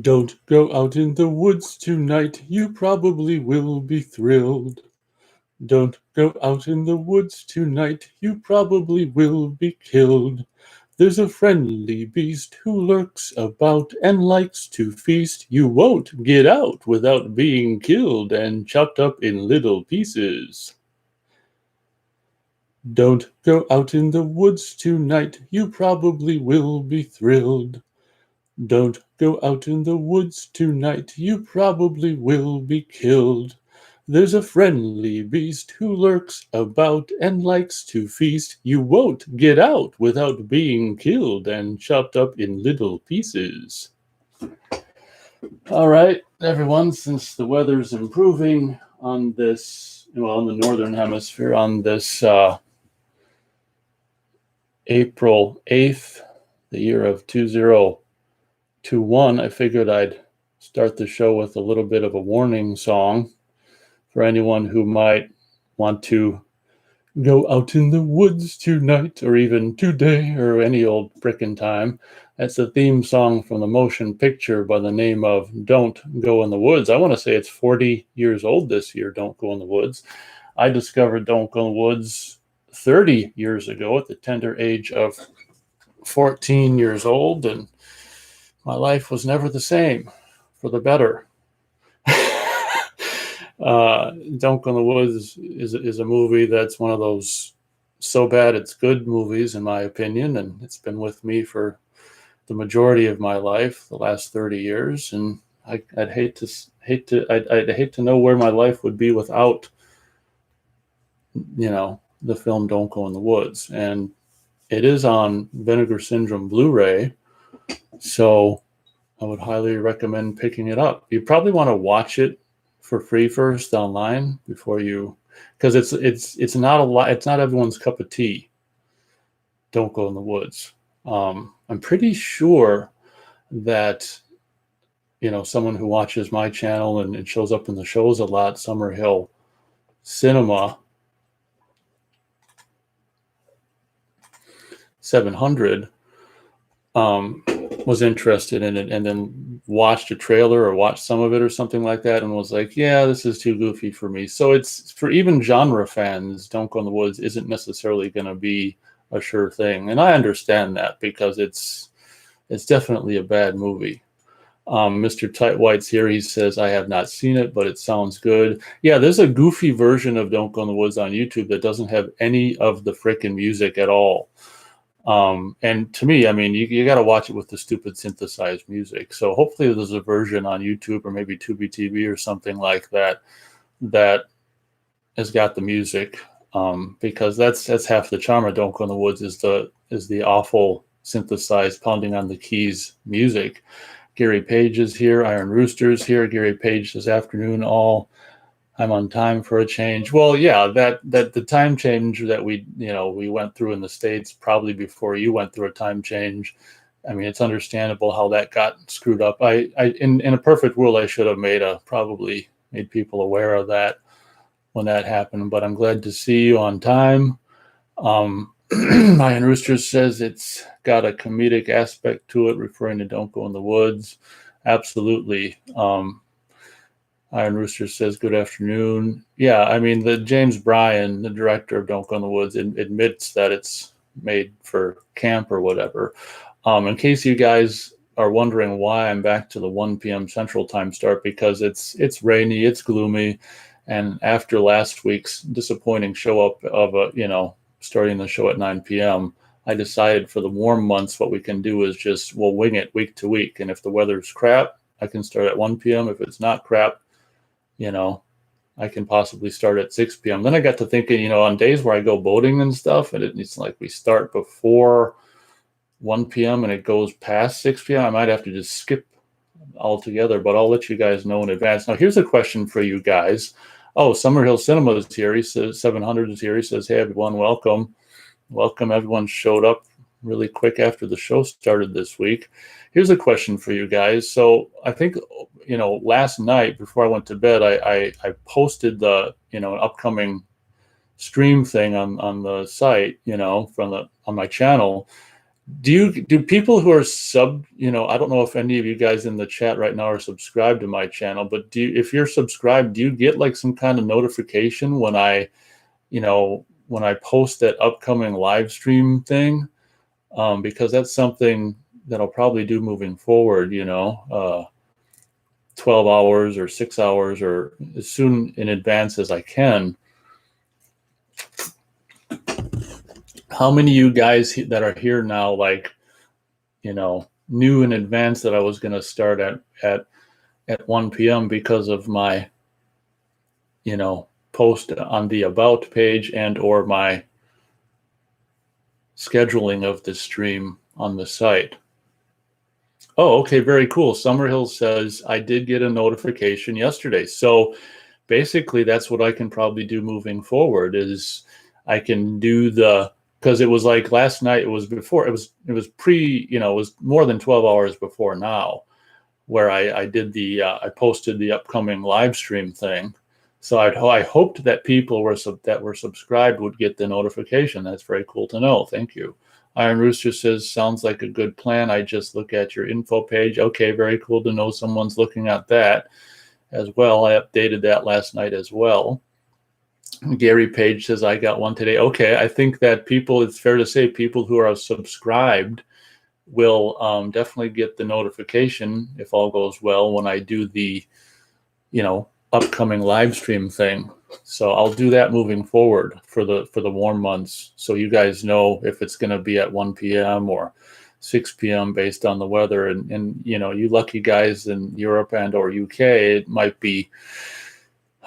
Don't go out in the woods tonight, you probably will be thrilled. Don't go out in the woods tonight, you probably will be killed. There's a friendly beast who lurks about and likes to feast. You won't get out without being killed and chopped up in little pieces. Don't go out in the woods tonight, you probably will be thrilled. Don't go out in the woods tonight, you probably will be killed. There's a friendly beast who lurks about and likes to feast. You won't get out without being killed and chopped up in little pieces. All right, everyone, since the weather's improving on this, well, in the northern hemisphere, on this April 8th, the year of 2021, I figured I'd start the show with a little bit of a warning song for anyone who might want to go out in the woods tonight or even today or any old frickin' time. That's a theme song from the motion picture by the name of Don't Go in the Woods. I want to say it's 40 years old this year, Don't Go in the Woods. I discovered Don't Go in the Woods 30 years ago at the tender age of 14 years old, and my life was never the same for the better. Don't Go in the Woods is a movie that's one of those so bad it's good movies, in my opinion, and it's been with me for the majority of my life, the last 30 years, and I'd hate to know where my life would be without, the film Don't Go in the Woods. And it is on Vinegar Syndrome Blu-ray, so I would highly recommend picking it up. You probably want to watch it for free first online before you, because it's not a lot. It's not everyone's cup of tea. Don't Go in the Woods. I'm pretty sure that someone who watches my channel and it shows up in the shows a lot, Summerhill Cinema 700, was interested in it and then watched a trailer or watched some of it or something like that and was like, yeah, this is too goofy for me. So it's for even genre fans, Don't Go in the Woods isn't necessarily going to be a sure thing. And I understand that because it's definitely a bad movie. Mr. Tight White's here. He says, I have not seen it, but it sounds good. Yeah, there's a goofy version of Don't Go in the Woods on YouTube that doesn't have any of the frickin' music at all. And to me, I mean, you got to watch it with the stupid synthesized music. So hopefully there's a version on YouTube or maybe Tubi TV or something like that that has got the music, because that's half the charm of Don't Go in the Woods is the awful synthesized pounding on the keys music. Gary Page is here. Iron Rooster's here. Gary Page this afternoon. I'm on time for a change. Well, yeah, that the time change that we went through in the States probably before you went through a time change. I mean, it's understandable how that got screwed up. In a perfect world, I should have probably made people aware of that when that happened. But I'm glad to see you on time. Iron Rooster says it's got a comedic aspect to it, referring to Don't Go in the Woods. Absolutely. Iron Rooster says, good afternoon. Yeah, I mean, the James Bryan, the director of Don't Go in the Woods, admits that it's made for camp or whatever. In case you guys are wondering why I'm back to the 1 p.m. Central Time start, because it's rainy, it's gloomy, and after last week's disappointing show up of starting the show at 9 p.m., I decided for the warm months what we can do is we'll wing it week to week. And if the weather's crap, I can start at 1 p.m. If it's not crap, I can possibly start at 6 p.m. Then I got to thinking, on days where I go boating and stuff, and it's like we start before 1 p.m. and it goes past 6 p.m., I might have to just skip altogether, but I'll let you guys know in advance. Now, here's a question for you guys. Oh, Summerhill Cinema is here. He says 700 is here. He says, hey, everyone, welcome. Welcome. Everyone showed up really quick after the show started this week. Here's a question for you guys. So I think, last night before I went to bed, I posted the, an upcoming stream thing on the site, on my channel. do people who are I don't know if any of you guys in the chat right now are subscribed to my channel, but if you're subscribed, do you get like some kind of notification when when I post that upcoming live stream thing? Because that's something that I'll probably do moving forward, 12 hours or 6 hours or as soon in advance as I can. How many of you guys that are here now, like, knew in advance that I was going to start at 1 p.m. because of my, post on the About page and or my scheduling of the stream on the site? Oh, okay, very cool. Summerhill says, I did get a notification yesterday. So basically that's what I can probably do moving forward is I can do because it was like last night, it was more than 12 hours before now where I did I posted the upcoming live stream thing. So I hoped that people that were subscribed would get the notification. That's very cool to know. Thank you. Iron Rooster says, sounds like a good plan. I just look at your info page. Okay, very cool to know someone's looking at that as well. I updated that last night as well. Gary Page says, I got one today. Okay, I think that it's fair to say people who are subscribed will definitely get the notification, if all goes well, when I do the, upcoming live stream thing. So I'll do that moving forward for the warm months. So you guys know if it's going to be at 1 p.m. or 6 p.m. based on the weather. And you lucky guys in Europe and or UK, it might be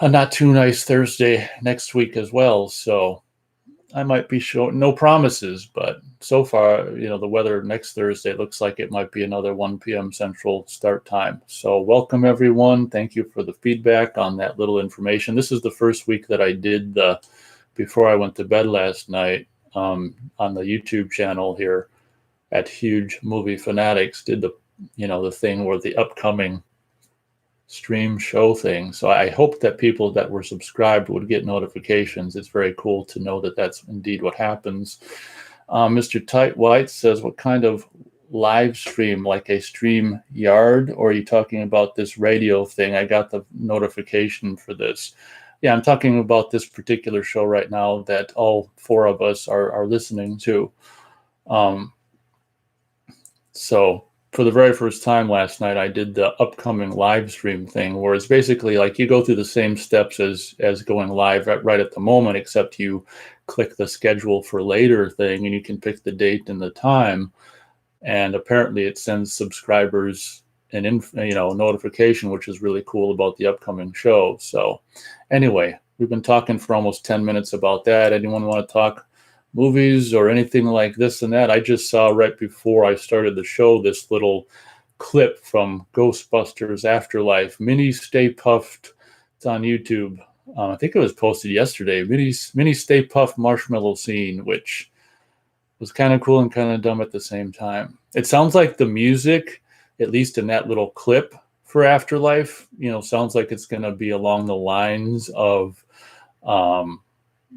a not too nice Thursday next week as well. So I might be showing no promises, but so far, the weather next Thursday looks like it might be another 1 p.m. Central start time. So welcome, everyone. Thank you for the feedback on that little information. This is the first week that I did before I went to bed last night on the YouTube channel here at Huge Movie Fanatics, did the thing where the upcoming stream show thing. So I hope that people that were subscribed would get notifications. It's very cool to know that that's indeed what happens. Mr. Tight White says, what kind of live stream, like a stream yard, or are you talking about this radio thing? I got the notification for this. Yeah, I'm talking about this particular show right now that all four of us are listening to. So for the very first time last night, I did the upcoming live stream thing, where it's basically like you go through the same steps as going live right at the moment, except you click the schedule for later thing and you can pick the date and the time. And apparently it sends subscribers an notification, which is really cool about the upcoming show. So anyway, we've been talking for almost 10 minutes about that. Anyone want to talk movies or anything like this and that? I just saw right before I started the show this little clip from Ghostbusters Afterlife. Mini Stay Puffed. It's on YouTube. I think it was posted yesterday. Mini Stay Puffed marshmallow scene, which was kind of cool and kind of dumb at the same time. It sounds like the music, at least in that little clip for Afterlife, sounds like it's going to be along the lines of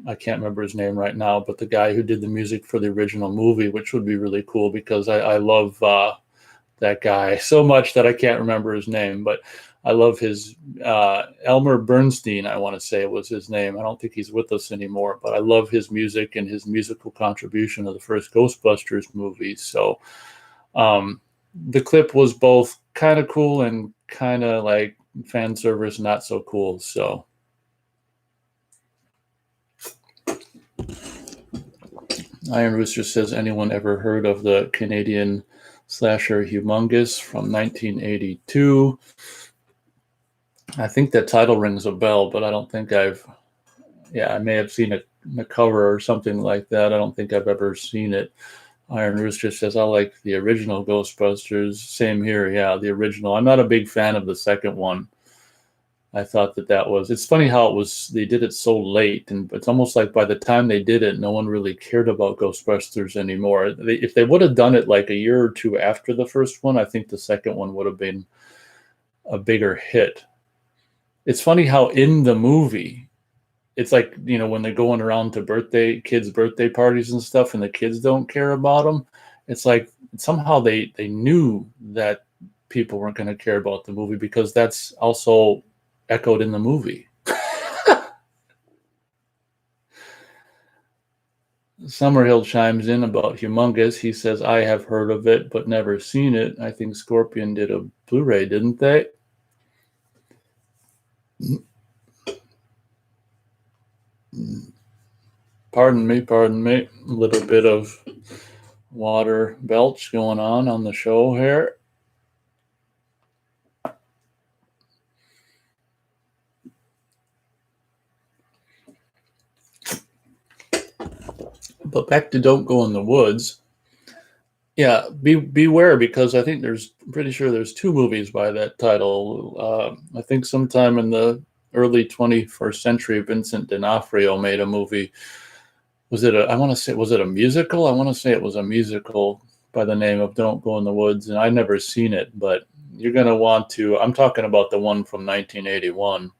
I can't remember his name right now, but the guy who did the music for the original movie, which would be really cool because I love that guy so much that I can't remember his name, but I love his Elmer Bernstein, I want to say was his name. I don't think he's with us anymore, but I love his music and his musical contribution to the first Ghostbusters movie. So the clip was both kind of cool and kind of like fan service, not so cool. So Iron Rooster says, anyone ever heard of the Canadian slasher Humongous from 1982? I think that title rings a bell, but I don't think I may have seen it in the cover or something like that. I don't think I've ever seen it. Iron Rooster says, I like the original Ghostbusters. Same here, yeah, the original. I'm not a big fan of the second one. I thought it's funny how they did it so late, and it's almost like by the time they did it, no one really cared about Ghostbusters anymore. If they would have done it like a year or two after the first one, I think the second one would have been a bigger hit. It's funny how in the movie, it's like, when they're going around to kids' birthday parties and stuff, and the kids don't care about them. it's like somehow they knew that people weren't going to care about the movie because that's also echoed in the movie. Summerhill chimes in about Humongous. He says, I have heard of it, but never seen it. I think Scorpion did a Blu-ray, didn't they? Pardon me. A little bit of water belch going on the show here. But back to Don't Go in the Woods. Yeah, beware, because I think pretty sure there's two movies by that title. I think sometime in the early 21st century, Vincent D'Onofrio made a movie. Was it a musical? I want to say it was a musical by the name of Don't Go in the Woods, and I've never seen it, but you're going to want to, I'm talking about the one from 1981.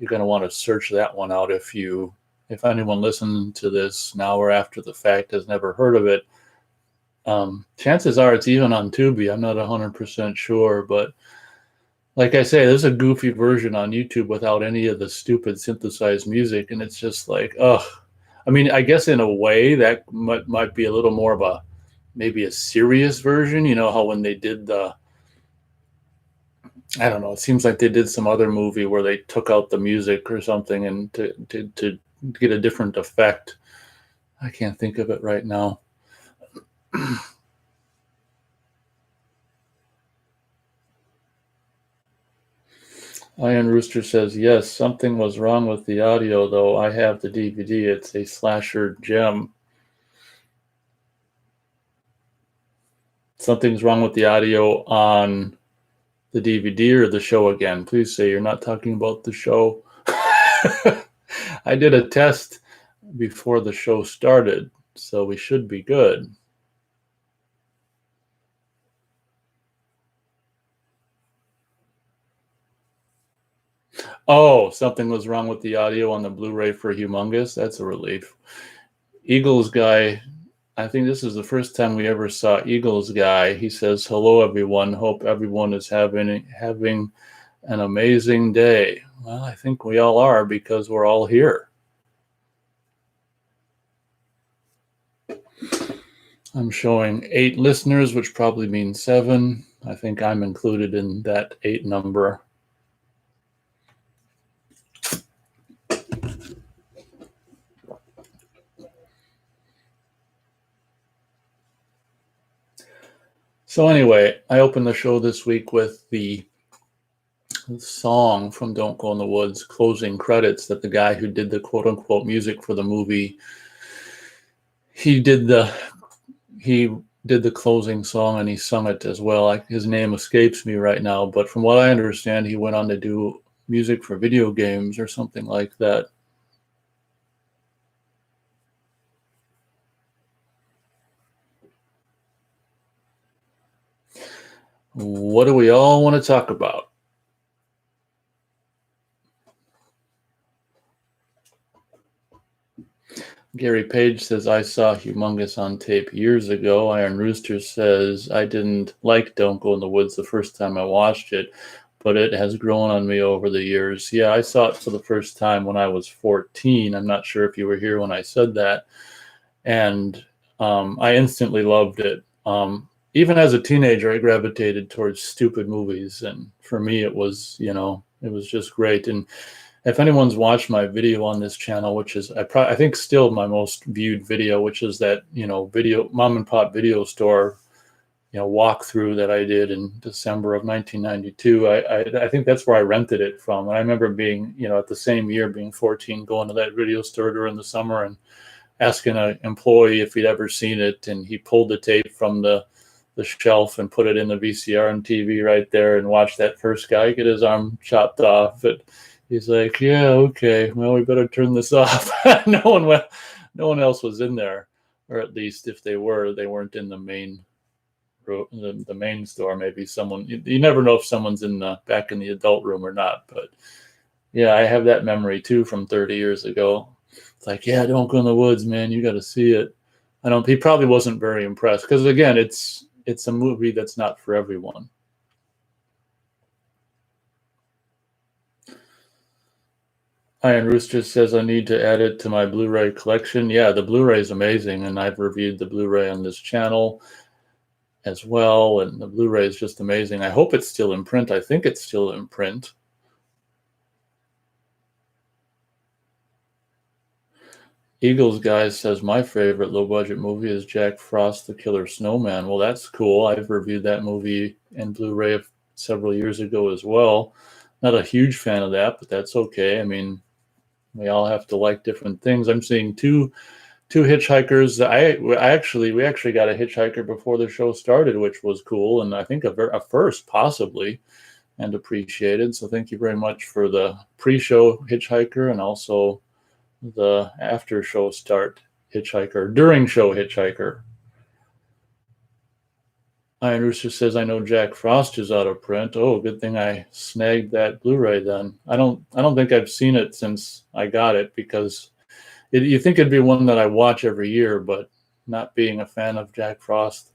You're going to want to search that one out if anyone listening to this now or after the fact has never heard of it. Chances are it's even on Tubi. I'm not 100% sure, but like I say, there's a goofy version on YouTube without any of the stupid synthesized music, and it's just like, ugh. I mean, I guess in a way that might be a little more of maybe a serious version. You know how when they did I don't know, it seems like they did some other movie where they took out the music or something and to get a different effect. I can't think of it right now. Iron Rooster says, yes, something was wrong with the audio, though. I have the DVD. It's a slasher gem. Something's wrong with the audio on the DVD or the show again. Please say you're not talking about the show. I did a test before the show started, so we should be good. Oh, something was wrong with the audio on the Blu-ray for Humongous. That's a relief. Eagles Guy, I think this is the first time we ever saw Eagles Guy. He says, hello, everyone. Hope everyone is having an amazing day. Well, I think we all are because we're all here. I'm showing 8 listeners, which probably means 7. I think I'm included in that 8 number. So anyway, I opened the show this week with the song from Don't Go in the Woods, closing credits, that the guy who did the quote-unquote music for the movie, he did the closing song and he sung it as well. His name escapes me right now, but from what I understand, he went on to do music for video games or something like that. What do we all want to talk about? Gary Page says, I saw Humongous on tape years ago. Iron Rooster says, I didn't like Don't Go in the Woods the first time I watched it, but it has grown on me over the years. Yeah, I saw it for the first time when I was 14. I'm not sure if you were here when I said that. And I instantly loved it. Even as a teenager, I gravitated towards stupid movies. And for me, it was just great. And if anyone's watched my video on this channel, which is I think still my most viewed video, which is that video mom and pop video store walkthrough that I did in December of 1992. I think that's where I rented it from. And I remember being at the same year, being 14, going to that video store during the summer and asking an employee if he'd ever seen it, and he pulled the tape from the shelf and put it in the VCR and TV right there and watched that first guy get his arm chopped off. He's like, yeah, okay, well, we better turn this off. No one else was in there, or at least if they weren't in the main store. Maybe someone, you never know if someone's back in the adult room or not. But yeah, I have that memory too from 30 years ago. It's like, yeah, Don't Go in the Woods, man, you got to see it. I don't. He probably wasn't very impressed because again, it's a movie that's not for everyone. Iron Rooster says I need to add it to my Blu-ray collection. Yeah, the Blu-ray is amazing, and I've reviewed the Blu-ray on this channel as well, and the Blu-ray is just amazing. I hope it's still in print. I think it's still in print. Eagles Guy says my favorite low-budget movie is Jack Frost, The Killer Snowman. Well, that's cool. I've reviewed that movie in Blu-ray several years ago as well. Not a huge fan of that, but that's okay. I mean, we all have to like different things. I'm seeing two hitchhikers. We actually got a hitchhiker before the show started, which was cool, and I think a first possibly, and appreciated. So thank you very much for the pre-show hitchhiker and also the after show start hitchhiker, during show hitchhiker. Iron Rooster says, I know Jack Frost is out of print. Oh, good thing I snagged that Blu-ray then. I don't think I've seen it since I got it because you think it'd be one that I watch every year, but not being a fan of Jack Frost,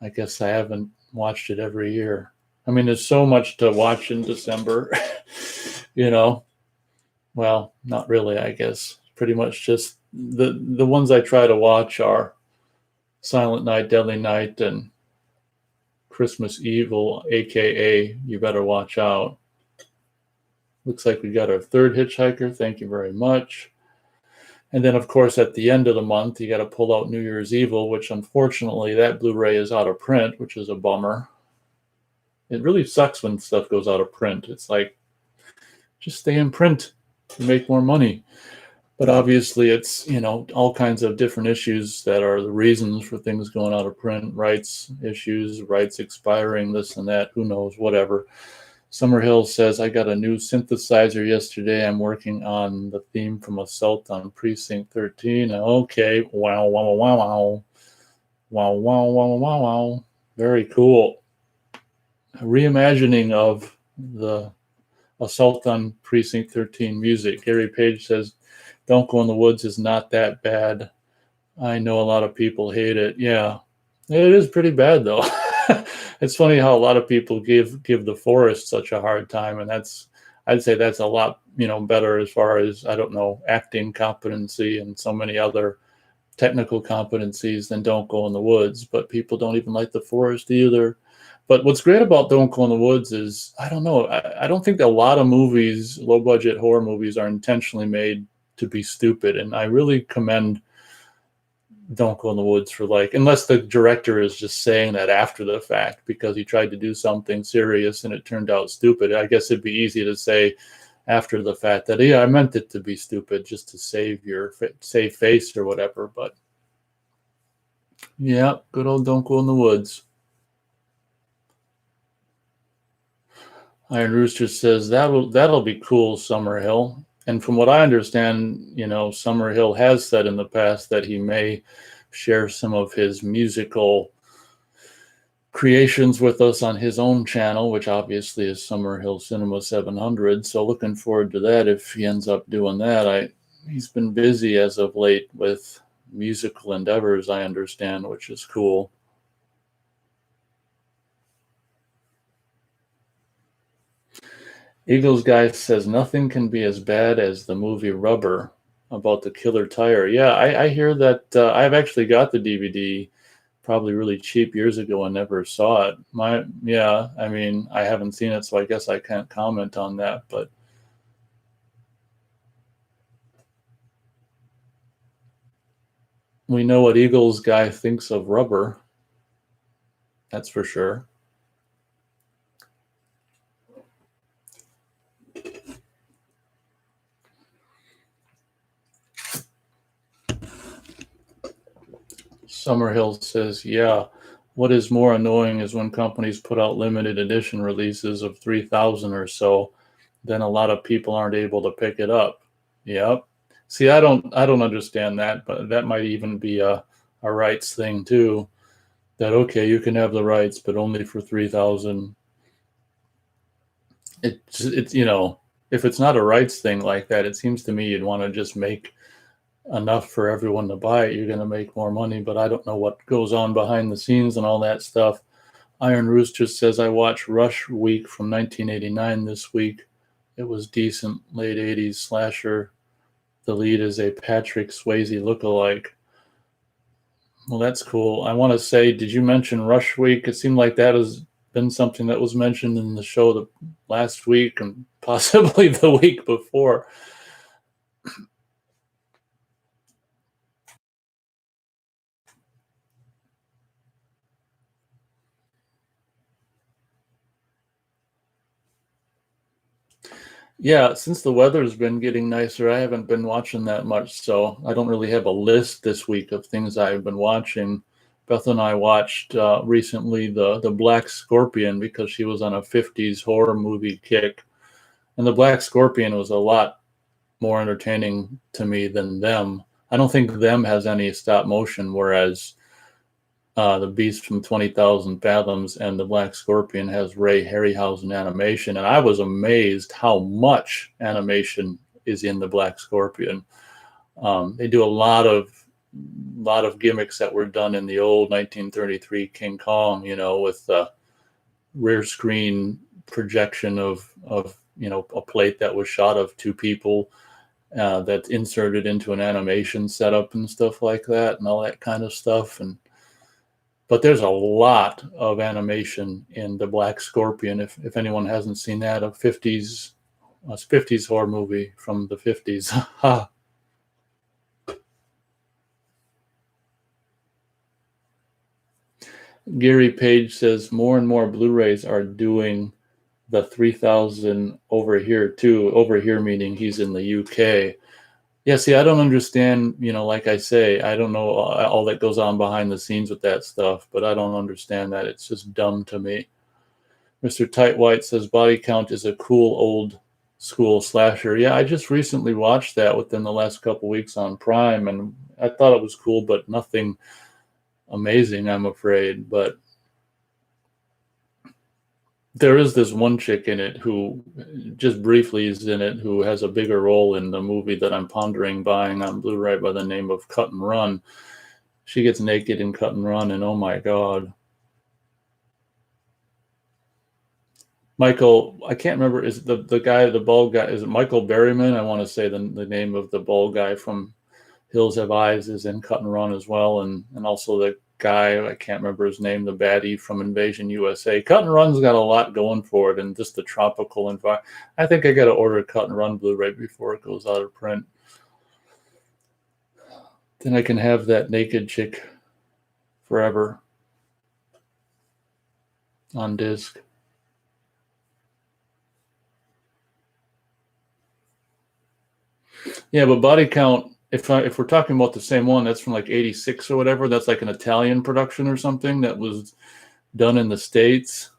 I guess I haven't watched it every year. I mean, there's so much to watch in December, you know. Well, not really, I guess. Pretty much just the ones I try to watch are Silent Night, Deadly Night, and Christmas Evil, aka You Better Watch Out. Looks like we got our third hitchhiker. Thank you very much. And then, of course, at the end of the month, you got to pull out New Year's Evil, which unfortunately that Blu-ray is out of print, which is a bummer. It really sucks when stuff goes out of print. It's like, just stay in print to make more money. But obviously, it's, you know, all kinds of different issues that are the reasons for things going out of print, rights issues, rights expiring, this and that, who knows, whatever. Summerhill says, I got a new synthesizer yesterday. I'm working on the theme from Assault on Precinct 13. Okay. Wow, wow, wow, wow. Wow, wow, wow, wow, wow. Very cool. A reimagining of the Assault on Precinct 13 music. Gary Page says, Don't Go in the Woods is not that bad. I know a lot of people hate it. Yeah, it is pretty bad, though. It's funny how a lot of people give The Forest such a hard time, and I'd say that's a lot, you know, better as far as, I don't know, acting competency and so many other technical competencies than Don't Go in the Woods. But people don't even like The Forest either. But what's great about Don't Go in the Woods is, I don't know, I don't think that a lot of movies, low budget horror movies, are intentionally made to be stupid, and I really commend Don't Go in the Woods for, like, unless the director is just saying that after the fact because he tried to do something serious and it turned out stupid. I guess it'd be easy to say after the fact that, yeah, I meant it to be stupid just to save face or whatever. But yeah, good old Don't Go in the Woods. Iron Rooster says that'll be cool, Summerhill. And from what I understand, you know, Summerhill has said in the past that he may share some of his musical creations with us on his own channel, which obviously is Summerhill Cinema 700. So looking forward to that if he ends up doing that. He's been busy as of late with musical endeavors, I understand, which is cool. Eagles Guy says nothing can be as bad as the movie Rubber about the killer tire. Yeah, I hear that. I've actually got the DVD probably really cheap years ago and never saw it. I mean, I haven't seen it, so I guess I can't comment on that. But we know what Eagles Guy thinks of Rubber. That's for sure. Summerhill says, yeah, what is more annoying is when companies put out limited edition releases of 3,000 or so, then a lot of people aren't able to pick it up. Yep. See, I don't understand that, but that might even be a rights thing too. That, okay, you can have the rights, but only for 3,000. It's, you know, if it's not a rights thing like that, it seems to me you'd want to just make enough for everyone to buy it, you're going to make more money. But I don't know what goes on behind the scenes and all that stuff. Iron Rooster says, I watched Rush Week from 1989 this week. It was decent, late 80s slasher. The lead is a Patrick Swayze lookalike. Well, that's cool. I want to say, did you mention Rush Week? It seemed like that has been something that was mentioned in the show the last week and possibly the week before. Yeah, since the weather's been getting nicer, I haven't been watching that much, so I don't really have a list this week of things I've been watching. Beth and I watched recently the Black Scorpion because she was on a 50s horror movie kick. And the Black Scorpion was a lot more entertaining to me than Them. I don't think Them has any stop motion, whereas the Beast from 20,000 Fathoms and the Black Scorpion has Ray Harryhausen animation, and I was amazed how much animation is in the Black Scorpion. They do a lot of gimmicks that were done in the old 1933 King Kong, with the rear screen projection of a plate that was shot of two people that's inserted into an animation setup and stuff like that, and all that kind of stuff. But there's a lot of animation in the Black Scorpion. If anyone hasn't seen that, a 50s horror movie from the 50s. Gary Page says more and more Blu-rays are doing the 3000 over here too. Over here meaning he's in the UK. Yeah, see, I don't understand, like I say, I don't know all that goes on behind the scenes with that stuff, but I don't understand that. It's just dumb to me. Mr. Tightwhite says Body Count is a cool old school slasher. Yeah, I just recently watched that within the last couple weeks on Prime, and I thought it was cool, but nothing amazing, I'm afraid. But there is this one chick in it who just briefly is in it, who has a bigger role in the movie that I'm pondering buying on Blu-ray by the name of Cut and Run. She gets naked in Cut and Run, and oh my God. Michael, I can't remember, is the guy, the bald guy, is it Michael Berryman? I want to say the name of the bald guy from Hills Have Eyes is in Cut and Run as well, and also the guy, I can't remember his name, the baddie from Invasion USA. Cut and Run's got a lot going for it, and just the tropical environment. I think I got to order a Cut and Run Blu-ray before it goes out of print. Then I can have that naked chick forever on disc. Yeah, but Body Count, if we're talking about the same one, that's from like 86 or whatever. That's like an Italian production or something that was done in the States.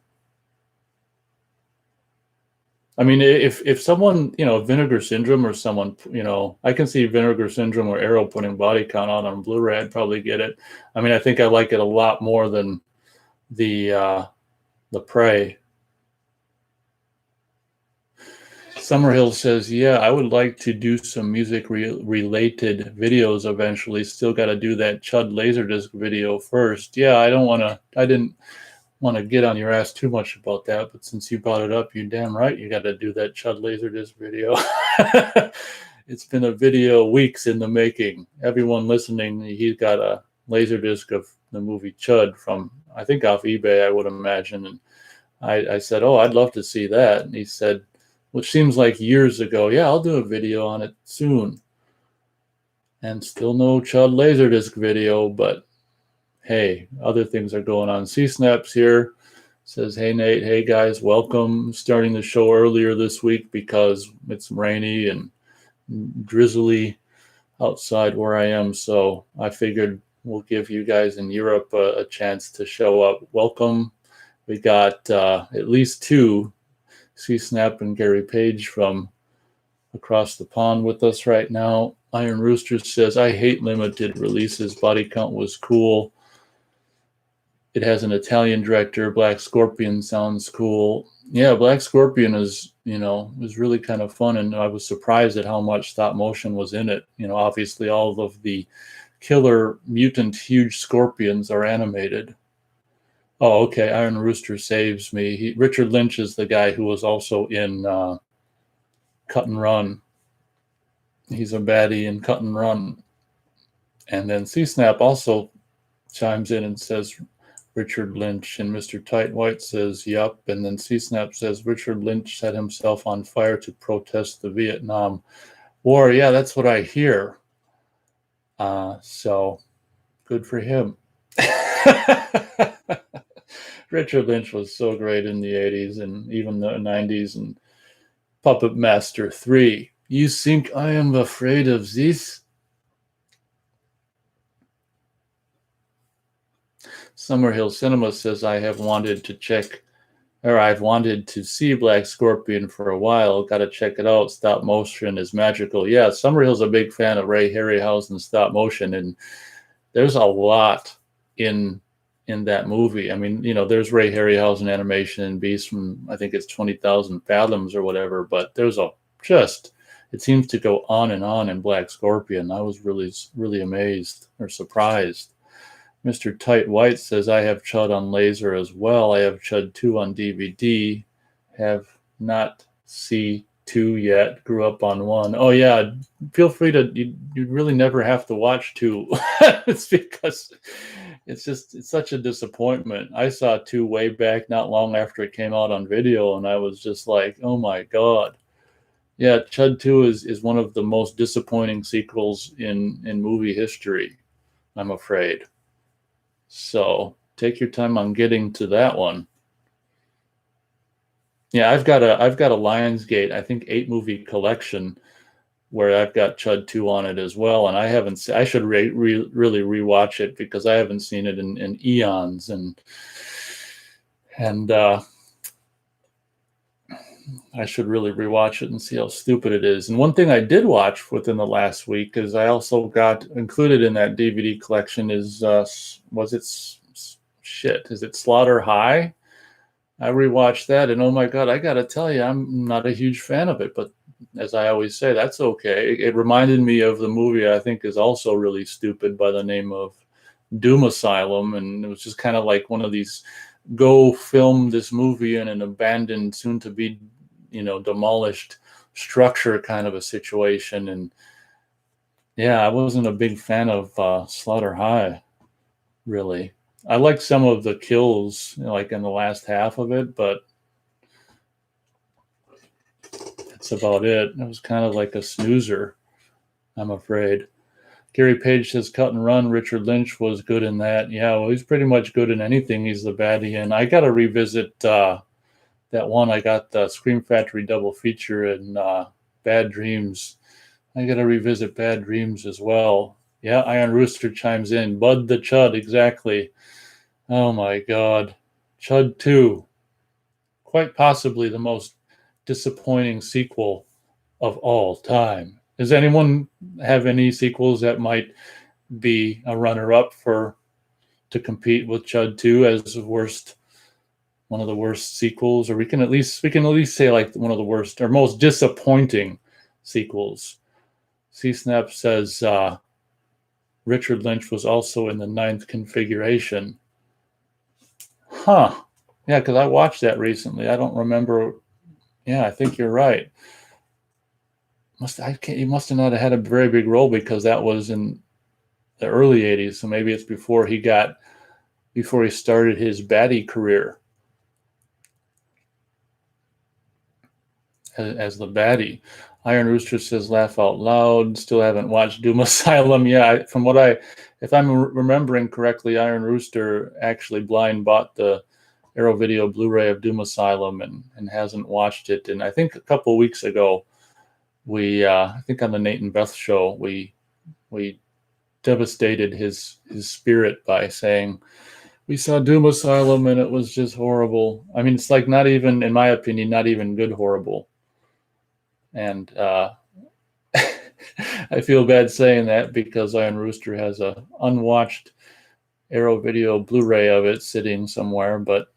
I mean, if someone, Vinegar Syndrome or someone, I can see Vinegar Syndrome or Arrow putting Body Count out on Blu-ray, I'd probably get it. I mean, I think I like it a lot more than the Prey. Summerhill says, yeah, I would like to do some music related videos eventually. Still got to do that Chud Laserdisc video first. Yeah, I didn't want to get on your ass too much about that, but since you brought it up, you're damn right you got to do that Chud Laserdisc video. It's been a video weeks in the making. Everyone listening, he's got a Laserdisc of the movie Chud from, I think, off eBay, I would imagine. And I said, oh, I'd love to see that. And he said, which seems like years ago, yeah, I'll do a video on it soon. And still no Chud Laserdisc video, but hey, other things are going on. C-Snaps here says, hey, Nate, hey, guys, welcome. Starting the show earlier this week because it's rainy and drizzly outside where I am, so I figured we'll give you guys in Europe a chance to show up. Welcome. We got at least two, C-Snap and Gary Page from across the pond with us right now. Iron Rooster says, I hate limited releases. Body Count was cool. It has an Italian director. Black Scorpion sounds cool. Yeah, Black Scorpion is, was really kind of fun, and I was surprised at how much stop motion was in it. Obviously all of the killer mutant huge scorpions are animated. Oh, okay. Iron Rooster saves me. Richard Lynch is the guy who was also in Cut and Run. He's a baddie in Cut and Run. And then C-Snap also chimes in and says Richard Lynch, and Mr. Tight White says, yup. And then C-Snap says Richard Lynch set himself on fire to protest the Vietnam War. Yeah, that's what I hear. So good for him. Richard Lynch was so great in the 80s and even the 90s, and Puppet Master 3. You think I am afraid of this? Summerhill Cinema says, I've wanted to see Black Scorpion for a while. Got to check it out. Stop motion is magical. Yeah, Summerhill's a big fan of Ray Harryhausen stop motion, and there's a lot in that movie. I mean, there's Ray Harryhausen animation and Beast from, I think it's 20,000 Fathoms or whatever, but there's it seems to go on and on in Black Scorpion. I was really, really amazed or surprised. Mr. Tight White says, I have Chud on laser as well. I have Chud 2 on DVD. Have not see 2 yet. Grew up on 1. Oh, yeah. Feel free to, you really never have to watch 2. It's because it's such a disappointment. I saw 2 way back, not long after it came out on video, and I was just like, oh my God. Yeah, Chud 2 is one of the most disappointing sequels in movie history, I'm afraid. So take your time on getting to that one. Yeah, I've got a Lionsgate, I think 8 movie collection where I've got Chud 2 on it as well, and I should really rewatch it because I haven't seen it in eons, and I should really rewatch it and see how stupid it is. And one thing I did watch within the last week is I also got included in that DVD collection is is it Slaughter High? I rewatched that, and oh my God, I got to tell you, I'm not a huge fan of it, but as I always say, that's okay. It reminded me of the movie I think is also really stupid by the name of Doom Asylum, and it was just kind of like one of these go film this movie in an abandoned, soon to be, demolished structure kind of a situation. And yeah, I wasn't a big fan of Slaughter High, really. I like some of the kills, like in the last half of it, but that's about it. It was kind of like a snoozer, I'm afraid. Gary Page says Cut and Run. Richard Lynch was good in that. Yeah, well, he's pretty much good in anything he's the baddie in. I got to revisit that one. I got the Scream Factory double feature and Bad Dreams. I got to revisit Bad Dreams as well. Yeah, Iron Rooster chimes in. Bud the Chud, exactly. Oh my God. Chud 2. Quite possibly the most disappointing sequel of all time. Does anyone have any sequels that might be a runner-up to compete with Chud 2 as one of the worst sequels, or we can at least say like one of the worst or most disappointing sequels? C-Snap says Richard Lynch was also in the 9th configuration. Huh. Yeah, because I watched that recently. I don't remember. Yeah, I think you're right. He must have not had a very big role because that was in the early 80s. So maybe it's before he started his baddie career as the baddie. Iron Rooster says, laugh out loud. Still haven't watched Doom Asylum. Yeah, if I'm remembering correctly, Iron Rooster actually blind bought the Arrow Video Blu-ray of Doom Asylum and hasn't watched it. And I think a couple of weeks ago, I think on the Nate and Beth show, we devastated his spirit by saying we saw Doom Asylum and it was just horrible. I mean, it's like not even, in my opinion, not even good horrible. And I feel bad saying that because Iron Rooster has a unwatched Arrow Video Blu-ray of it sitting somewhere, but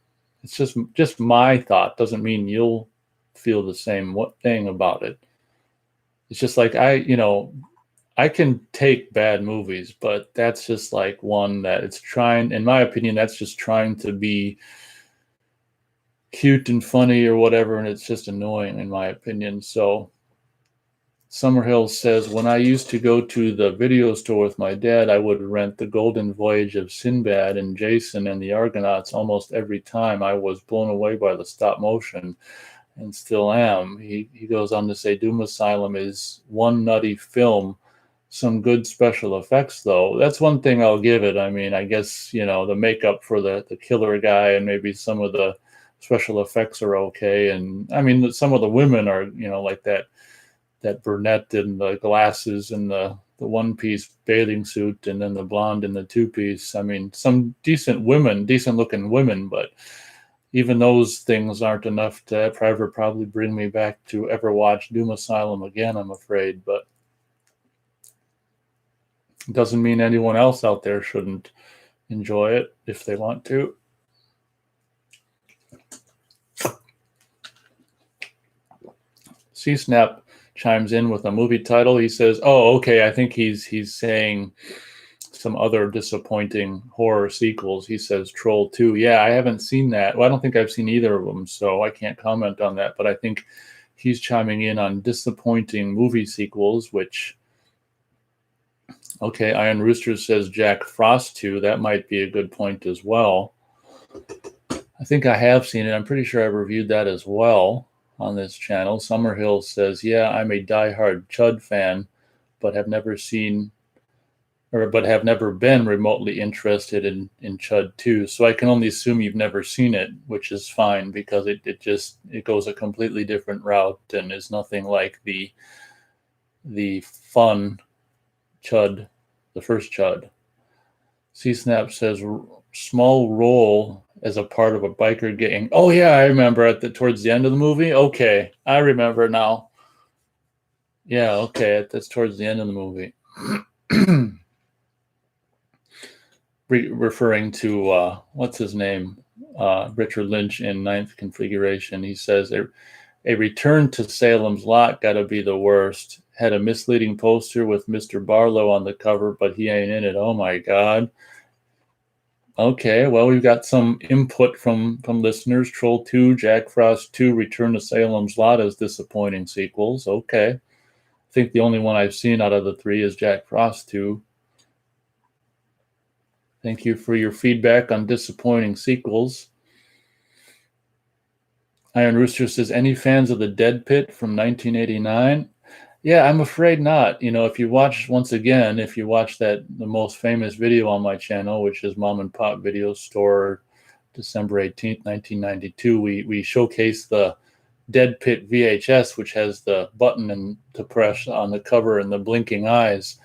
It's just my thought. Doesn't mean you'll feel the same thing about it. It's just like I can take bad movies, but that's just like one that it's trying, in my opinion, that's just trying to be cute and funny or whatever, and it's just annoying in my opinion. So Summerhill says, when I used to go to the video store with my dad, I would rent The Golden Voyage of Sinbad and Jason and the Argonauts almost every time. I was blown away by the stop motion and still am. He goes on to say, Doom Asylum is one nutty film. Some good special effects, though. That's one thing I'll give it. I mean, I guess, the makeup for the killer guy and maybe some of the special effects are okay. And I mean, some of the women are, like that brunette in the glasses and the one-piece bathing suit, and then the blonde in the two-piece. I mean, some decent looking women, but even those things aren't enough to ever probably bring me back to ever watch Doom Asylum again, I'm afraid. But it doesn't mean anyone else out there shouldn't enjoy it if they want to. C-Snap chimes in with a movie title. He says, oh, okay, I think he's saying some other disappointing horror sequels. He says Troll 2. Yeah, I haven't seen that. Well, I don't think I've seen either of them, so I can't comment on that. But I think he's chiming in on disappointing movie sequels, which, okay, Iron Rooster says Jack Frost 2. That might be a good point as well. I think I have seen it. I'm pretty sure I've reviewed that as well on this channel. Summerhill says, yeah, I'm a diehard Chud fan, but have never been remotely interested in Chud 2. So I can only assume you've never seen it, which is fine, because it goes a completely different route and is nothing like the fun Chud, the first Chud. C-Snap says, small role as a part of a biker gang. Oh yeah, I remember towards the end of the movie. Okay, I remember now. Yeah, okay, that's towards the end of the movie. Referring to what's his name, Richard Lynch in Ninth Configuration. He says a return to Salem's Lot gotta be the worst. Had a misleading poster with Mr. Barlow on the cover, but he ain't in it. Oh my God. Okay, well, we've got some input from listeners. Troll 2, Jack Frost 2, Return to Salem's Lot as disappointing sequels. Okay. I think the only one I've seen out of the three is Jack Frost 2. Thank you for your feedback on disappointing sequels. Iron Rooster says, any fans of The Dead Pit from 1989? Yeah, I'm afraid not. If you watch the most famous video on my channel, which is Mom and Pop Video Store, December 18th, 1992, we showcase the Dead Pit VHS, which has the button to press on the cover and the blinking eyes.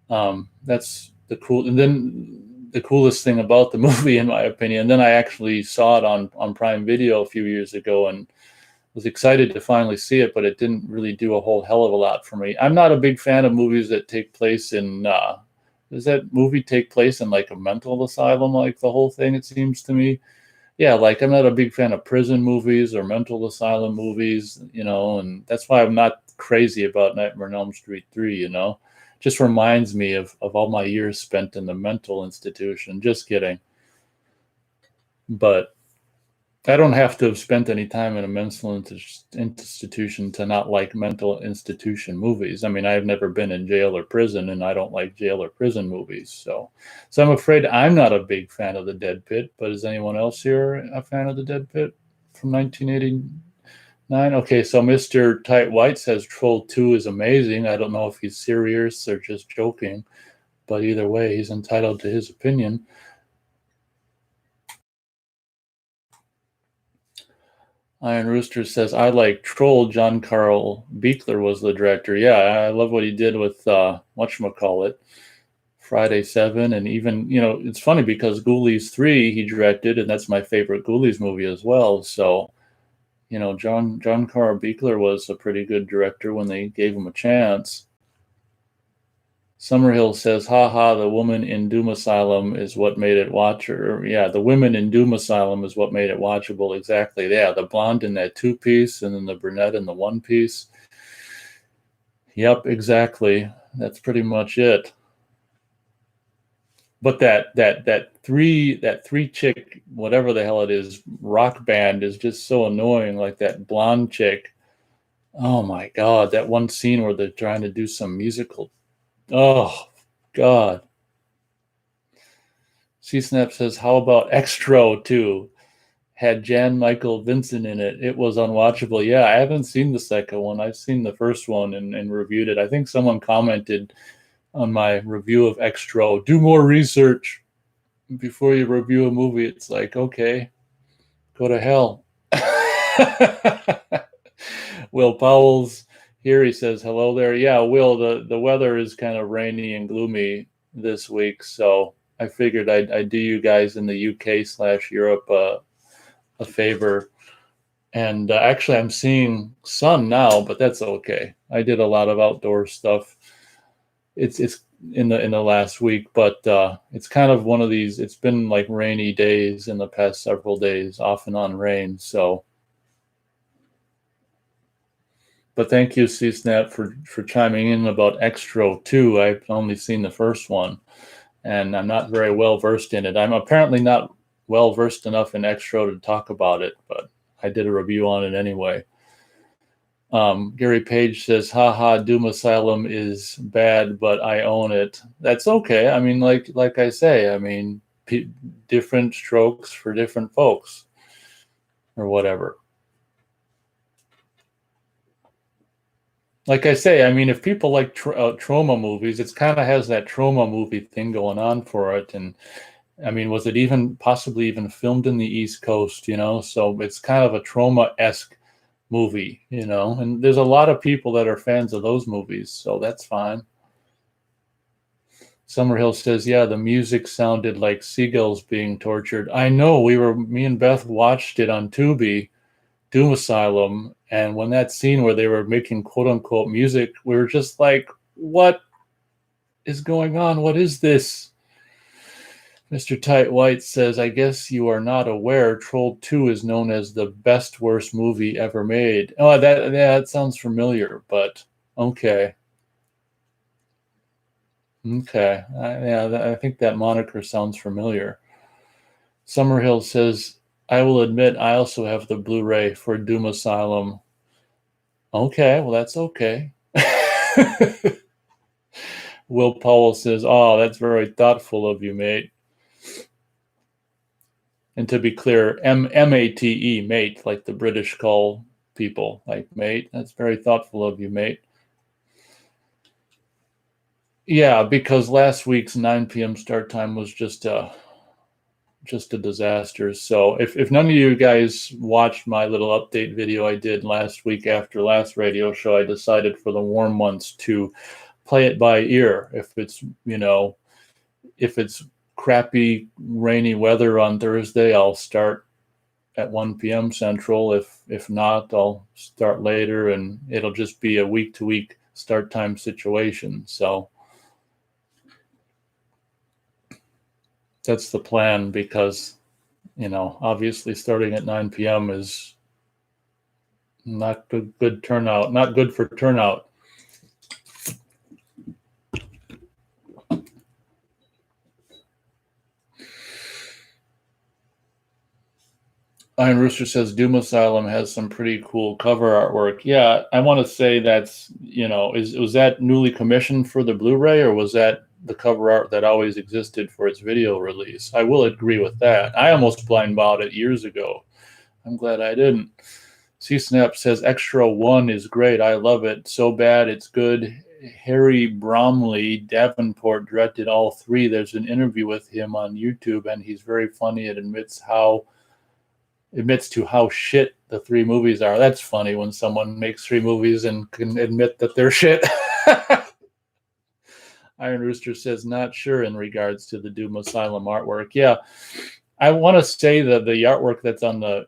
That's the coolest thing about the movie, in my opinion. And then I actually saw it on Prime Video a few years ago and was excited to finally see it, but it didn't really do a whole hell of a lot for me. I'm not a big fan of movies that take place in, does that movie take place in like a mental asylum, like the whole thing, it seems to me? Yeah, like I'm not a big fan of prison movies or mental asylum movies, and that's why I'm not crazy about Nightmare on Elm Street 3, Just reminds me of all my years spent in the mental institution. Just kidding. But I don't have to have spent any time in a mental institution to not like mental institution movies. I mean, I've never been in jail or prison, and I don't like jail or prison movies. So I'm afraid I'm not a big fan of The Dead Pit. But is anyone else here a fan of The Dead Pit from 1989? Okay, so Mr. Tight White says Troll 2 is amazing. I don't know if he's serious or just joking, but either way, he's entitled to his opinion. Iron Rooster says, I like Troll. John Carl Buechler was the director. Yeah, I love what he did with whatchamacallit, Friday 7. And even, it's funny because Ghoulies 3 he directed, and that's my favorite Ghoulies movie as well. So, John Carl Buechler was a pretty good director when they gave him a chance. Summerhill says, haha, the woman in Doom Asylum is what made it watchable. Yeah, the women in Doom Asylum is what made it watchable. Exactly. Yeah, the blonde in that 2-piece and then the brunette in the 1-piece. Yep, exactly. That's pretty much it. But that three chick, whatever the hell it is, rock band is just so annoying. Like that blonde chick. Oh my God, that one scene where they're trying to do some musical. Oh God. C-Snap says, how about Extro 2? Had Jan Michael Vincent in it. It was unwatchable. Yeah, I haven't seen the second one. I've seen the first one and reviewed it. I think someone commented on my review of Extro, do more research before you review a movie. It's like, okay, go to hell. Will Powell's here. He says, hello there. Yeah, Will, the weather is kind of rainy and gloomy this week. So I figured I'd do you guys in the UK/Europe a favor. And actually, I'm seeing sun now, but that's okay. I did a lot of outdoor stuff. It's in the last week, but it's kind of one of these. It's been like rainy days in the past several days, off and on rain. So, but thank you, C-Snap, for chiming in about Extro 2. I've only seen the first one, and I'm not very well versed in it. I'm apparently not well versed enough in Extro to talk about it, but I did a review on it anyway. Gary Page says, haha, Doom Asylum is bad, but I own it. That's okay. I mean, like I say, I mean, different strokes for different folks or whatever. Like I say, I mean, if people like trauma movies, it's kind of has that trauma movie thing going on for it. And I mean, was it even possibly even filmed in the East Coast, you know? So it's kind of a trauma-esque movie, you know, and there's a lot of people that are fans of those movies, so that's fine. Summerhill says, yeah, the music sounded like seagulls being tortured. I know, me and Beth watched it on Tubi, Doom Asylum, and when that scene where they were making quote unquote music, we were just like, what is going on? What is this? Mr. Tight White says, I guess you are not aware Troll 2 is known as the best worst movie ever made. Oh, that sounds familiar, but okay. Okay. I think that moniker sounds familiar. Summerhill says, I will admit I also have the Blu-ray for Doom Asylum. Okay, well, that's okay. Will Powell says, oh, that's very thoughtful of you, mate. And to be clear, M-A-T-E, mate, like the British call people, like mate. That's very thoughtful of you, mate. Yeah, because last week's 9 p.m. start time was just a disaster. So if none of you guys watched my little update video I did last week after last radio show, I decided for the warm months to play it by ear. If it's, if it's crappy rainy weather on Thursday, I'll start at 1 p.m. Central. If not, I'll start later, and it'll just be a week to week start time situation. So that's the plan, because obviously starting at 9 p.m. is not good turnout, not good for turnout. Iron Rooster says Doom Asylum has some pretty cool cover artwork. Yeah, I want to say that's, was that newly commissioned for the Blu-ray, or was that the cover art that always existed for its video release? I will agree with that. I almost blind bought it years ago. I'm glad I didn't. C-Snap says Extra 1 is great. I love it. So bad it's good. Harry Bromley Davenport directed all three. There's an interview with him on YouTube, and he's very funny. It admits to how shit the three movies are. That's funny when someone makes three movies and can admit that they're shit. Iron Rooster says, not sure in regards to the Doom Asylum artwork. Yeah, I want to say that the artwork that's on the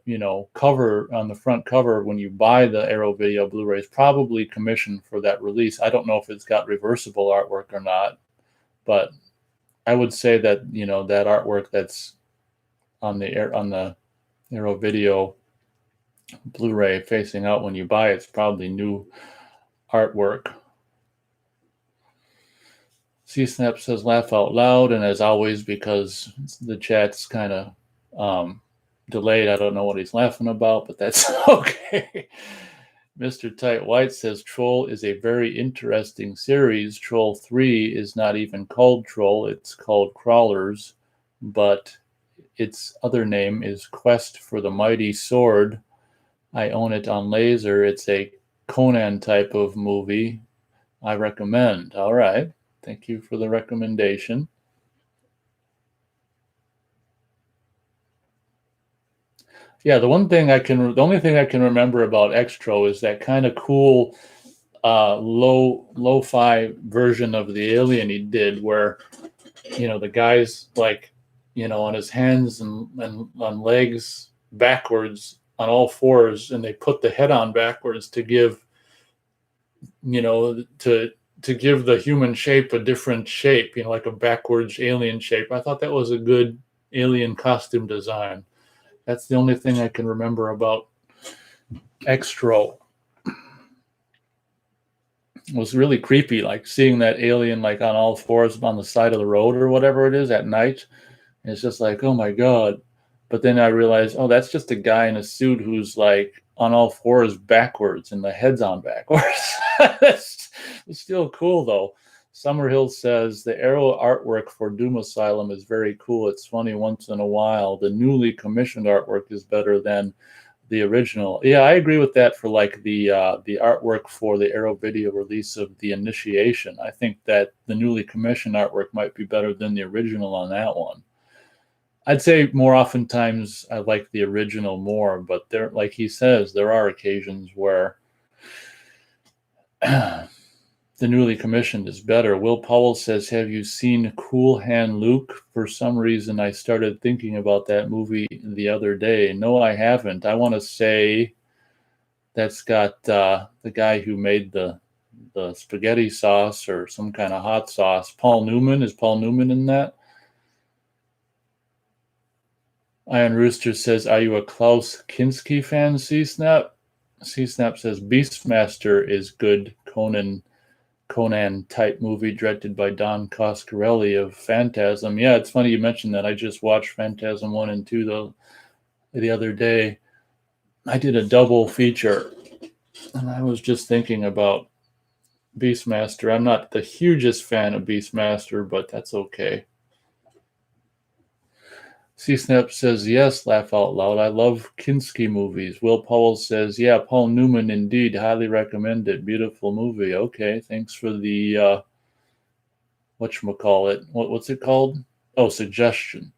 cover, on the front cover when you buy the Arrow Video Blu-ray, is probably commissioned for that release. I don't know if it's got reversible artwork or not, but I would say that that artwork that's on the Arrow Video Blu-ray facing out when you buy it's probably new artwork. C-Snap says laugh out loud, and as always, because the chat's kind of delayed, I don't know what he's laughing about, but that's okay. Mr. Tight White says Troll is a very interesting series. Troll 3 is not even called Troll, it's called Crawlers, but its other name is Quest for the Mighty Sword. I own it on laser. It's a Conan type of movie. I recommend. All right. Thank you for the recommendation. Yeah, the only thing I can remember about Extro is that kind of cool lo-fi version of the Alien he did, where the guy's like on his hands and on legs backwards on all fours, and they put the head on backwards to give to give the human shape a different shape, like a backwards alien shape. I thought that was a good alien costume design. That's the only thing I can remember about Extro. It was really creepy, like seeing that alien like on all fours on the side of the road or whatever it is at night. And it's just like, oh my God. But then I realized, oh, that's just a guy in a suit who's like on all fours backwards and the head's on backwards. It's still cool though. Summerhill says the Arrow artwork for Doom Asylum is very cool. It's funny once in a while. The newly commissioned artwork is better than the original. Yeah, I agree with that for like the artwork for the Arrow video release of The Initiation. I think that the newly commissioned artwork might be better than the original on that one. I'd say more oftentimes I like the original more, but there, like he says, there are occasions where the newly commissioned is better. Will Powell says, have you seen Cool Hand Luke? For some reason, I started thinking about that movie the other day. No, I haven't. I want to say that's got the guy who made the spaghetti sauce or some kind of hot sauce. Paul Newman. Is Paul Newman in that? Iron Rooster says, are you a Klaus Kinski fan, C-Snap? C-Snap says, Beastmaster is good Conan type movie directed by Don Coscarelli of Phantasm. Yeah, it's funny you mentioned that. I just watched Phantasm 1 and 2 the other day. I did a double feature, and I was just thinking about Beastmaster. I'm not the hugest fan of Beastmaster, but that's okay. C-Snap says, yes, laugh out loud. I love Kinski movies. Will Powell says, yeah, Paul Newman, indeed. Highly recommend it. Beautiful movie. Okay, thanks for the, whatchamacallit. What's it called? Oh, suggestion.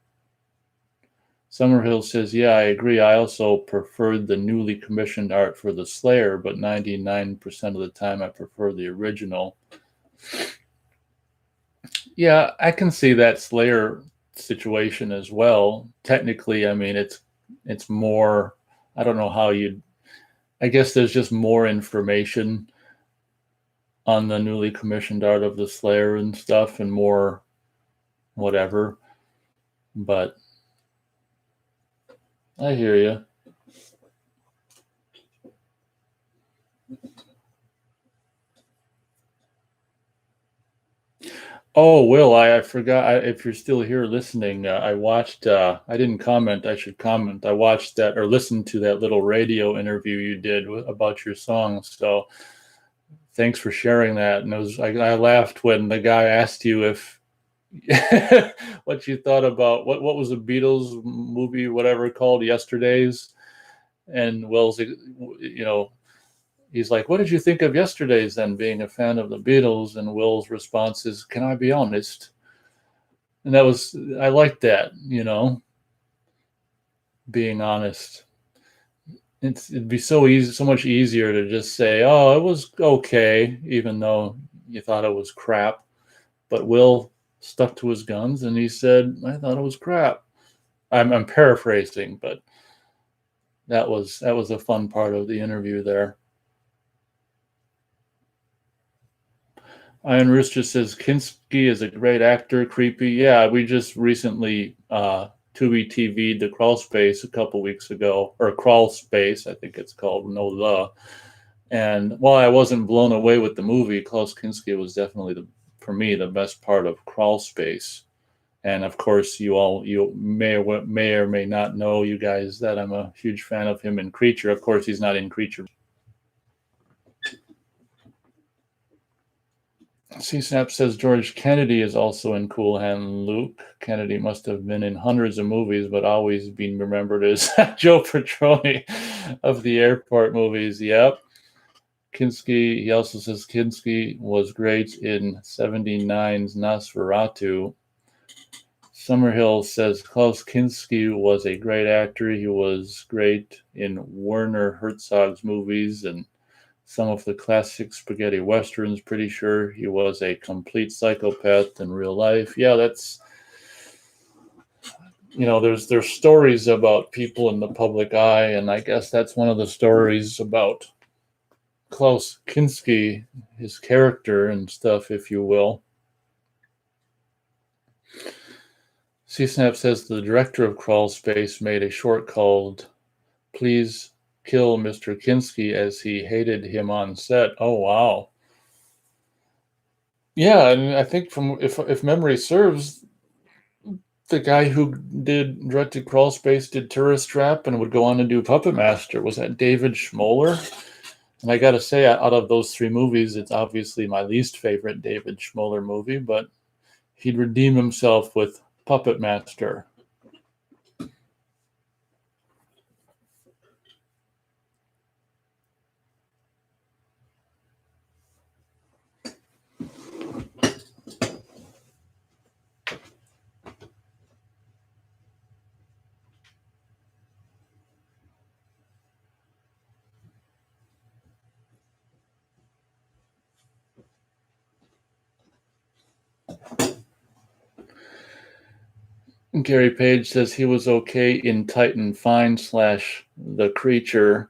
Summerhill says, yeah, I agree. I also preferred the newly commissioned art for the Slayer, but 99% of the time I prefer the original. Yeah, I can see that Slayer situation as well. Technically, I mean, it's more, I don't know how I guess there's just more information on the newly commissioned art of the Slayer and stuff, and more whatever, but I hear you. Oh, Will, I forgot. If you're still here listening, I watched, I didn't comment. I should comment. I watched that or listened to that little radio interview you did about your songs. So thanks for sharing that. And I laughed when the guy asked you if what you thought about what was the Beatles movie, whatever called, Yesterdays. And Will's, he's like, what did you think of Yesterday's then, being a fan of the Beatles? And Will's response is, can I be honest? And I liked that, being honest. It'd be so much easier to just say, oh, it was okay, even though you thought it was crap. But Will stuck to his guns and he said, I thought it was crap. I'm paraphrasing, but that was a fun part of the interview there. Iron Rooster says Kinski is a great actor. Creepy. Yeah, we just recently Tubi TV'd the Crawl Space a couple weeks ago, or Crawl Space, I think it's called. No, and while I wasn't blown away with the movie, Klaus Kinski was definitely for me the best part of Crawl Space. And of course, you may or may not know, you guys, that I'm a huge fan of him in Creature. Of course, he's not in Creature. C-Snap says George Kennedy is also in Cool Hand Luke. Kennedy must have been in hundreds of movies, but always been remembered as Joe Petroni of the airport movies. Yep. Kinski, he also says Kinski was great in 79's Nosferatu. Summerhill says Klaus Kinski was a great actor. He was great in Werner Herzog's movies and some of the classic spaghetti westerns. Pretty sure he was a complete psychopath in real life. Yeah, that's, there's stories about people in the public eye, and I guess that's one of the stories about Klaus Kinski, his character and stuff, if you will. C-Snap says the director of Crawl Space made a short called Please Kill Mr. Kinski as he hated him on set. Oh, wow. Yeah, and I think if memory serves, the guy who directed Crawl Space did Tourist Trap and would go on to do Puppet Master. Was that David Schmoller? And I got to say, out of those three movies, it's obviously my least favorite David Schmoller movie, but he'd redeem himself with Puppet Master. Gary Page says he was okay in Titan Fine / The Creature.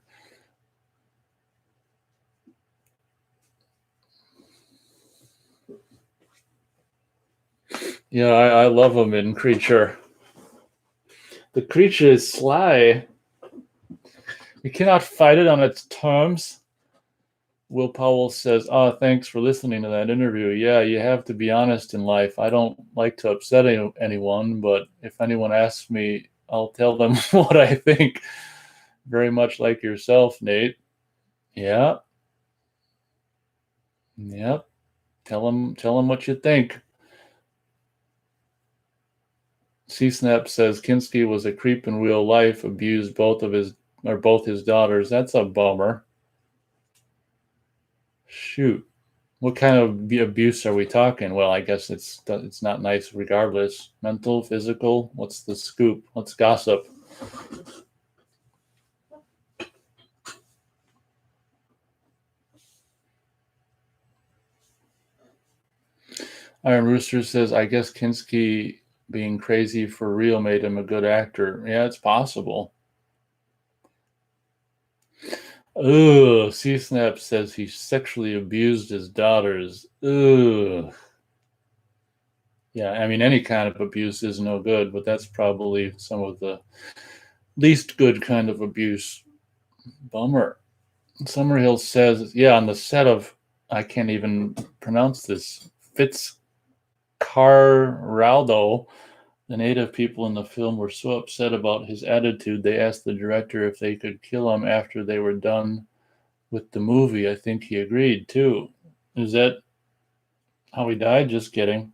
Yeah, I love him in Creature. The creature is sly. You cannot fight it on its terms. Will Powell says, thanks for listening to that interview. Yeah, you have to be honest in life. I don't like to upset anyone, but if anyone asks me, I'll tell them what I think. Very much like yourself, Nate. Yeah. Yep. Tell them what you think. C-Snap says Kinski was a creep in real life, abused both his daughters. That's a bummer. Shoot. What kind of abuse are we talking? Well, I guess it's not nice regardless. Mental, physical, what's the scoop? Let's gossip. Iron Rooster says, I guess Kinski being crazy for real made him a good actor. Yeah, it's possible. Ugh, C-Snap says he sexually abused his daughters. Ugh. Yeah, I mean, any kind of abuse is no good, but that's probably some of the least good kind of abuse. Bummer. Summerhill says, yeah, on the set of, I can't even pronounce this, Fitzcarraldo, the native people in the film were so upset about his attitude, they asked the director if they could kill him after they were done with the movie. I think he agreed, too. Is that how he died? Just kidding.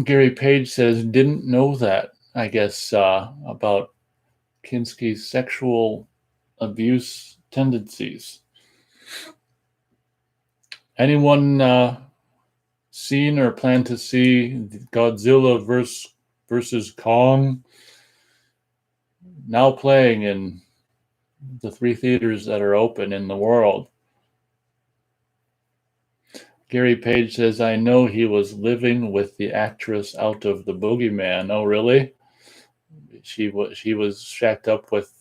Gary Page says, didn't know that, I guess, about Kinski's sexual abuse tendencies. Anyone seen or plan to see Godzilla versus Kong? Now playing in the 3 theaters that are open in the world. Gary Page says, I know he was living with the actress out of The Boogeyman. Oh, really? She was shacked up with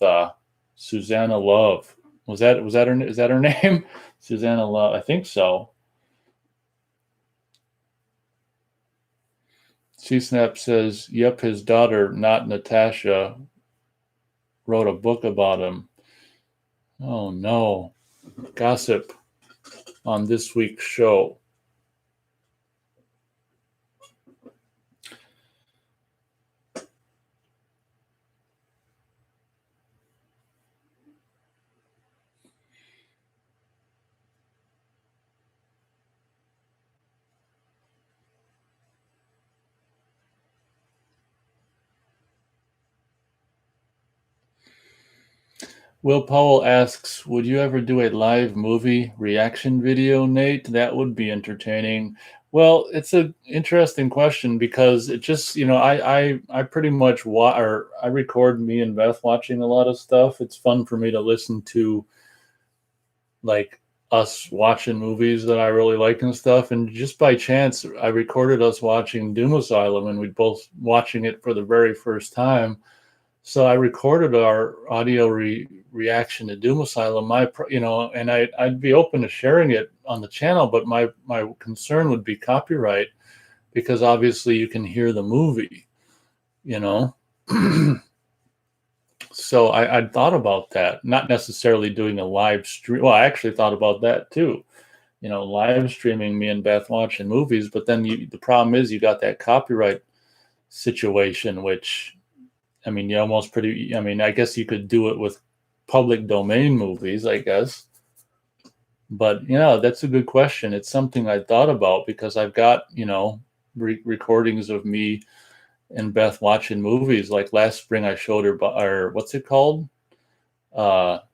Susanna Love. Is that her name? Susanna Love. I think so. C-Snap says, yep, his daughter, not Natasha, wrote a book about him. Oh no. Gossip on this week's show. Will Powell asks, would you ever do a live movie reaction video, Nate? That would be entertaining. Well, it's an interesting question because it just, I pretty much I record me and Beth watching a lot of stuff. It's fun for me to listen to like us watching movies that I really like and stuff. And just by chance, I recorded us watching Doom Asylum and we both watching it for the very first time. So I recorded our audio reaction to Doom Asylum. And I'd be open to sharing it on the channel, but my concern would be copyright because obviously you can hear the movie, you know. So I'd thought about that, not necessarily doing a live stream. Well, I actually thought about that too, live streaming me and Beth watching movies. But then the problem is you got that copyright situation, which, I mean, I guess you could do it with public domain movies, I guess. But, that's a good question. It's something I thought about because I've got, recordings of me and Beth watching movies. Like last spring, I showed her, what's it called?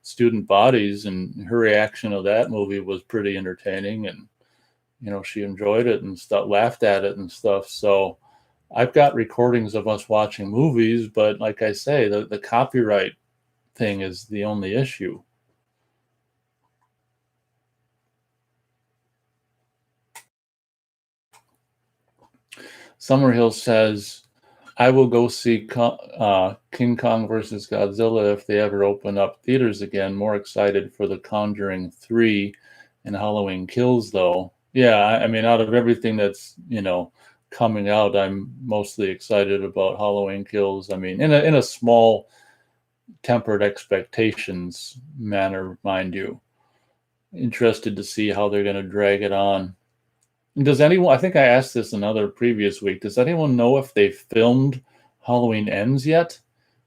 Student Bodies, and her reaction to that movie was pretty entertaining. And, she enjoyed it and stuff, laughed at it and stuff. So, I've got recordings of us watching movies, but like I say, the copyright thing is the only issue. Summerhill says, I will go see King Kong versus Godzilla if they ever open up theaters again. More excited for The Conjuring 3 and Halloween Kills, though. Yeah, I mean, out of everything that's, coming out, I'm mostly excited about Halloween Kills. I mean, in a small tempered expectations manner, mind you. Interested to see how they're going to drag it on. Does anyone, I think I asked this another previous week, does anyone know if they filmed Halloween Ends yet?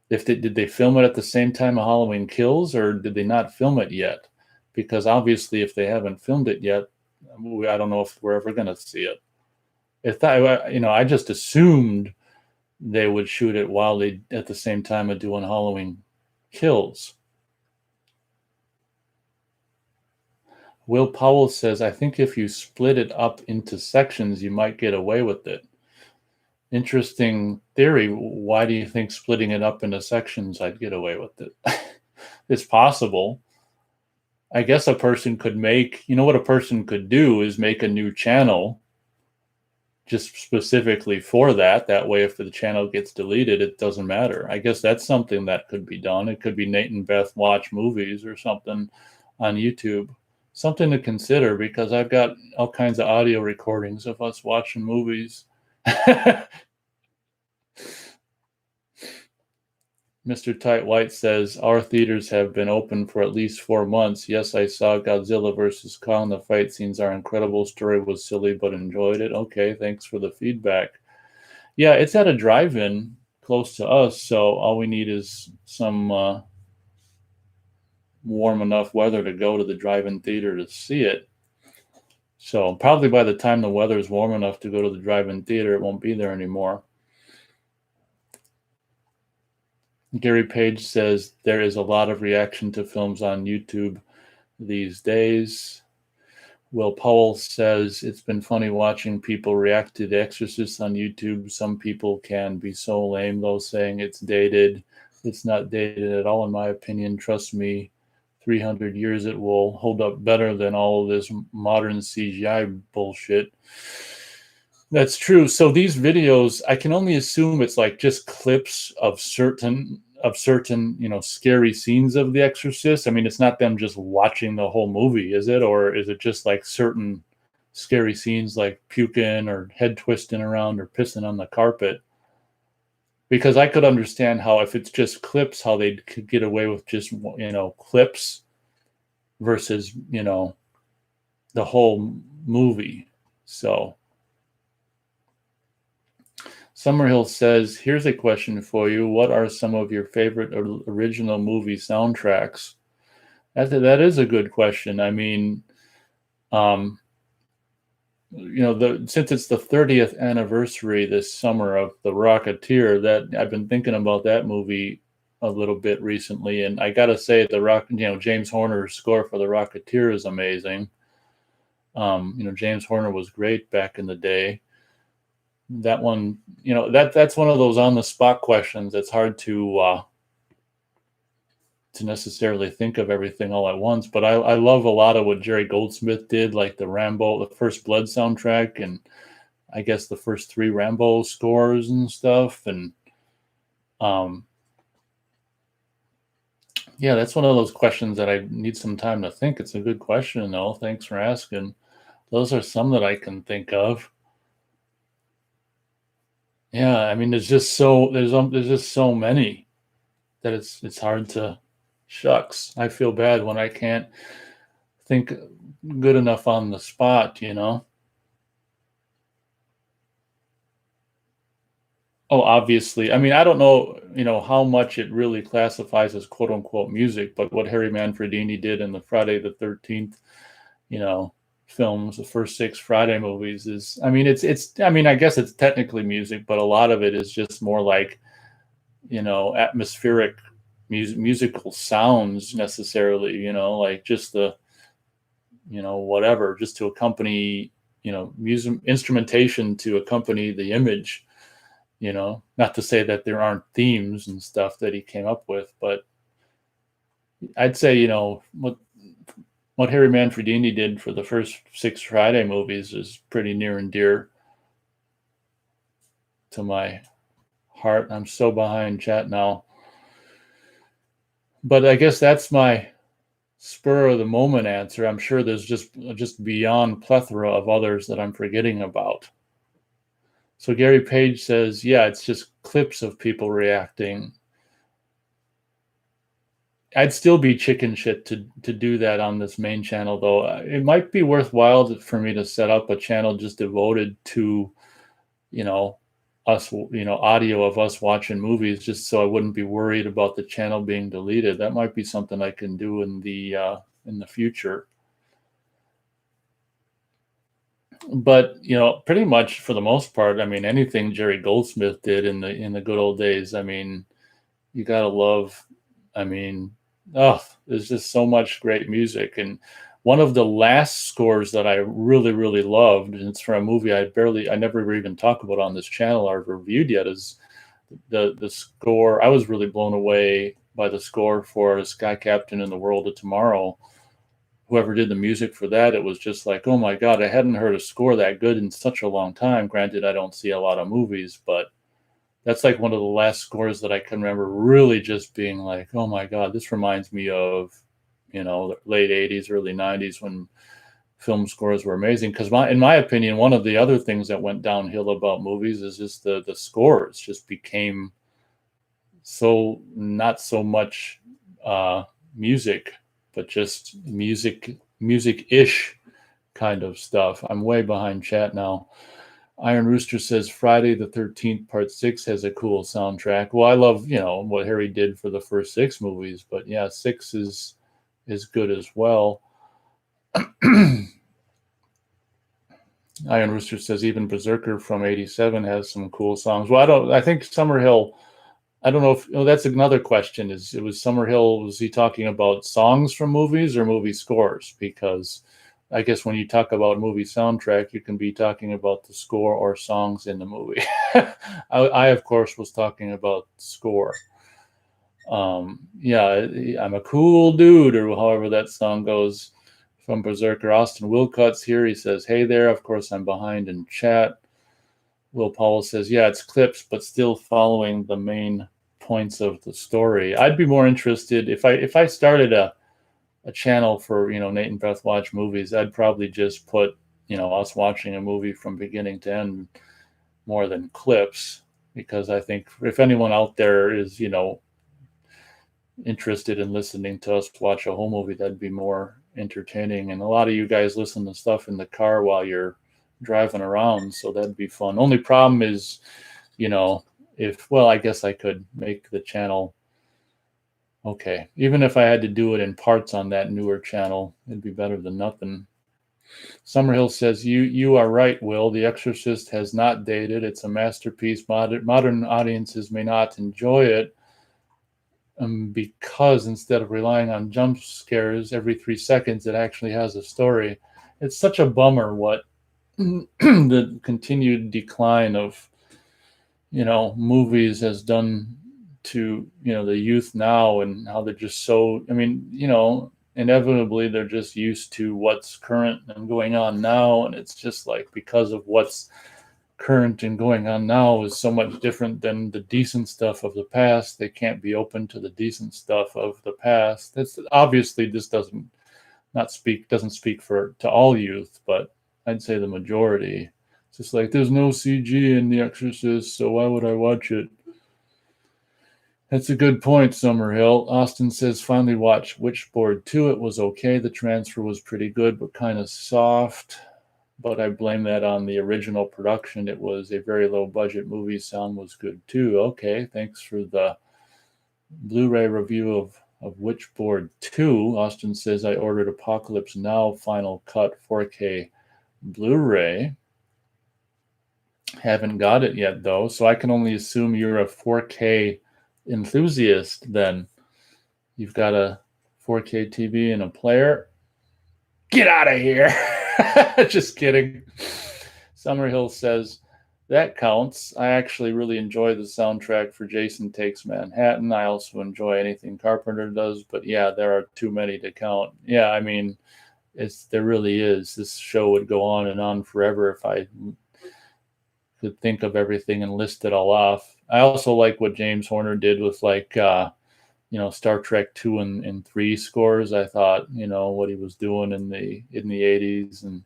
Did they film it at the same time of Halloween Kills, or did they not film it yet? Because obviously if they haven't filmed it yet, I don't know if we're ever going to see it. I just assumed they would shoot it while they at the same time of doing Halloween Kills. Will Powell says, I think if you split it up into sections, you might get away with it. Interesting theory. Why do you think splitting it up into sections, I'd get away with it? It's possible. I guess a person could what a person could do is make a new channel just specifically for that. That way, if the channel gets deleted, it doesn't matter. I guess that's something that could be done. It could be Nate and Beth watch movies or something on YouTube. Something to consider because I've got all kinds of audio recordings of us watching movies. Mr. Tight White says, our theaters have been open for at least 4 months. Yes, I saw Godzilla versus Kong. The fight scenes are incredible. Story was silly, but enjoyed it. Okay, thanks for the feedback. Yeah, it's at a drive-in close to us, so all we need is some warm enough weather to go to the drive-in theater to see it. So probably by the time the weather is warm enough to go to the drive-in theater, it won't be there anymore. Gary Page says there is a lot of reaction to films on YouTube these days. Will Powell says it's been funny watching people react to The Exorcist on YouTube. Some people can be so lame, though, saying it's dated. It's not dated at all, in my opinion. Trust me, 300 years it will hold up better than all of this modern CGI bullshit. That's true. So these videos, I can only assume it's like just clips of certain scary scenes of The Exorcist. I mean, it's not them just watching the whole movie, is it? Or is it just like certain scary scenes like puking or head twisting around or pissing on the carpet? Because I could understand how if it's just clips, how they could get away with just, clips versus, the whole movie. So Summerhill says, here's a question for you. What are some of your favorite original movie soundtracks? That is a good question. I mean, since it's the 30th anniversary this summer of The Rocketeer, that I've been thinking about that movie a little bit recently, and I gotta say, James Horner's score for The Rocketeer is amazing. James Horner was great back in the day. That one, that's one of those on the spot questions. It's hard to necessarily think of everything all at once, but I love a lot of what Jerry Goldsmith did, like the First Blood soundtrack, and I guess the first 3 Rambo scores and stuff. And yeah, that's one of those questions that I need some time to think. It's a good question, though. Thanks for asking. Those are some that I can think of. Yeah, I mean, there's just so many that it's hard to. Shucks, I feel bad when I can't think good enough on the spot, Oh, obviously. I mean, I don't know, how much it really classifies as quote unquote music, but what Harry Manfredini did in the Friday the 13th, films, the first 6 Friday movies is, I mean, I guess it's technically music, but a lot of it is just more like, atmospheric musical sounds necessarily, like just the, whatever, just to accompany, music instrumentation to accompany the image, not to say that there aren't themes and stuff that he came up with, but I'd say, what Harry Manfredini did for the first 6 Friday movies is pretty near and dear to my heart. I'm so behind chat now. But I guess that's my spur of the moment answer. I'm sure there's just beyond plethora of others that I'm forgetting about. So Gary Page says, yeah, it's just clips of people reacting. I'd still be chicken shit to do that on this main channel, though. It might be worthwhile for me to set up a channel just devoted to, us, audio of us watching movies, just so I wouldn't be worried about the channel being deleted. That might be something I can do in the future. But pretty much for the most part, I mean, anything Jerry Goldsmith did in the good old days, I mean, you gotta love. I mean, there's just so much great music. And one of the last scores that I really, really loved, and it's for a movie I never even talked about on this channel or reviewed yet, is the score. I was really blown away by the score for Sky Captain and the World of Tomorrow. Whoever did the music for that, it was just like, oh my God, I hadn't heard a score that good in such a long time. Granted, I don't see a lot of movies, but that's like one of the last scores that I can remember really just being like, oh my God, this reminds me of, the late 80s, early 90s when film scores were amazing. Because in my opinion, one of the other things that went downhill about movies is just the scores just became so not so much music, but just music-ish kind of stuff. I'm way behind chat now. Iron Rooster says Friday the 13th Part 6 has a cool soundtrack. Well, I love, what Harry did for the first 6 movies, but yeah, 6 is good as well. Iron Rooster says even Berserker from 87 has some cool songs. Well, I think Summerhill, I don't know if that's another question. Was Summerhill, was he talking about songs from movies or movie scores? Because I guess when you talk about movie soundtrack, you can be talking about the score or songs in the movie. I of course was talking about score. Yeah, I'm a cool dude, or however that song goes from Berserker. Austin Wilcott's here. He says, hey there. Of course, I'm behind in chat. Will Powell says, yeah, it's clips, but still following the main points of the story. I'd be more interested if I started a channel for, Nate and Beth watch movies, I'd probably just put, us watching a movie from beginning to end more than clips, because I think if anyone out there is, interested in listening to us watch a whole movie, that'd be more entertaining. And a lot of you guys listen to stuff in the car while you're driving around, so that'd be fun. Only problem is, if, well, I guess I could make the channel, okay, even if I had to do it in parts on that newer channel, it'd be better than nothing. Summerhill says, you are right, Will. The Exorcist has not dated. It's a masterpiece. Modern audiences may not enjoy it, because instead of relying on jump scares every 3 seconds, it actually has a story. It's such a bummer what the continued decline of, movies has done to, the youth now, and how they're just so, inevitably they're just used to what's current and going on now. And it's just like, because of what's current and going on now is so much different than the decent stuff of the past, they can't be open to the decent stuff of the past. That's obviously, this doesn't speak for to all youth, but I'd say the majority. It's just like, there's no CG in The Exorcist, so why would I watch it? That's a good point, Summerhill. Austin says, finally watched Witchboard 2. It was okay. The transfer was pretty good, but kind of soft. But I blame that on the original production. It was a very low budget movie. Sound was good too. Okay, thanks for the Blu-ray review of Witchboard 2. Austin says, I ordered Apocalypse Now Final Cut 4K Blu-ray. Haven't got it yet, though, so I can only assume you're a 4K enthusiast then. You've got a 4K TV and a player. Get out of here. Just kidding. Summerhill says, that counts. I actually really enjoy the soundtrack for Jason Takes Manhattan. I also enjoy anything Carpenter does, but yeah, there are too many to count. Yeah, I mean, there really is. This show would go on and on forever if I could think of everything and list it all off. I also like what James Horner did with, like, Star Trek 2 and 3 scores. I thought, what he was doing in the 80s and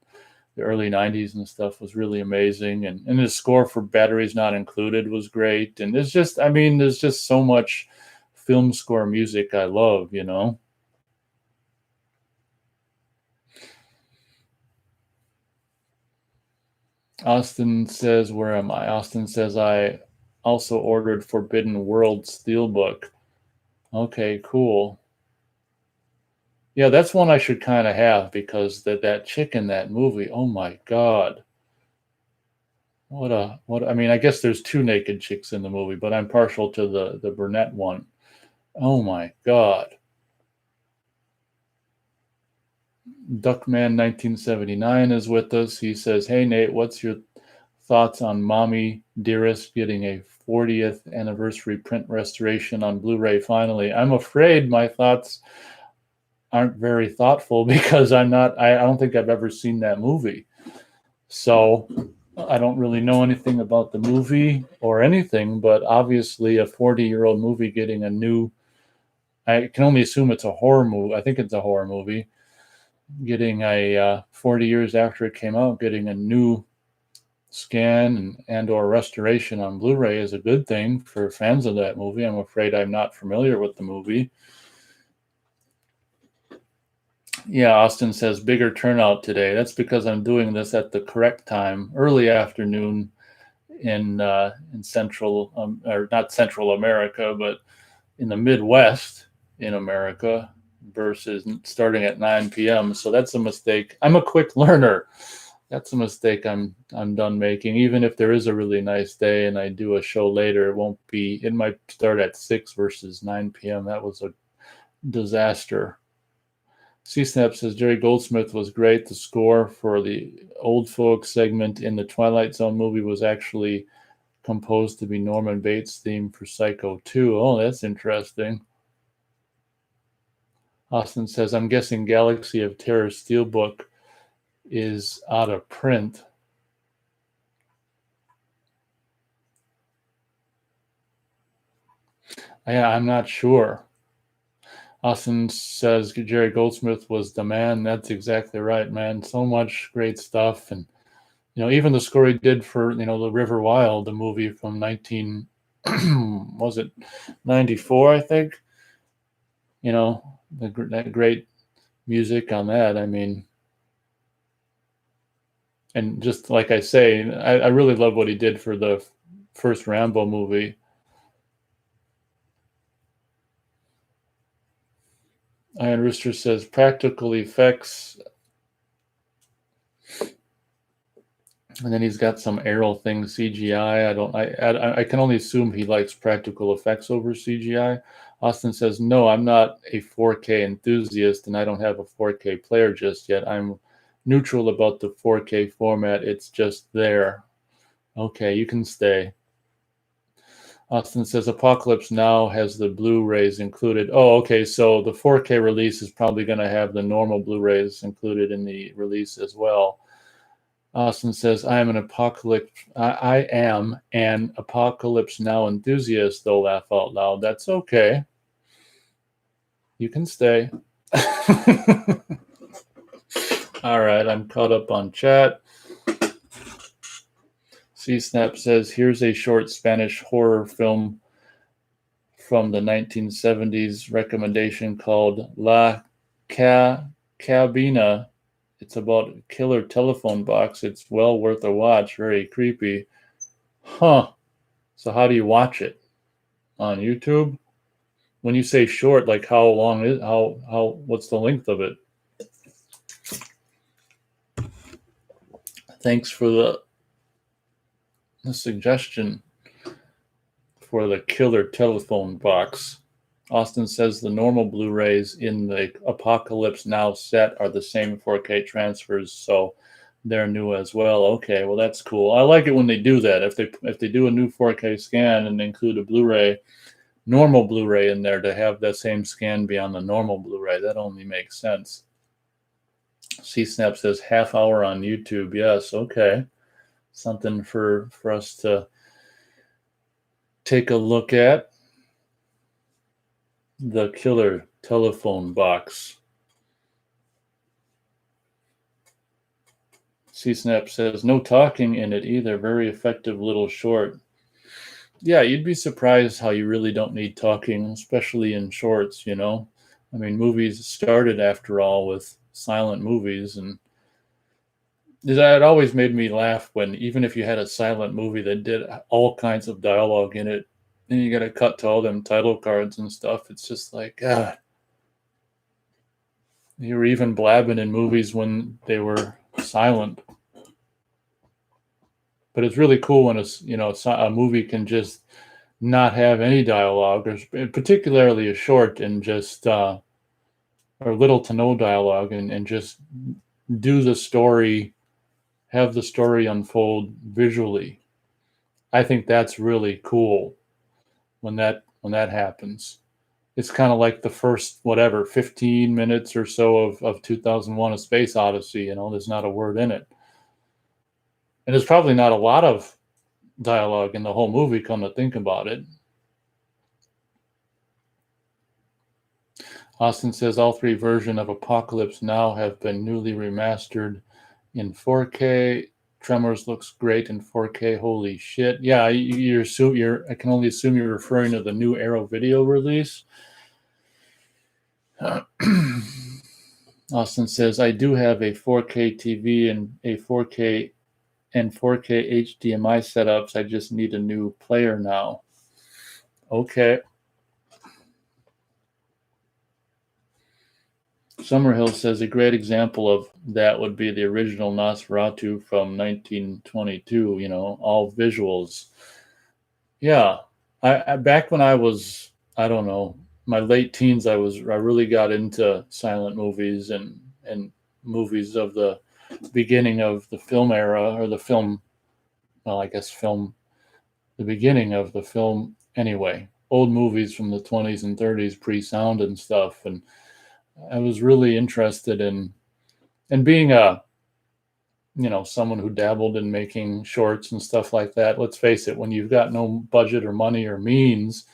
the early 90s and stuff was really amazing. And his score for Batteries Not Included was great. And there's just so much film score music I love, Austin says, where am I? Austin says, I also ordered Forbidden World Steelbook. Okay, cool. Yeah, that's one I should kind of have, because that chick in that movie, oh my God. I mean, I guess there's two naked chicks in the movie, but I'm partial to the brunette one. Oh my God. Duckman 1979 is with us. He says, hey Nate, what's your thoughts on Mommy Dearest getting a 40th anniversary print restoration on Blu-ray finally? I'm afraid my thoughts aren't very thoughtful, because I don't think I've ever seen that movie. So I don't really know anything about the movie or anything, but obviously a 40-year-old movie getting a new, I can only assume it's a horror movie. I think it's a horror movie. Getting a 40 years after it came out, getting a new scan and or restoration on Blu-ray is a good thing for fans of that movie. I'm afraid I'm not familiar with the movie. Yeah, Austin says, bigger turnout today. That's because I'm doing this at the correct time, early afternoon in Central, or not Central America, but in the Midwest in America, versus starting at 9 p.m. So that's a mistake. I'm a quick learner. That's a mistake I'm done making. Even if there is a really nice day and I do a show later, it might start at 6 versus 9 p.m. That was a disaster. C-Snap says, Jerry Goldsmith was great. The score for the old folks segment in the Twilight Zone movie was actually composed to be Norman Bates' theme for Psycho 2. Oh, that's interesting. Austin says, I'm guessing Galaxy of Terror Steelbook is out of print. Yeah, I'm not sure. Austin says Jerry Goldsmith was the man. That's exactly right, man. So much great stuff. And, even the score he did for, the River Wild, the movie from 19, was it 94, I think? That great music on that. I mean, and just like I say, I really love what he did for the first Rambo movie. Iron Rooster says practical effects, and then he's got some Arrow thing CGI. I can only assume he likes practical effects over CGI. Austin says, no, I'm not a 4K enthusiast, and I don't have a 4K player just yet. I'm neutral about the 4K format. It's just there. Okay, you can stay. Austin says Apocalypse Now has the Blu-rays included. Oh, okay. So the 4K release is probably going to have the normal Blu-rays included in the release as well. Austin says, I am an Apocalypse Now enthusiast, though, laugh out loud. That's okay. You can stay. All right, I'm caught up on chat. C-Snap says, here's a short Spanish horror film from the 1970s recommendation called La Cabina. It's about a killer telephone box. It's well worth a watch. Very creepy. Huh. So how do you watch it? On YouTube? When you say short, like how long is what's the length of it? Thanks for the suggestion for the killer telephone box. Austin says the normal Blu-rays in the Apocalypse Now set are the same 4K transfers, so they're new as well. Okay, well that's cool. I like it when they do that. If they do a new 4K scan and include a Blu-ray, normal Blu-ray in there, to have that same scan be on the normal Blu-ray, that only makes sense. C-Snap says half hour on YouTube. Yes, okay. Something for us to take a look at. The killer telephone box. C-Snap says, no talking in it either. Very effective little short. Yeah, you'd be surprised how you really don't need talking, especially in shorts, I mean, movies started, after all, with silent movies, and it always made me laugh when, even if you had a silent movie that did all kinds of dialogue in it, and you got to cut to all them title cards and stuff, it's just like, God. You were even blabbing in movies when they were silent. But it's really cool when a movie can just not have any dialogue, or particularly a short, and just or little to no dialogue, and just do the story, have the story unfold visually. I think that's really cool when that happens. It's kind of like the first 15 minutes or so of 2001: A Space Odyssey. There's not a word in it, and there's probably not a lot of dialogue in the whole movie, come to think about it. Austin says all three versions of Apocalypse Now have been newly remastered in 4K. Tremors looks great in 4K. Holy shit! Yeah, I can only assume you're referring to the new Arrow video release. Austin says, I do have a 4K TV and a 4K HDMI setups. I just need a new player now. Okay. Summerhill says a great example of that would be the original Nosferatu from 1922, all visuals. Yeah. I back when I was, I don't know, my late teens, I really got into silent movies and movies of the beginning of the film era, or the film, well, I guess the beginning of the film anyway. Old movies from the 20s and 30s, pre-sound and stuff. And I was really interested in, and being a, someone who dabbled in making shorts and stuff like that. Let's face it, when you've got no budget or money or means,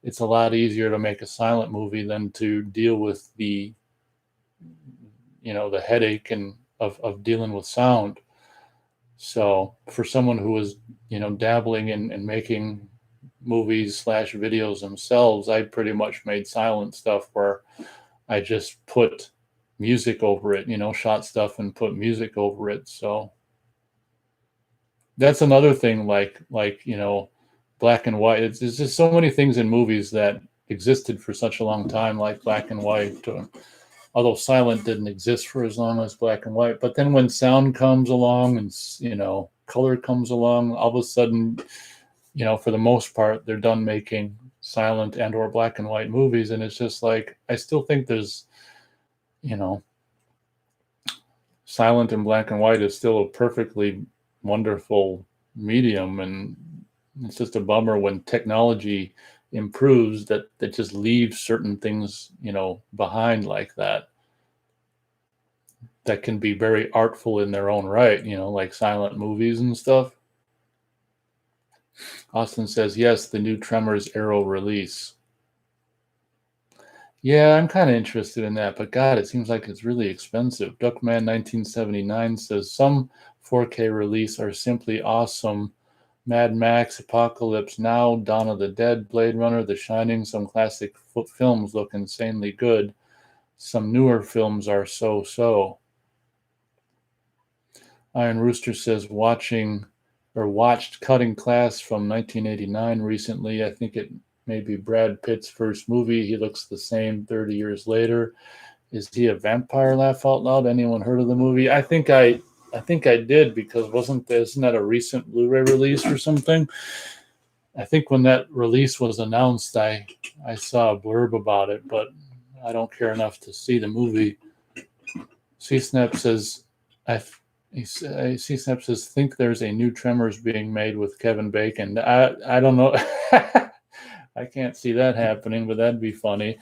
it's a lot easier to make a silent movie than to deal with the headache and of dealing with sound. So for someone who was, dabbling in making movies slash videos themselves, I pretty much made silent stuff where I just put music over it, shot stuff and put music over it. So that's another thing, like black and white. It's just so many things in movies that existed for such a long time, like black and white. Although silent didn't exist for as long as black and white. But then when sound comes along and color comes along, all of a sudden, for the most part, they're done making silent and or black and white movies, and it's just like I still think there's, silent and black and white is still a perfectly wonderful medium, and it's just a bummer when technology improves that just leaves certain things behind like that can be very artful in their own right, like silent movies and stuff. Austin says yes, the new Tremors Arrow release. Yeah, I'm kind of interested in that, but God, it seems like it's really expensive. Duckman 1979 says some 4K release are simply awesome. Mad Max, Apocalypse Now, Dawn of the Dead, Blade Runner, The Shining, some classic films look insanely good. Some newer films are so-so. Iron Rooster says watched Cutting Class from 1989 recently. I think it may be Brad Pitt's first movie. He looks the same 30 years later. Is he a vampire? Laugh out loud. Anyone heard of the movie? I think I did, because isn't that a recent Blu-ray release or something? I think when that release was announced, I saw a blurb about it, but I don't care enough to see the movie. C-Snap says, C-Snap says, think there's a new Tremors being made with Kevin Bacon. I don't know. I can't see that happening, but that'd be funny.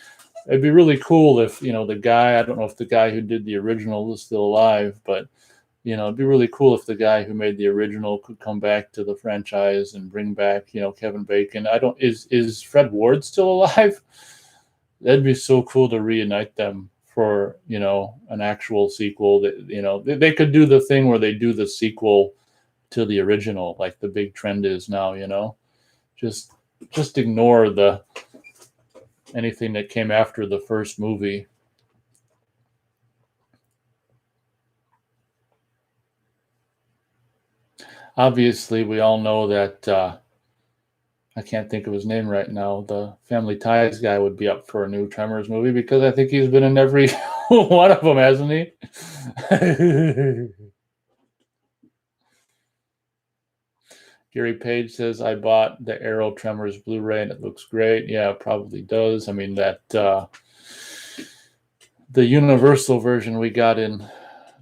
It'd be really cool if, the guy, I don't know if the guy who did the original is still alive, but, it'd be really cool if the guy who made the original could come back to the franchise and bring back, Kevin Bacon. Is Fred Ward still alive? That'd be so cool to reunite them for, an actual sequel. That, they could do the thing where they do the sequel to the original, like the big trend is now, just ignore anything that came after the first movie. Obviously, we all know that I can't think of his name right now. The Family Ties guy would be up for a new Tremors movie, because I think he's been in every one of them, hasn't he? Gary Page says, I bought the Arrow Tremors Blu-ray and it looks great. Yeah, it probably does. I mean, that the Universal version we got in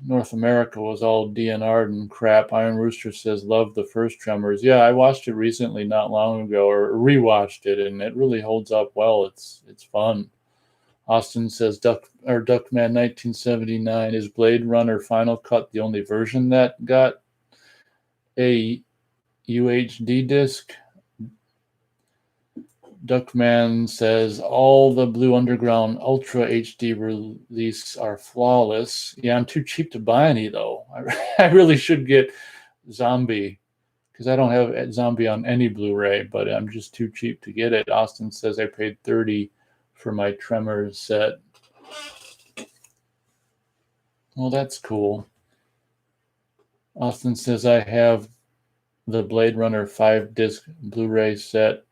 North America was all DNR'd and crap. Iron Rooster says, love the first Tremors. Yeah, I watched it recently, not long ago, or rewatched it, and it really holds up well. It's fun. Austin says, Duckman 1979, is Blade Runner Final Cut the only version that got a UHD disc? Duckman says, all the Blue Underground Ultra HD release are flawless. Yeah, I'm too cheap to buy any, though. I really should get Zombie, because I don't have Zombie on any Blu-ray, but I'm just too cheap to get it. Austin says, I paid $30 for my Tremors set. Well, that's cool. Austin says, I have the Blade Runner 5-disc Blu-ray set.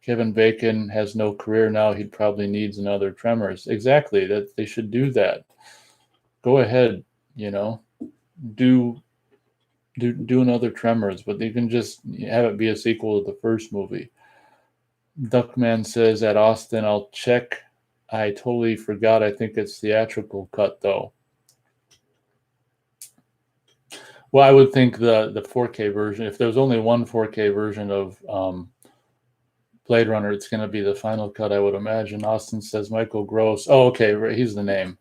Kevin Bacon has no career now. He probably needs another Tremors. Exactly. That they should do that. Go ahead, do another Tremors, but you can just have it be a sequel to the first movie. Duckman says, at Austin, I'll check. I totally forgot. I think it's theatrical cut, though. Well, I would think the 4K version, if there's only one 4K version of Blade Runner, it's going to be the final cut, I would imagine. Austin says Michael Gross. Oh, okay, he's the name.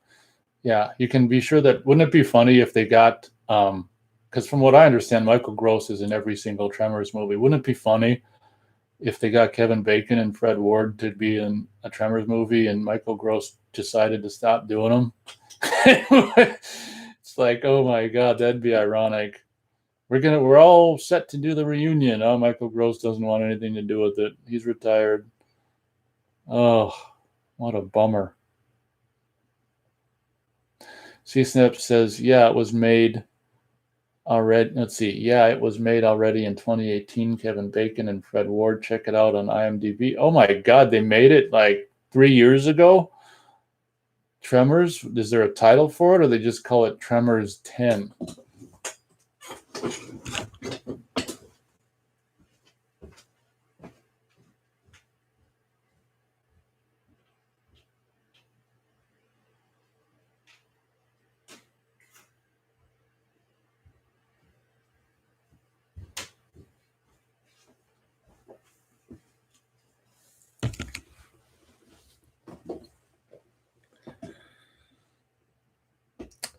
Yeah, you can be sure that wouldn't it be funny if they got because from what I understand, Michael Gross is in every single Tremors movie. Wouldn't it be funny if they got Kevin Bacon and Fred Ward to be in a Tremors movie and Michael Gross decided to stop doing them? It's like, oh my God, that'd be ironic. We're all set to do the reunion. Oh, Michael Gross doesn't want anything to do with it. He's retired. Oh, what a bummer. C-Snap says, yeah, it was made already. Let's see. Yeah, it was made already in 2018. Kevin Bacon and Fred Ward. Check it out on IMDb. Oh my God, they made it like 3 years ago. Tremors. Is there a title for it, or they just call it Tremors 10?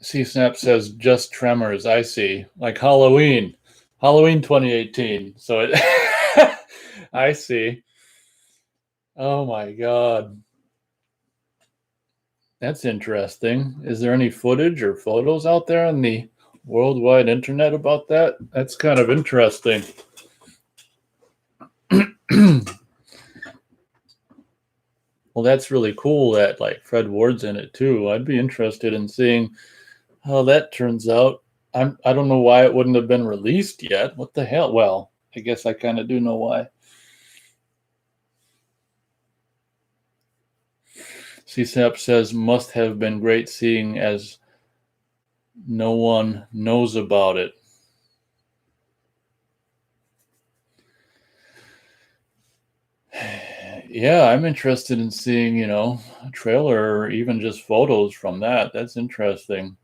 C-Snap says just Tremors. I see. Like Halloween. Halloween 2018. So it I see. Oh my God. That's interesting. Is there any footage or photos out there on the worldwide internet about that? That's kind of interesting. Well, that's really cool that like Fred Ward's in it too. I'd be interested in seeing how that turns out. I don't know why it wouldn't have been released yet. What the hell? Well, I guess I kind of do know why. CSAP says must have been great seeing as no one knows about it. Yeah, I'm interested in seeing, a trailer or even just photos from that. That's interesting.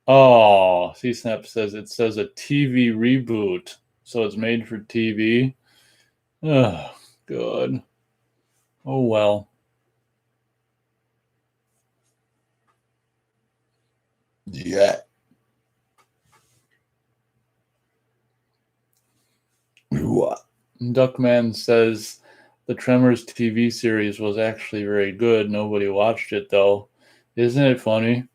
Oh, CSNAP says it says a TV reboot. So it's made for TV. Oh, good. Oh, well. Yeah. Duckman says the Tremors TV series was actually very good. Nobody watched it though. Isn't it funny?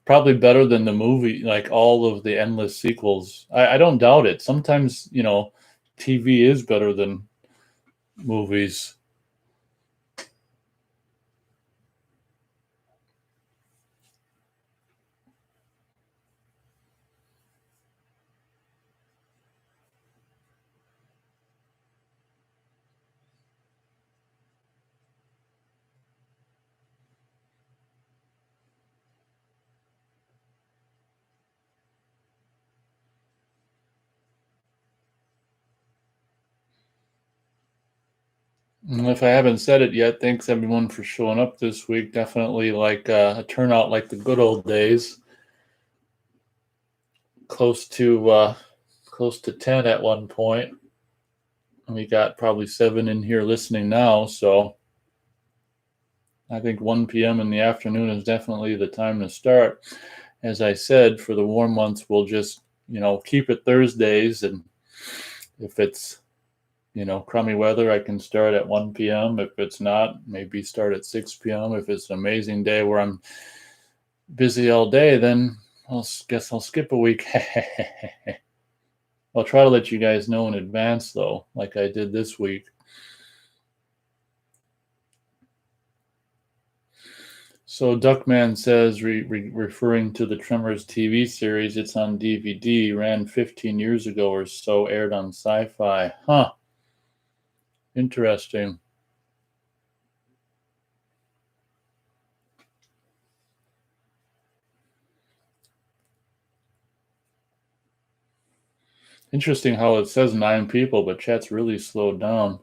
Probably better than the movie, like all of the endless sequels. I don't doubt it. Sometimes, TV is better than movies. And if I haven't said it yet, thanks everyone for showing up this week. Definitely like a turnout like the good old days. Close to 10 at one point. And we got probably 7 in here listening now, so I think 1 p.m. in the afternoon is definitely the time to start. As I said, for the warm months, we'll just, keep it Thursdays. And if it's, crummy weather, I can start at 1 p.m. If it's not, maybe start at 6 p.m. If it's an amazing day where I'm busy all day, then guess I'll skip a week. I'll try to let you guys know in advance, though, like I did this week. So Duckman says, referring to the Tremors TV series, it's on DVD, ran 15 years ago or so, aired on Sci-Fi. Huh. Interesting. Interesting how it says 9 people, but chat's really slowed down.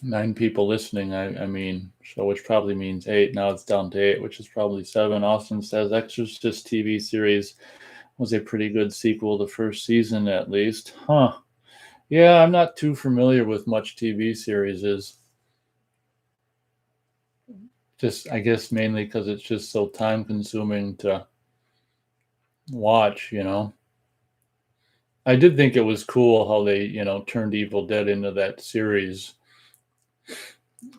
Nine people listening, I mean, so which probably means 8. Now it's down to 8, which is probably 7. Austin says Exorcist TV series was a pretty good sequel, the first season at least. Huh. Yeah, I'm not too familiar with much TV series. Just, I guess, mainly because it's just so time consuming to watch, you know. I did think it was cool how they, turned Evil Dead into that series.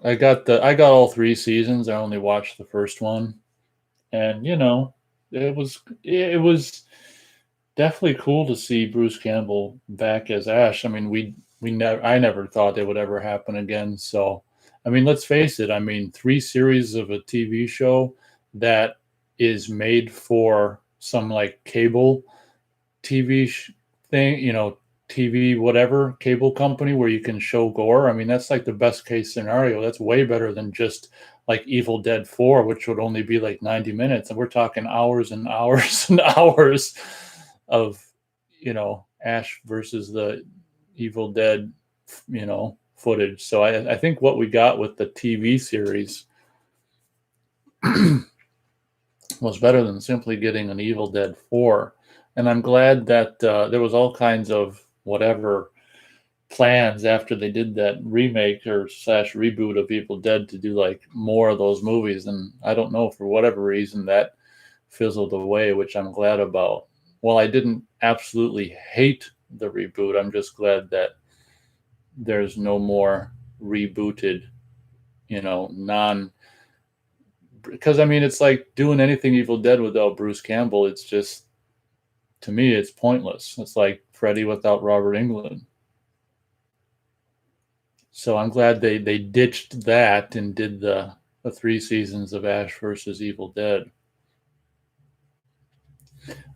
I got all 3 seasons. I only watched the first one, and it was definitely cool to see Bruce Campbell back as Ash. I mean, I never thought it would ever happen again. So, I mean, let's face it. I mean, 3 series of a TV show that is made for some like cable TV thing, TV whatever cable company where you can show gore. I mean, that's like the best case scenario. That's way better than just like Evil Dead 4, which would only be like 90 minutes. And we're talking hours and hours and hours of, Ash versus the Evil Dead, footage. So I think what we got with the TV series was better than simply getting an Evil Dead 4. And I'm glad that there was all kinds of whatever plans after they did that remake or slash reboot of Evil Dead to do like more of those movies. And I don't know, for whatever reason, that fizzled away, which I'm glad about. Well, I didn't absolutely hate the reboot. I'm just glad that there's no more rebooted, non, because I mean, it's like doing anything Evil Dead without Bruce Campbell. It's just, to me, it's pointless. It's like Freddy without Robert Englund. So I'm glad they ditched that and did the 3 seasons of Ash versus Evil Dead.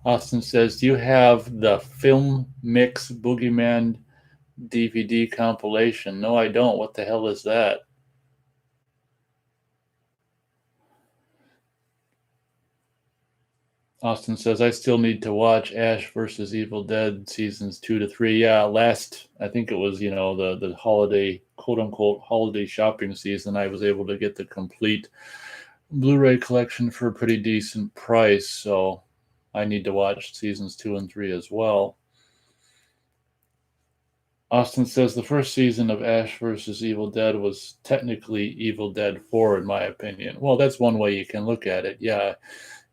Austin says, do you have the Film Mix Boogeyman DVD compilation? No, I don't. What the hell is that? Austin says, I still need to watch Ash versus Evil Dead seasons 2 to 3. Yeah, I think it was, the holiday, quote unquote, holiday shopping season, I was able to get the complete Blu-ray collection for a pretty decent price. So I need to watch seasons 2 and 3 as well. Austin says the first season of Ash versus Evil Dead was technically Evil Dead 4, in my opinion. Well, that's one way you can look at it. Yeah,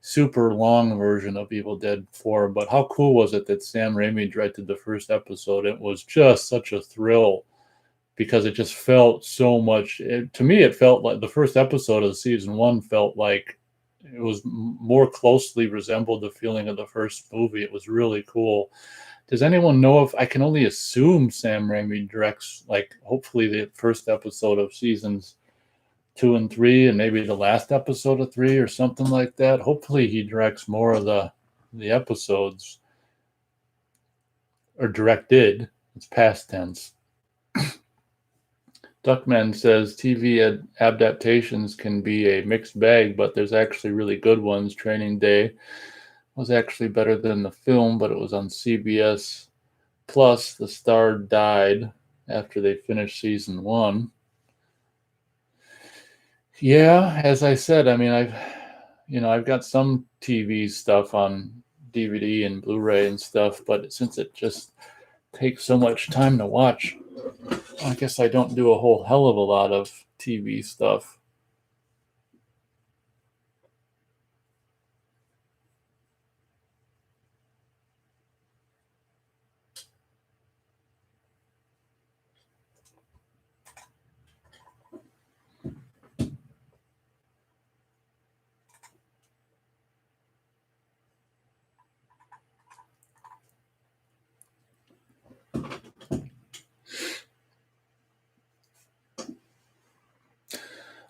super long version of Evil Dead 4. But how cool was it that Sam Raimi directed the first episode? It was just such a thrill because it just felt so much. To me, it felt like the first episode of season 1 felt like it was more closely resembled the feeling of the first movie. It was really cool. Does anyone know if, I can only assume Sam Raimi directs, like, hopefully the first episode of seasons 2 and 3, and maybe the last episode of 3 or something like that. Hopefully he directs more of the episodes, or directed. It's past tense. Duckman says TV adaptations can be a mixed bag, but there's actually really good ones. Training Day was actually better than the film, but it was on CBS. Plus, the star died after they finished season 1. Yeah, as I said, I mean, I've got some TV stuff on DVD and Blu-ray and stuff, but since it just takes so much time to watch, I guess I don't do a whole hell of a lot of TV stuff.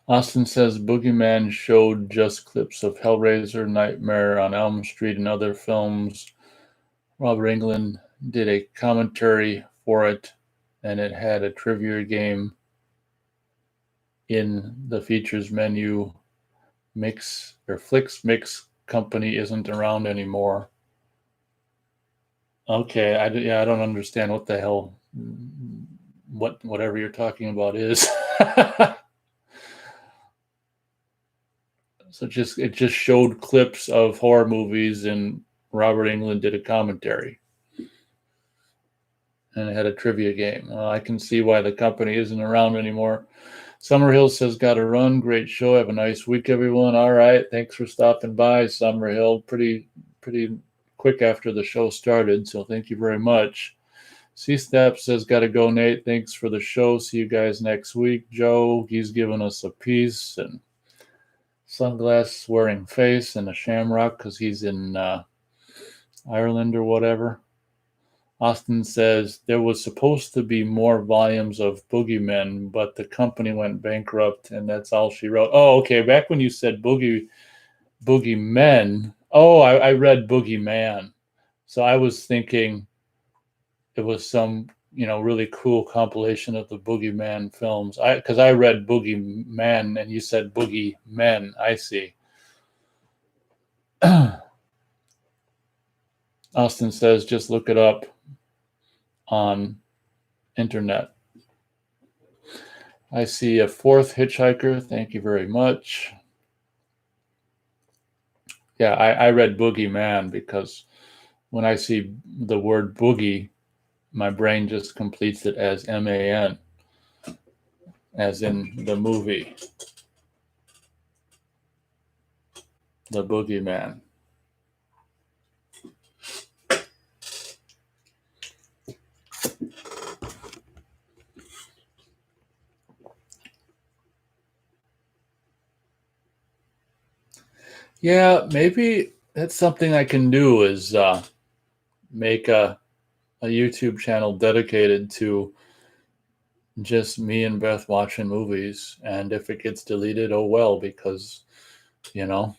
Austin says Boogeyman showed just clips of Hellraiser, Nightmare on Elm Street, and other films. Robert Englund did a commentary for it, and it had a trivia game in the features menu. Flix Mix Company isn't around anymore. Okay, I don't understand what the hell, whatever you're talking about is. So it just showed clips of horror movies, and Robert Englund did a commentary, and it had a trivia game. I can see why the company isn't around anymore. Summerhill says, got to run. Great show. Have a nice week, everyone. All right. Thanks for stopping by, Summerhill. Pretty quick after the show started, so thank you very much. C-Step says, got to go, Nate. Thanks for the show. See you guys next week. Joe, he's giving us a piece and sunglasses wearing face and a shamrock because he's in Ireland or whatever. Austin says, there was supposed to be more volumes of Boogeymen, but the company went bankrupt, and that's all she wrote. Oh, okay. Back when you said Boogeymen, I read Boogeyman. So I was thinking it was some, really cool compilation of the Boogeyman films. Because I read Boogeyman, and you said Boogeymen. I see. Austin says, just look it up on internet. I see a fourth hitchhiker. Thank you very much. Yeah, I read Boogeyman because when I see the word boogie, my brain just completes it as M-A-N, as in the movie, The Boogeyman. Yeah, maybe that's something I can do is make a YouTube channel dedicated to just me and Beth watching movies. And if it gets deleted, oh well, because, it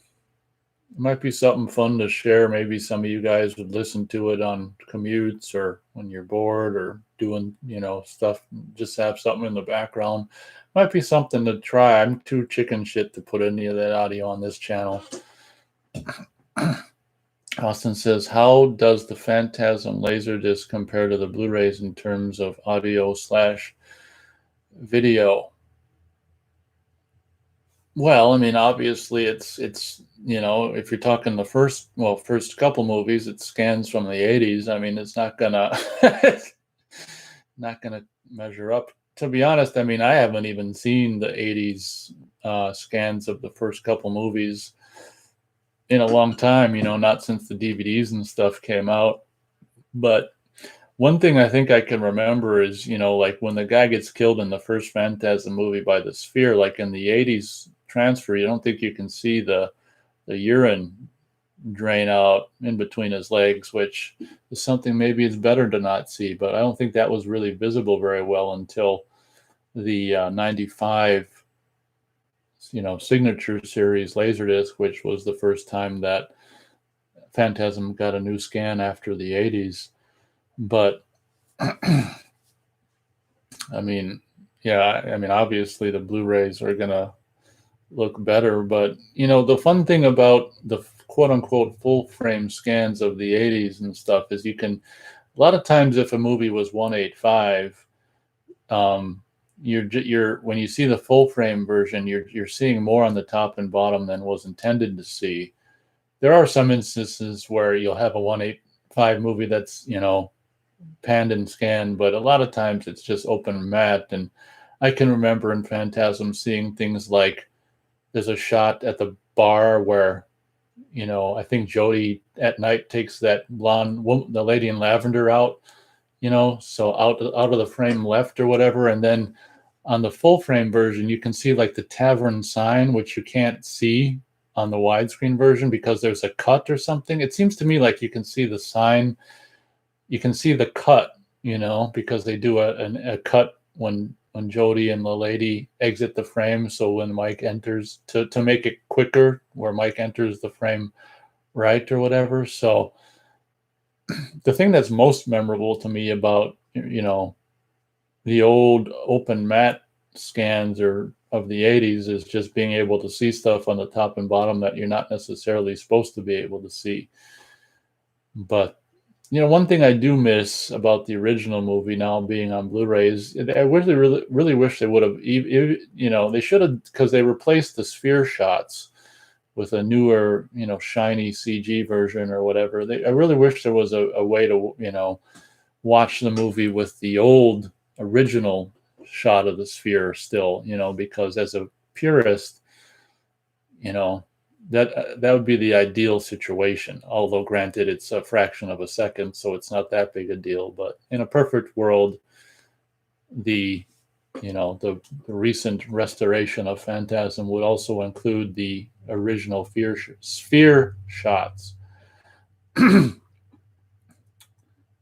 might be something fun to share. Maybe some of you guys would listen to it on commutes or when you're bored or doing, stuff. Just have something in the background. Might be something to try. I'm too chicken shit to put any of that audio on this channel. Austin says, how does the Phantasm Laserdisc compare to the Blu-rays in terms of audio/video? Well, I mean, obviously it's if you're talking the first couple movies, it scans from the 80s. I mean, it's not gonna measure up. To be honest, I mean, I haven't even seen the 80s scans of the first couple movies in a long time, not since the DVDs and stuff came out. But one thing I think I can remember is, like when the guy gets killed in the first Phantasm movie by the sphere, like in the 80s transfer, you don't think you can see the urine drain out in between his legs, which is something maybe it's better to not see. But I don't think that was really visible very well until the 95 signature series Laserdisc, which was the first time that Phantasm got a new scan after the 80s. But I mean, obviously the Blu-rays are gonna look better, but the fun thing about the quote unquote full frame scans of the 80s and stuff is a lot of times if a movie was 185, you're when you see the full frame version, you're seeing more on the top and bottom than was intended to see. There are some instances where you'll have a 185 movie that's panned and scanned, but a lot of times it's just open matte. And I can remember in Phantasm seeing things like there's a shot at the bar where I think Jodie at night takes that blonde woman, the lady in lavender, out, so out of the frame left or whatever. And then on the full frame version, you can see like the tavern sign, which you can't see on the widescreen version because there's a cut or something. It seems to me like you can see the sign, you can see the cut, because they do a cut when Jodie and the lady exit the frame. So when Mike enters, to make it quicker, where Mike enters the frame right or whatever. So the thing that's most memorable to me about the old open matte scans of the 80s is just being able to see stuff on the top and bottom that you're not necessarily supposed to be able to see. But one thing I do miss about the original movie now being on Blu-rays, I really wish they would have, they should have, because they replaced the sphere shots with a newer, shiny CG version or whatever. I really wish there was a way to, watch the movie with the old original shot of the sphere still, because as a purist, you know, that would be the ideal situation. Although granted, it's a fraction of a second, so it's not that big a deal. But in a perfect world, the the recent restoration of Phantasm would also include the original sphere shots.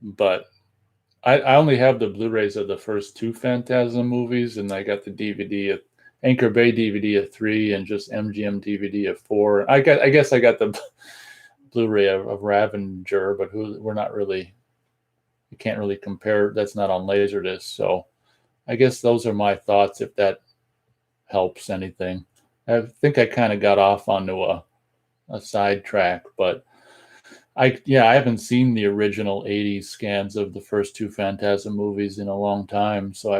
But I only have the Blu-rays of the first two Phantasm movies, and I got the DVD of Anchor Bay DVD of 3 and just MGM DVD of 4. I guess I got the Blu-ray of Ravager, but we're not really, you can't really compare. That's not on Laserdisc, so I guess those are my thoughts. If that helps anything, I think I kind of got off onto a sidetrack, but I haven't seen the original 80s scans of the first two Phantasm movies in a long time, so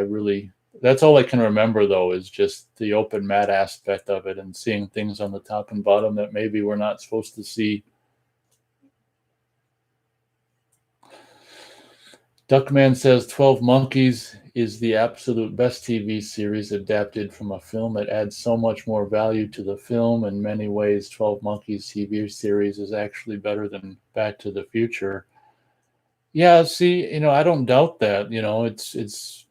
that's all I can remember, though, is just the open mat aspect of it and seeing things on the top and bottom that maybe we're not supposed to see. Duckman says 12 Monkeys is the absolute best TV series adapted from a film. It adds so much more value to the film. In many ways, 12 Monkeys TV series is actually better than Back to the Future. Yeah, see, I don't doubt that.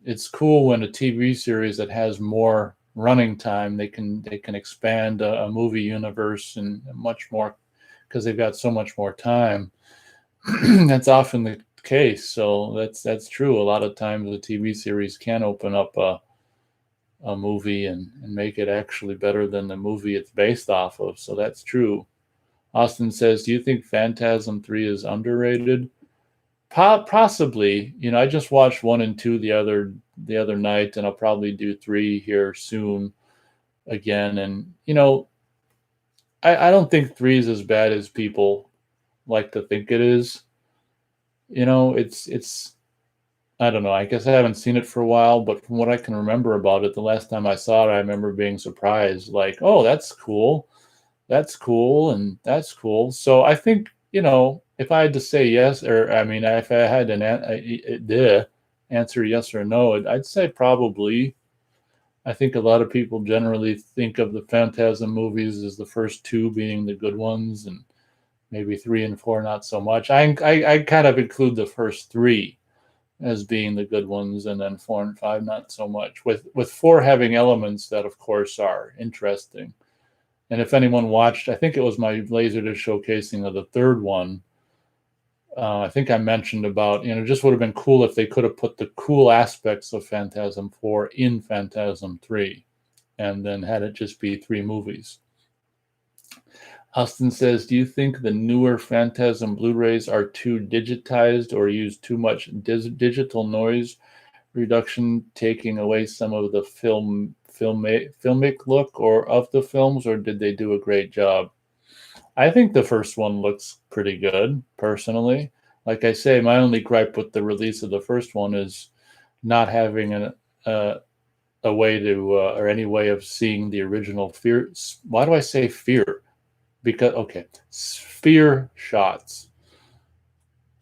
It's cool when a TV series that has more running time, they can expand a movie universe and much more because they've got so much more time. That's often the case. So that's true. A lot of times the TV series can open up a movie and make it actually better than the movie it's based off of. So that's true. Austin says, do you think Phantasm 3 is underrated? Possibly. I just watched 1 and 2 the other night, and I'll probably do 3 here soon again. And I don't think 3 is as bad as people like to think it is. It's I don't know. I guess I haven't seen it for a while, but from what I can remember about it, the last time I saw it, I remember being surprised, like, oh, that's cool, and that's cool. So I think, if I had to say yes, or I mean, if I had answer yes or no, I'd say probably. I think a lot of people generally think of the Phantasm movies as the first two being the good ones, and maybe 3 and 4 not so much. I kind of include the first 3 as being the good ones, and then 4 and 5 not so much. With 4 having elements that, of course, are interesting. And if anyone watched, I think it was my Laserdisc showcasing of the third one. I think I mentioned about, just would have been cool if they could have put the cool aspects of Phantasm 4 in Phantasm 3, and then had it just be 3 movies. Austin says, do you think the newer Phantasm Blu-rays are too digitized or use too much digital noise reduction, taking away some of the filmic look or of the films, or did they do a great job? I think the first one looks pretty good, personally. Like I say, my only gripe with the release of the first one is not having a way to, or any way of seeing the original fear. Why do I say fear? Because, okay, sphere shots,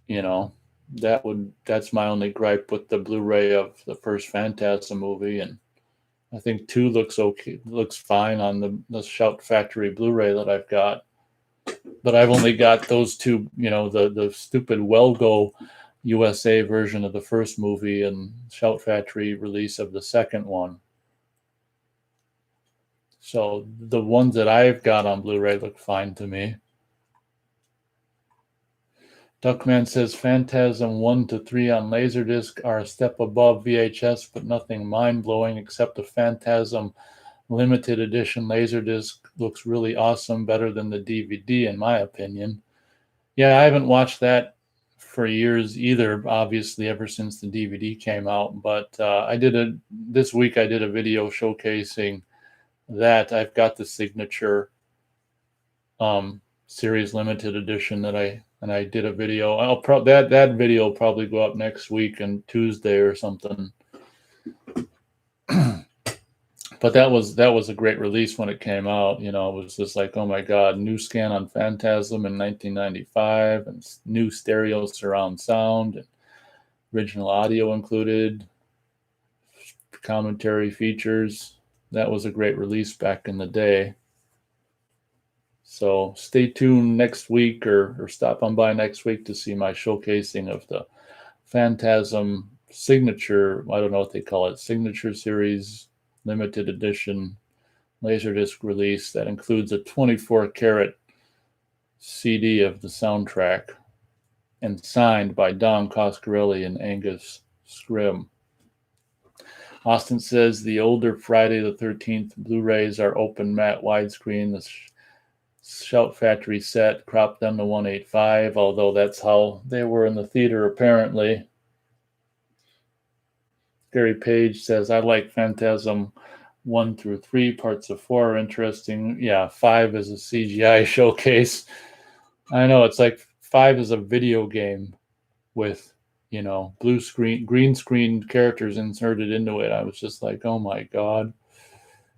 that's my only gripe with the Blu-ray of the first Phantasm movie. And I think 2 looks fine on the Shout Factory Blu-ray that I've got. But I've only got those 2, the stupid Welgo USA version of the first movie and Shout Factory release of the second one. So the ones that I've got on Blu-ray look fine to me. Duckman says Phantasm 1 to 3 on Laserdisc are a step above VHS, but nothing mind-blowing except the Phantasm limited edition Laserdisc looks really awesome, better than the DVD, in my opinion. Yeah, I haven't watched that for years either, obviously, ever since the DVD came out. But this week I did a video showcasing that. I've got the signature series limited edition that I did a video. That video will probably go up next week on Tuesday or something. But that was a great release when it came out. It was just like, oh my God, new scan on Phantasm in 1995, and new stereo surround sound, and original audio included. with commentary features. That was a great release back in the day. So stay tuned next week or stop on by next week to see my showcasing of the Phantasm signature, I don't know what they call it, signature series limited edition Laserdisc release that includes a 24-karat CD of the soundtrack and signed by Don Coscarelli and Angus Scrimm. Austin says the older Friday the 13th Blu-rays are open matte widescreen. The Shout Factory set cropped them to 185, although that's how they were in the theater apparently. Gary Page says, I like Phantasm 1 through 3. Parts of 4 are interesting. Yeah, 5 is a CGI showcase. I know, it's like 5 is a video game with, green screen characters inserted into it. I was just like, oh my God.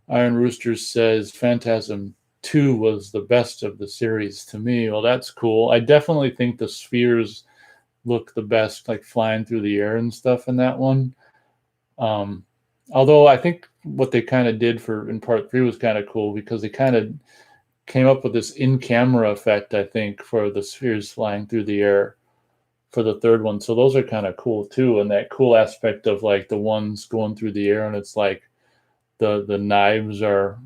Iron Rooster says Phantasm 2 was the best of the series to me. Well, that's cool. I definitely think the spheres look the best, like flying through the air and stuff in that one. Although I think what they kind of did in part 3 was kind of cool because they kind of came up with this in-camera effect, I think, for the spheres flying through the air for the third one. So those are kind of cool too. And that cool aspect of like the ones going through the air and it's like the knives are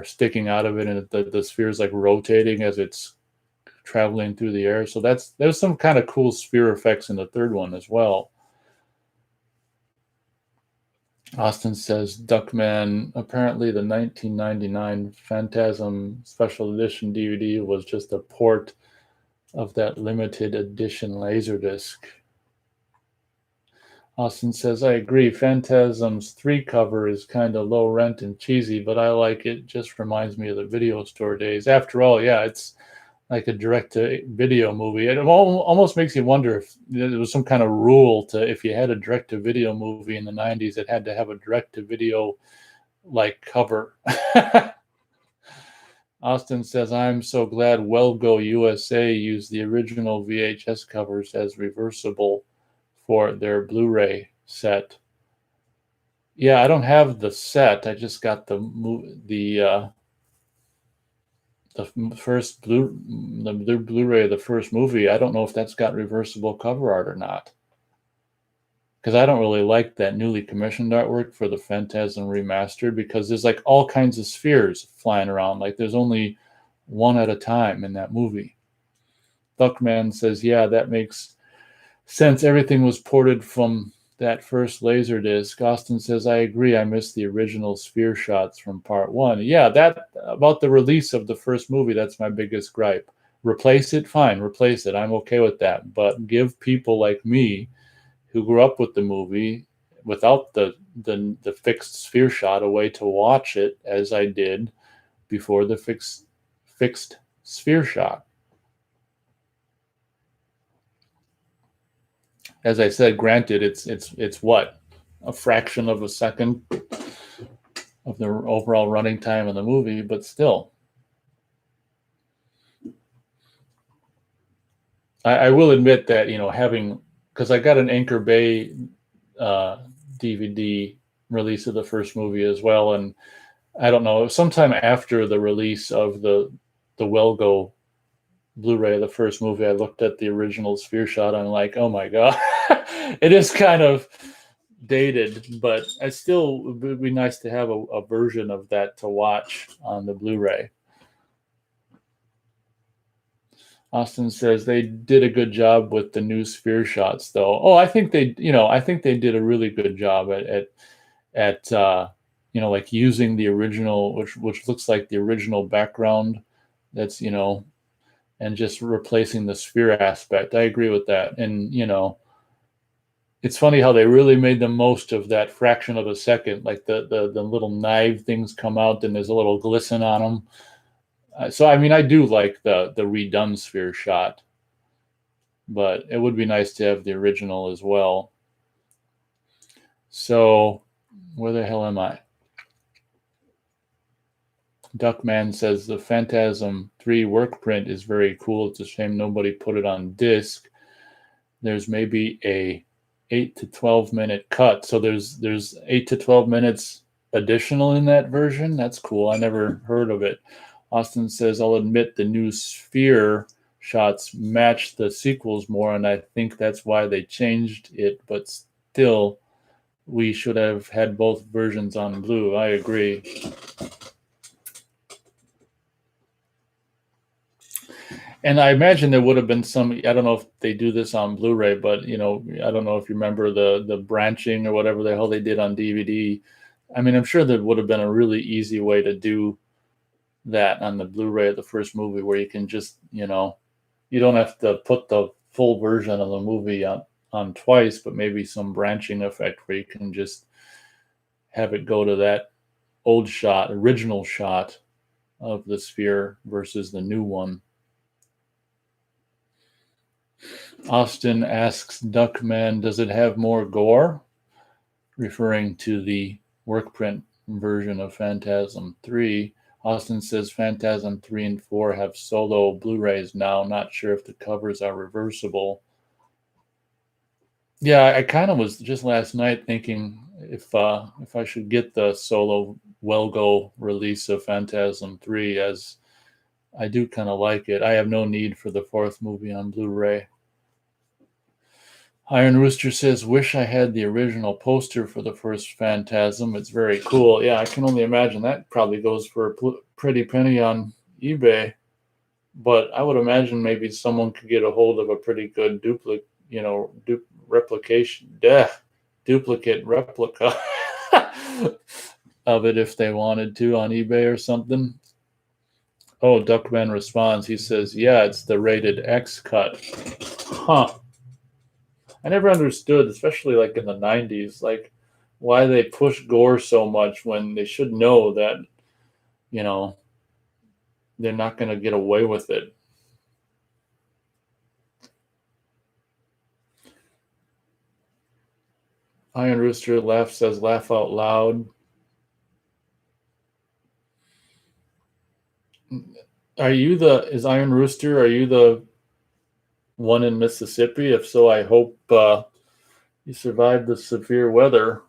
sticking out of it and the sphere's like rotating as it's traveling through the air. So there's some kind of cool sphere effects in the third one as well. Austin says, Duckman, apparently the 1999 Phantasm Special Edition DVD was just a port of that limited edition Laserdisc. Austin says, I agree. Phantasm's 3 cover is kind of low rent and cheesy, but I like it. Just reminds me of the video store days. After all, yeah, it's like a direct-to-video movie. It almost makes you wonder if there was some kind of rule to if you had a direct-to-video movie in the 90s, it had to have a direct-to-video like cover. Austin says, I'm so glad Wellgo USA used the original VHS covers as reversible for their Blu-ray set. Yeah, I don't have the set. I just got the first Blu-ray of the first movie. I don't know if that's got reversible cover art or not, because I don't really like that newly commissioned artwork for the Phantasm Remastered, because there's like all kinds of spheres flying around. Like there's only one at a time in that movie. Duckman says, yeah, that makes sense. Everything was ported from that first Laserdisc. Austin says, I agree. I missed the original sphere shots from part 1. Yeah, that about the release of the first movie, that's my biggest gripe. Replace it, fine, replace it. I'm okay with that. But give people like me who grew up with the movie without the fixed sphere shot a way to watch it as I did before the fixed sphere shot. As I said, granted, it's what, a fraction of a second of the overall running time of the movie, but still. I will admit that, having, because I got an Anchor Bay DVD release of the first movie as well, and I don't know, sometime after the release of the Wellgo Blu-ray of the first movie, I looked at the original sphere shot and I'm like, oh my God, it is kind of dated, but it still would be nice to have a version of that to watch on the Blu-ray. Austin says they did a good job with the new sphere shots, though. Oh, I think they did a really good job at like using the original, which looks like the original background. That's and just replacing the sphere aspect. I agree with that. And, it's funny how they really made the most of that fraction of a second, like the little knife things come out and there's a little glisten on them. So, I mean, I do like the redone sphere shot, but it would be nice to have the original as well. So, where the hell am I? Duckman says the Phantasm 3 work print is very cool. It's a shame nobody put it on disc. There's maybe a 8 to 12 minute cut. So there's 8 to 12 minutes additional in that version. That's cool. I never heard of it. Austin says, I'll admit the new Sphere shots match the sequels more, and I think that's why they changed it, but still, we should have had both versions on blue. I agree. And I imagine there would have been some, I don't know if they do this on Blu-ray, but I don't know if you remember the branching or whatever the hell they did on DVD. I mean, I'm sure there would have been a really easy way to do that on the Blu-ray of the first movie where you can just, you don't have to put the full version of the movie on twice, but maybe some branching effect where you can just have it go to that original shot of the Sphere versus the new one. Austin asks Duckman, does it have more gore? Referring to the work print version of Phantasm 3. Austin says Phantasm 3 and 4 have solo Blu-rays now. Not sure if the covers are reversible. Yeah, I kind of was just last night thinking if I should get the solo Welgo release of Phantasm 3, as I do kind of like it. I have no need for the fourth movie on Blu-ray. Iron Rooster says, wish I had the original poster for the first Phantasm. It's very cool. Yeah, I can only imagine that probably goes for a pretty penny on eBay. But I would imagine maybe someone could get a hold of a pretty good duplicate replica of it if they wanted to on eBay or something. Oh, Duckman responds. He says, yeah, it's the rated X cut. Huh. I never understood, especially like in the 90s, like why they push gore so much when they should know that, they're not going to get away with it. Iron Rooster says, laugh out loud. Is Iron Rooster, are you the one in Mississippi? If so, I hope you survived the severe weather.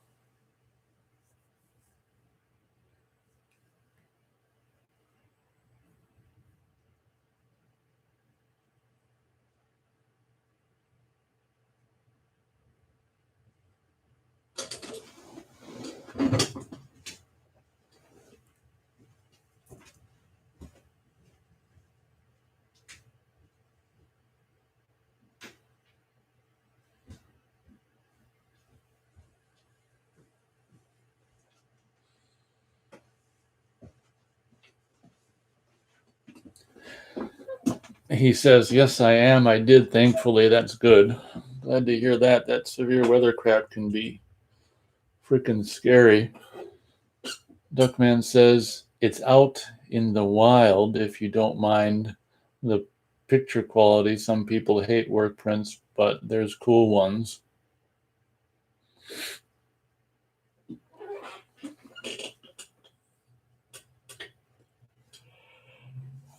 He says, yes, I am. I did, thankfully. That's good. Glad to hear that. That severe weather crap can be freaking scary. Duckman says, it's out in the wild if you don't mind the picture quality. Some people hate work prints, but there's cool ones.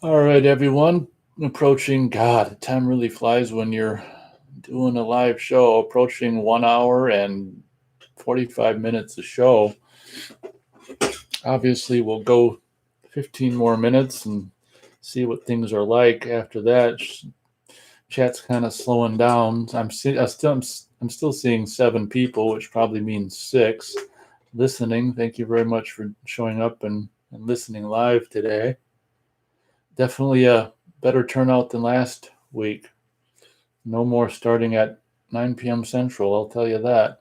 All right, everyone. Approaching, God, time really flies when you're doing a live show. Approaching 1 hour and 45 minutes a show. Obviously, we'll go 15 more minutes and see what things are like after that. Chat's kind of slowing down. I'm still seeing 7 people, which probably means 6 listening. Thank you very much for showing up and listening live today. Definitely a better turnout than last week. No more starting at 9 p.m. Central, I'll tell you that.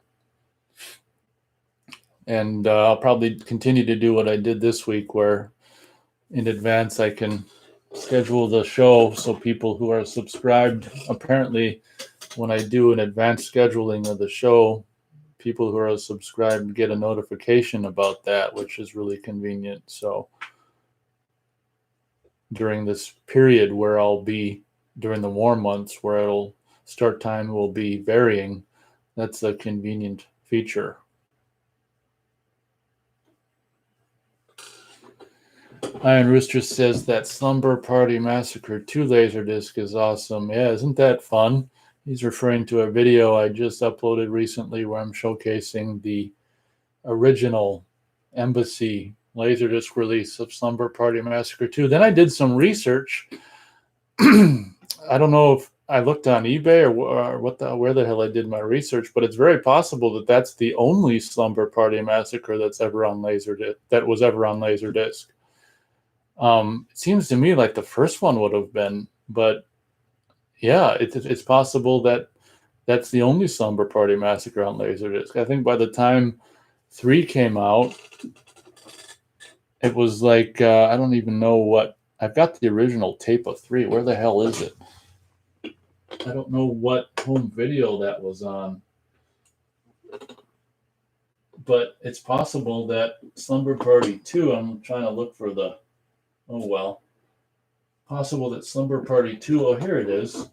And I'll probably continue to do what I did this week, where in advance I can schedule the show so people who are subscribed, apparently when I do an advanced scheduling of the show, people who are subscribed get a notification about that, which is really convenient. So during this period where I'll be during the warm months, where it'll start time will be varying, that's a convenient feature. Iron Rooster says that Slumber Party Massacre 2 Laserdisc is awesome. Yeah, isn't that fun? He's referring to a video I just uploaded recently where I'm showcasing the original Embassy Laserdisc release of Slumber Party Massacre 2. Then I did some research. I don't know if I looked on eBay or where the hell I did my research, but it's very possible that that's the only Slumber Party Massacre that's ever on Laserdisc. That was ever on Laserdisc. It seems to me like the first one would have been, but yeah, it's possible that that's the only Slumber Party Massacre on Laserdisc. I think by the time 3 came out, it was like I don't even know what. I've got the original tape of 3. Where the hell is it? I don't know what home video that was on, but it's possible that Slumber Party 2. I'm trying to look for the. Oh well. Possible that Slumber Party 2. Oh, here it is.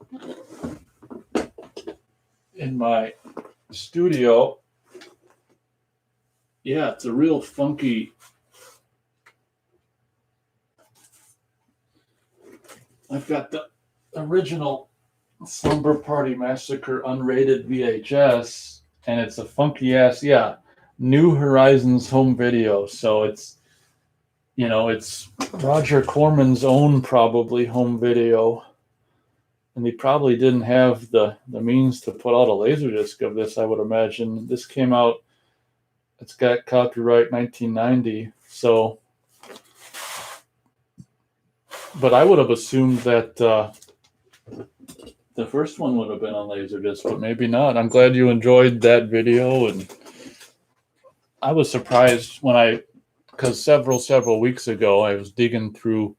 In my studio. Yeah, it's a real funky. I've got the original Slumber Party Massacre unrated VHS, and it's a funky ass, New Horizons home video. So it's, it's Roger Corman's own probably home video. And he probably didn't have the means to put out a Laserdisc of this, I would imagine. This came out, it's got copyright 1990. So, but I would have assumed that the first one would have been on Laserdisc, but maybe not. I'm glad you enjoyed that video. And I was surprised because several weeks ago, I was digging through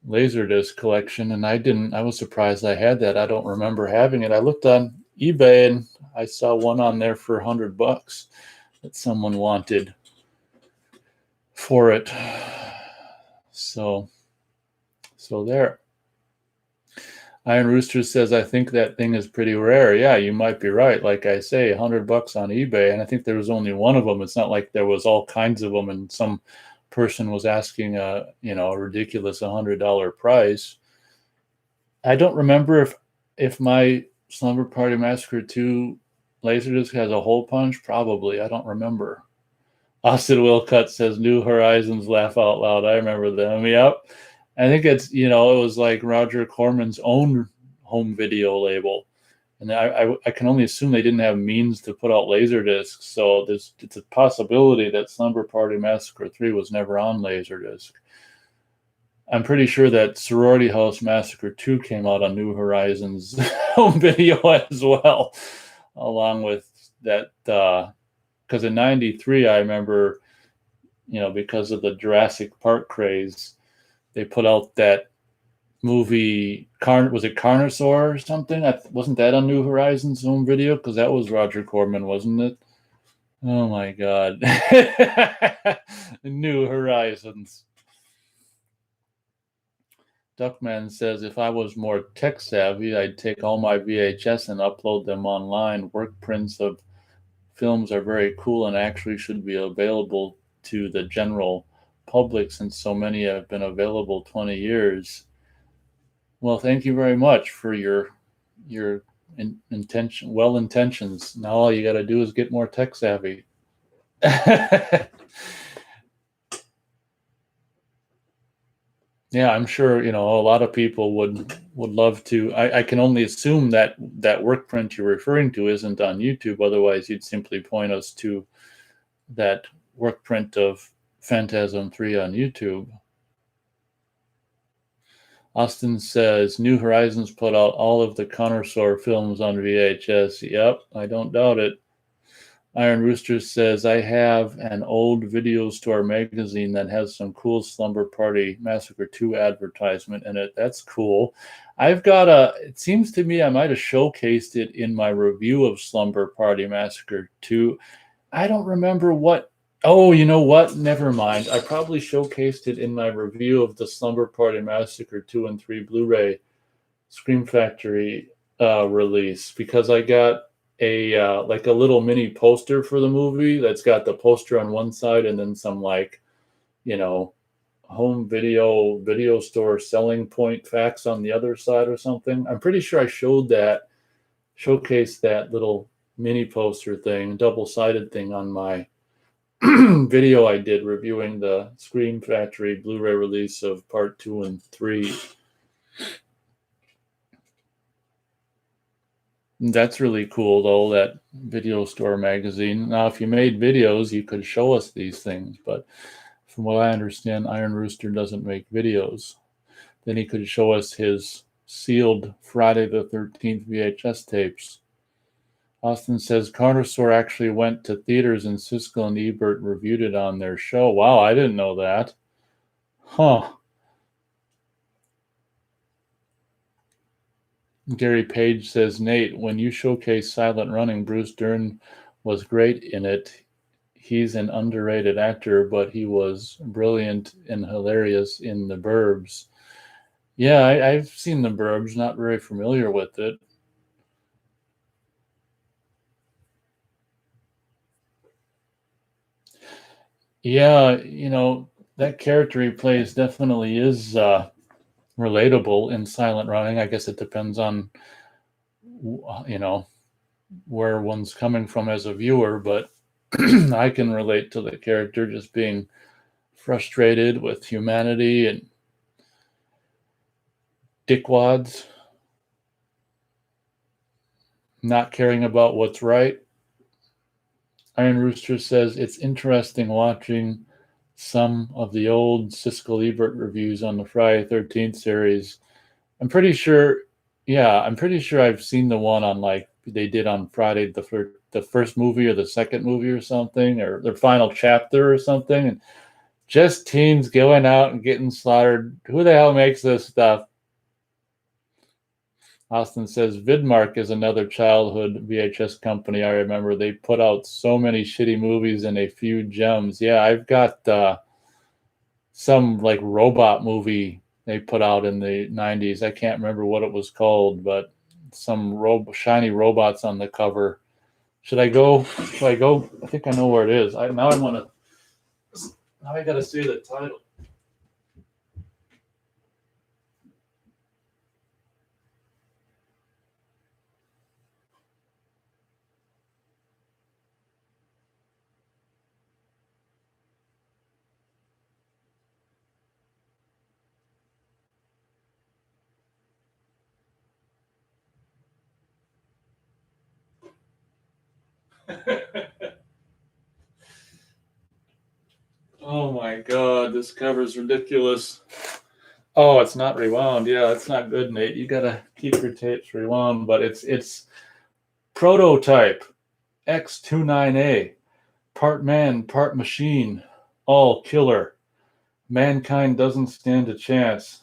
Laserdisc collection, and I was surprised I had that. I don't remember having it. I looked on eBay and I saw one on there for $100 that someone wanted for it. So there. Iron Rooster says, I think that thing is pretty rare. Yeah, you might be right. Like I say, $100 on eBay, and I think there was only one of them. It's not like there was all kinds of them, and some person was asking a ridiculous $100 price. I don't remember if my Slumber Party Massacre 2 Laserdisc has a hole punch. Probably. I don't remember. Austin Wilcutt says New Horizons, laugh out loud. I remember them. Yep. I think it's, it was like Roger Corman's own home video label. And I can only assume they didn't have means to put out Laserdiscs. So it's a possibility that Slumber Party Massacre 3 was never on Laserdisc. I'm pretty sure that Sorority House Massacre 2 came out on New Horizons home video as well, along with that. Because in '93, I remember, because of the Jurassic Park craze, they put out that movie, was it Carnosaur or something? Wasn't that on New Horizons home video? Because that was Roger Corman, wasn't it? Oh my God. New Horizons. Duckman says, if I was more tech savvy, I'd take all my VHS and upload them online. Work prints of films are very cool and actually should be available to the general public since so many have been available 20 years. Well, thank you very much for your intentions. Now all you got to do is get more tech savvy. Yeah, I'm sure, a lot of people would love to. I can only assume that work print you're referring to isn't on YouTube. Otherwise, you'd simply point us to that work print of Phantasm 3 on YouTube. Austin says, New Horizons put out all of the Carnosaur films on VHS. Yep, I don't doubt it. Iron Rooster says, I have an old video store magazine that has some cool Slumber Party Massacre 2 advertisement in it. That's cool. It seems to me I might have showcased it in my review of Slumber Party Massacre 2. I don't remember what. Oh, you know what? Never mind. I probably showcased it in my review of the Slumber Party Massacre 2 and 3 Blu-ray Scream Factory release, because I got a like a little mini poster for the movie that's got the poster on one side and then some home video store selling point facts on the other side or something. I'm pretty sure I showed that showcased that little mini poster thing, double-sided thing on my video I did reviewing the Scream Factory Blu-ray release of part 2 and 3. That's really cool, though, that video store magazine. Now, if you made videos, you could show us these things, but from what I understand, Iron Rooster doesn't make videos. Then he could show us his sealed Friday the 13th VHS tapes. Austin says Carnosaur actually went to theaters and Siskel and Ebert reviewed it on their show. Wow, I didn't know that. Huh. Gary Page says, Nate, when you showcase Silent Running, Bruce Dern was great in it. He's an underrated actor, but he was brilliant and hilarious in The Burbs. Yeah, I've seen The Burbs, not very familiar with it. Yeah, that character he plays definitely is relatable in Silent Running. I guess it depends on, where one's coming from as a viewer, but I can relate to the character just being frustrated with humanity and dickwads, not caring about what's right. Iron Rooster says it's interesting watching some of the old Siskel Ebert reviews on the Friday 13th series. I'm pretty sure I've seen the one on like they did on Friday the first movie or the second movie or something, or their final chapter or something, and just teens going out and getting slaughtered. Who the hell makes this stuff? Austin says Vidmark is another childhood VHS company. I remember they put out so many shitty movies and a few gems. Yeah, I've got some like robot movie they put out in the 90s. I can't remember what it was called, but some shiny robots on the cover. Should I go? I think I know where it is. Now I got to see the title. Oh my god, this cover's ridiculous. Oh, it's not rewound. Yeah, it's not good, Nate. You gotta keep your tapes rewound, but it's Prototype X29A, part man, part machine, all killer. Mankind doesn't stand a chance.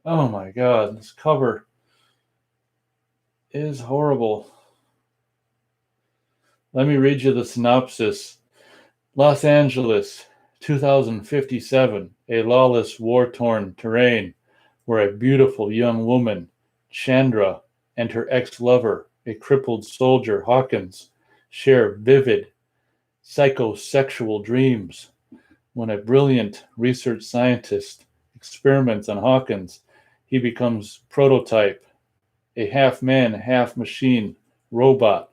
Oh my god, this cover is horrible. Let me read you the synopsis. Los Angeles, 2057, a lawless, war-torn terrain where a beautiful young woman, Chandra, and her ex-lover, a crippled soldier, Hawkins, share vivid, psychosexual dreams. When a brilliant research scientist experiments on Hawkins, he becomes Prototype, a half-man, half-machine robot.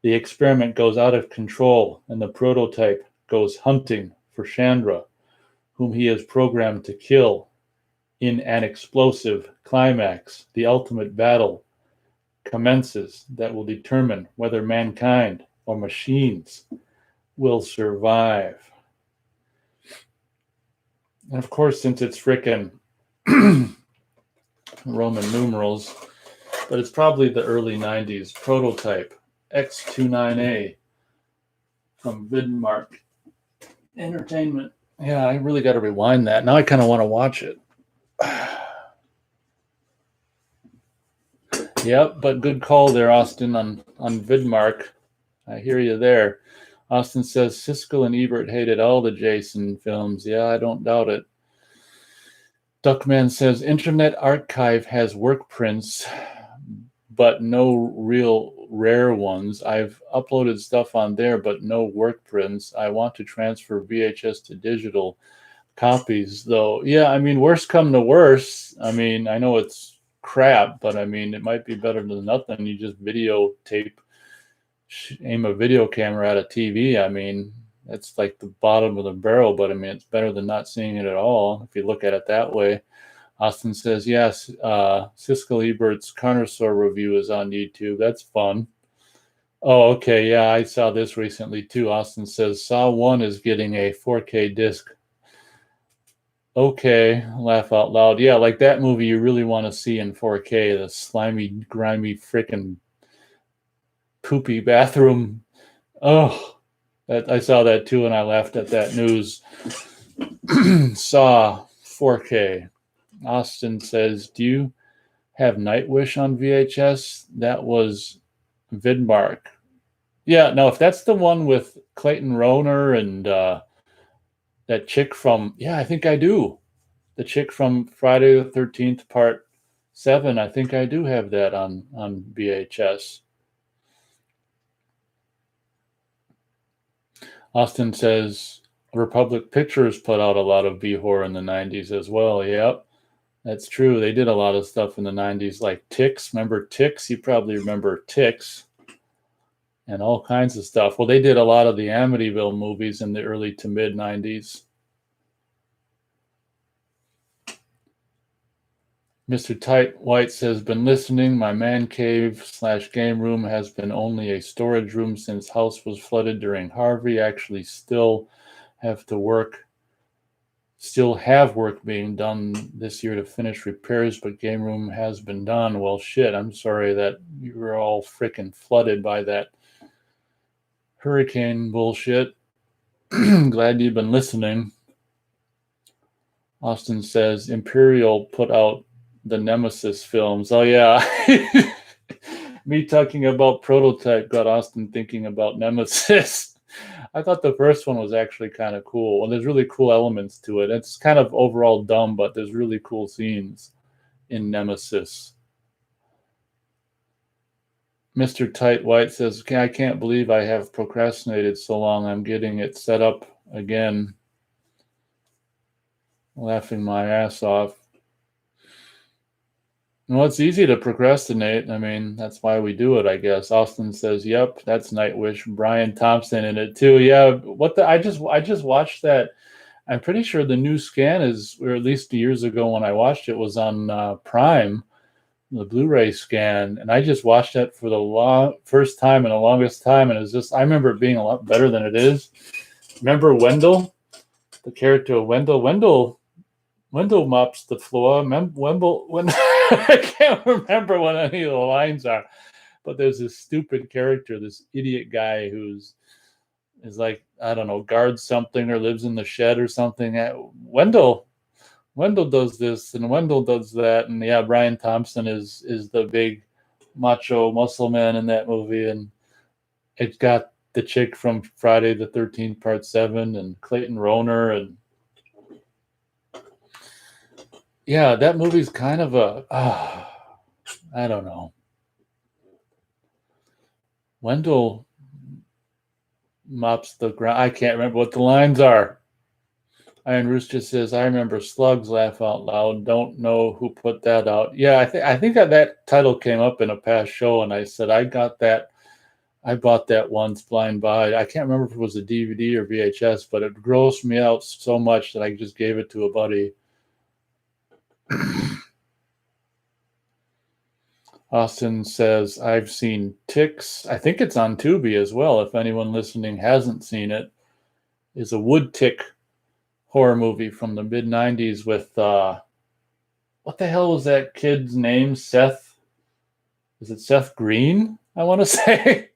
The experiment goes out of control, and the Prototype goes hunting for Chandra, whom he is programmed to kill. In an explosive climax, the ultimate battle commences that will determine whether mankind or machines will survive. And of course, since it's frickin' Roman numerals, but it's probably the early 90s, Prototype X29A from Vidmark Entertainment. Yeah, I really got to rewind that. Now I kind of want to watch it. Yep, but good call there, Austin, on Vidmark. I hear you there. Austin says Siskel and Ebert hated all the Jason films. Yeah, I don't doubt it. Duckman says Internet Archive has work prints, but no real rare ones. I've uploaded stuff on there, but no work prints. I want to transfer VHS to digital copies, though. Yeah, I mean, worst come to worst. I mean, I know it's crap, but I mean, it might be better than nothing. You just videotape, aim a video camera at a TV. I mean, it's like the bottom of the barrel, but I mean, it's better than not seeing it at all if you look at it that way. Austin says, yes, Siskel Ebert's Carnosaur review is on YouTube. That's fun. Oh, okay. Yeah, I saw this recently too. Austin says, Saw 1 is getting a 4K disc. Okay, laugh out loud. Yeah, like that movie you really want to see in 4K, the slimy, grimy, freaking poopy bathroom. Oh, I saw that too, and I laughed at that news. Saw 4K. Austin says, do you have Nightwish on VHS? That was Vidmark. Yeah, no, if that's the one with Clayton Rohner and that chick from, yeah, I think I do. The chick from Friday the 13th, Part 7, I think I do have that on VHS. Austin says, Republic Pictures put out a lot of B-horror in the 90s as well. Yep, that's true. They did a lot of stuff in the 90s, like Ticks. Remember Ticks? You probably remember Ticks. And all kinds of stuff. Well, they did a lot of the Amityville movies in the early to mid 90s. Mr. Tight White says, been listening. My man cave / game room has been only a storage room since house was flooded during Harvey. Actually still have work being done this year to finish repairs, but game room has been done. Well, shit, I'm sorry that you were all freaking flooded by that hurricane bullshit. Glad you've been listening. Austin says, Imperial put out the Nemesis films. Oh, yeah. Me talking about Prototype got Austin thinking about Nemesis. I thought the first one was actually kind of cool. Well, there's really cool elements to it. It's kind of overall dumb, but there's really cool scenes in Nemesis. Mr. Tight White says, I can't believe I have procrastinated so long. I'm getting it set up again. Laughing my ass off. Well, it's easy to procrastinate. I mean, that's why we do it, I guess. Austin says, yep, that's Nightwish. Brian Thompson in it too. Yeah, I just watched that. I'm pretty sure the new scan is, or at least years ago when I watched it, was on Prime, the Blu-ray scan, and I just watched it for the first time in the longest time, and it was just, I remember it being a lot better than it is. Remember Wendell, the character of Wendell mops the floor. I can't remember what any of the lines are, but there's this stupid character, this idiot guy is like, I don't know, guards something or lives in the shed or something. Wendell does this and Wendell does that, and yeah, Brian Thompson is the big macho muscle man in that movie, and it's got the chick from Friday the 13th Part 7 and Clayton Rohner, and yeah, that movie's kind of I don't know. Wendell mops the ground. I can't remember what the lines are. Iron Rooster says, I remember Slugs, laugh out loud. Don't know who put that out. Yeah, I think that title came up in a past show, and I said, I got that. I bought that once blind buy. I can't remember if it was a DVD or VHS, but it grossed me out so much that I just gave it to a buddy. Austin says, I've seen Ticks. I think it's on Tubi as well. If anyone listening hasn't seen it, is a wood tick horror movie from the mid 90s with what the hell was that kid's name? Seth? Is it Seth Green? I want to say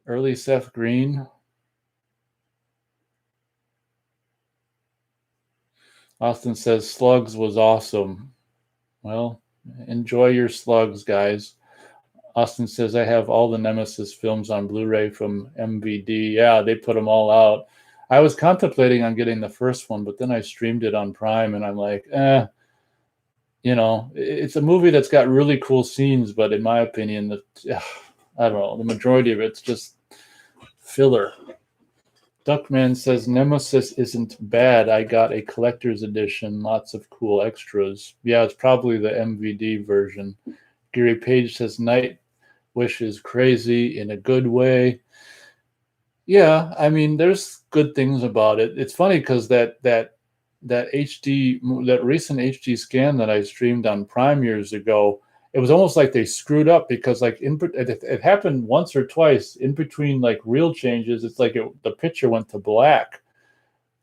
early Seth Green. Austin says Slugs was awesome. Well, enjoy your Slugs, guys. Austin says, I have all the Nemesis films on Blu-ray from MVD. Yeah, they put them all out. I was contemplating on getting the first one, but then I streamed it on Prime, and I'm like, it's a movie that's got really cool scenes, but in my opinion, I don't know, the majority of it's just filler. Duckman says Nemesis isn't bad. I got a collector's edition, lots of cool extras. Yeah, it's probably the MVD version. Gary Page says Night Wish is crazy in a good way. Yeah, I mean, there's good things about it. It's funny because that recent HD scan that I streamed on Prime years ago, it was almost like they screwed up because it happened once or twice in between like real changes. It's like the picture went to black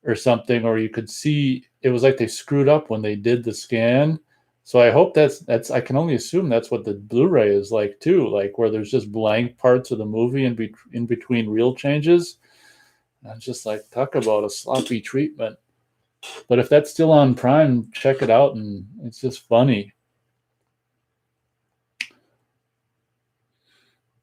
or something, or you could see it was like they screwed up when they did the scan. So I hope that's I can only assume that's what the Blu-ray is like too, like where there's just blank parts of the movie in between real changes. And I'm just like, talk about a sloppy treatment. But if that's still on Prime, check it out, and it's just funny.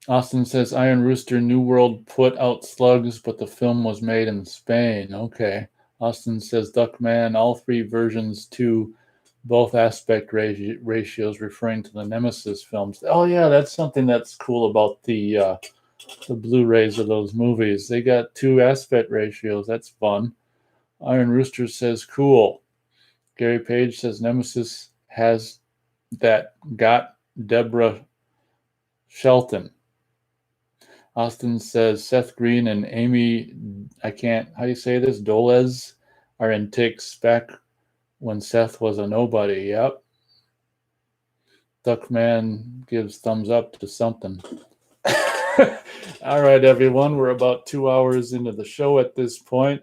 Austin says Iron Rooster New World put out slugs, but the film was made in Spain. Okay. Austin says Duckman, all three versions to both aspect ratios, referring to the Nemesis films. Oh yeah, that's something that's cool about the Blu-rays of those movies. They got two aspect ratios. That's fun. Iron Rooster says cool. Gary Page says Nemesis has that got Deborah Shelton. Austin says Seth Green and Amy, I can't, how do you say this? Dolez are in Ticks back when Seth was a nobody. Yep. Duckman gives thumbs up to something. All right, everyone. We're about 2 hours into the show at this point.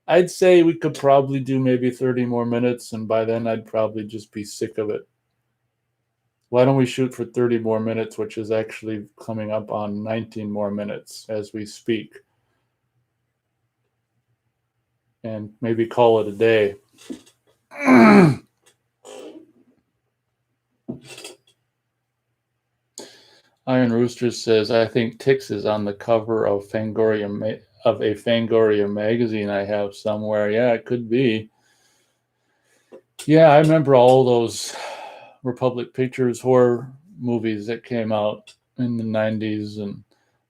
I'd say we could probably do maybe 30 more minutes, and by then I'd probably just be sick of it. Why don't we shoot for 30 more minutes, which is actually coming up on 19 more minutes as we speak, and maybe call it a day. Iron Rooster says, I think Tix is on the cover of a Fangoria magazine I have somewhere. Yeah, it could be. Yeah, I remember all those Republic Pictures horror movies that came out in the 90s, and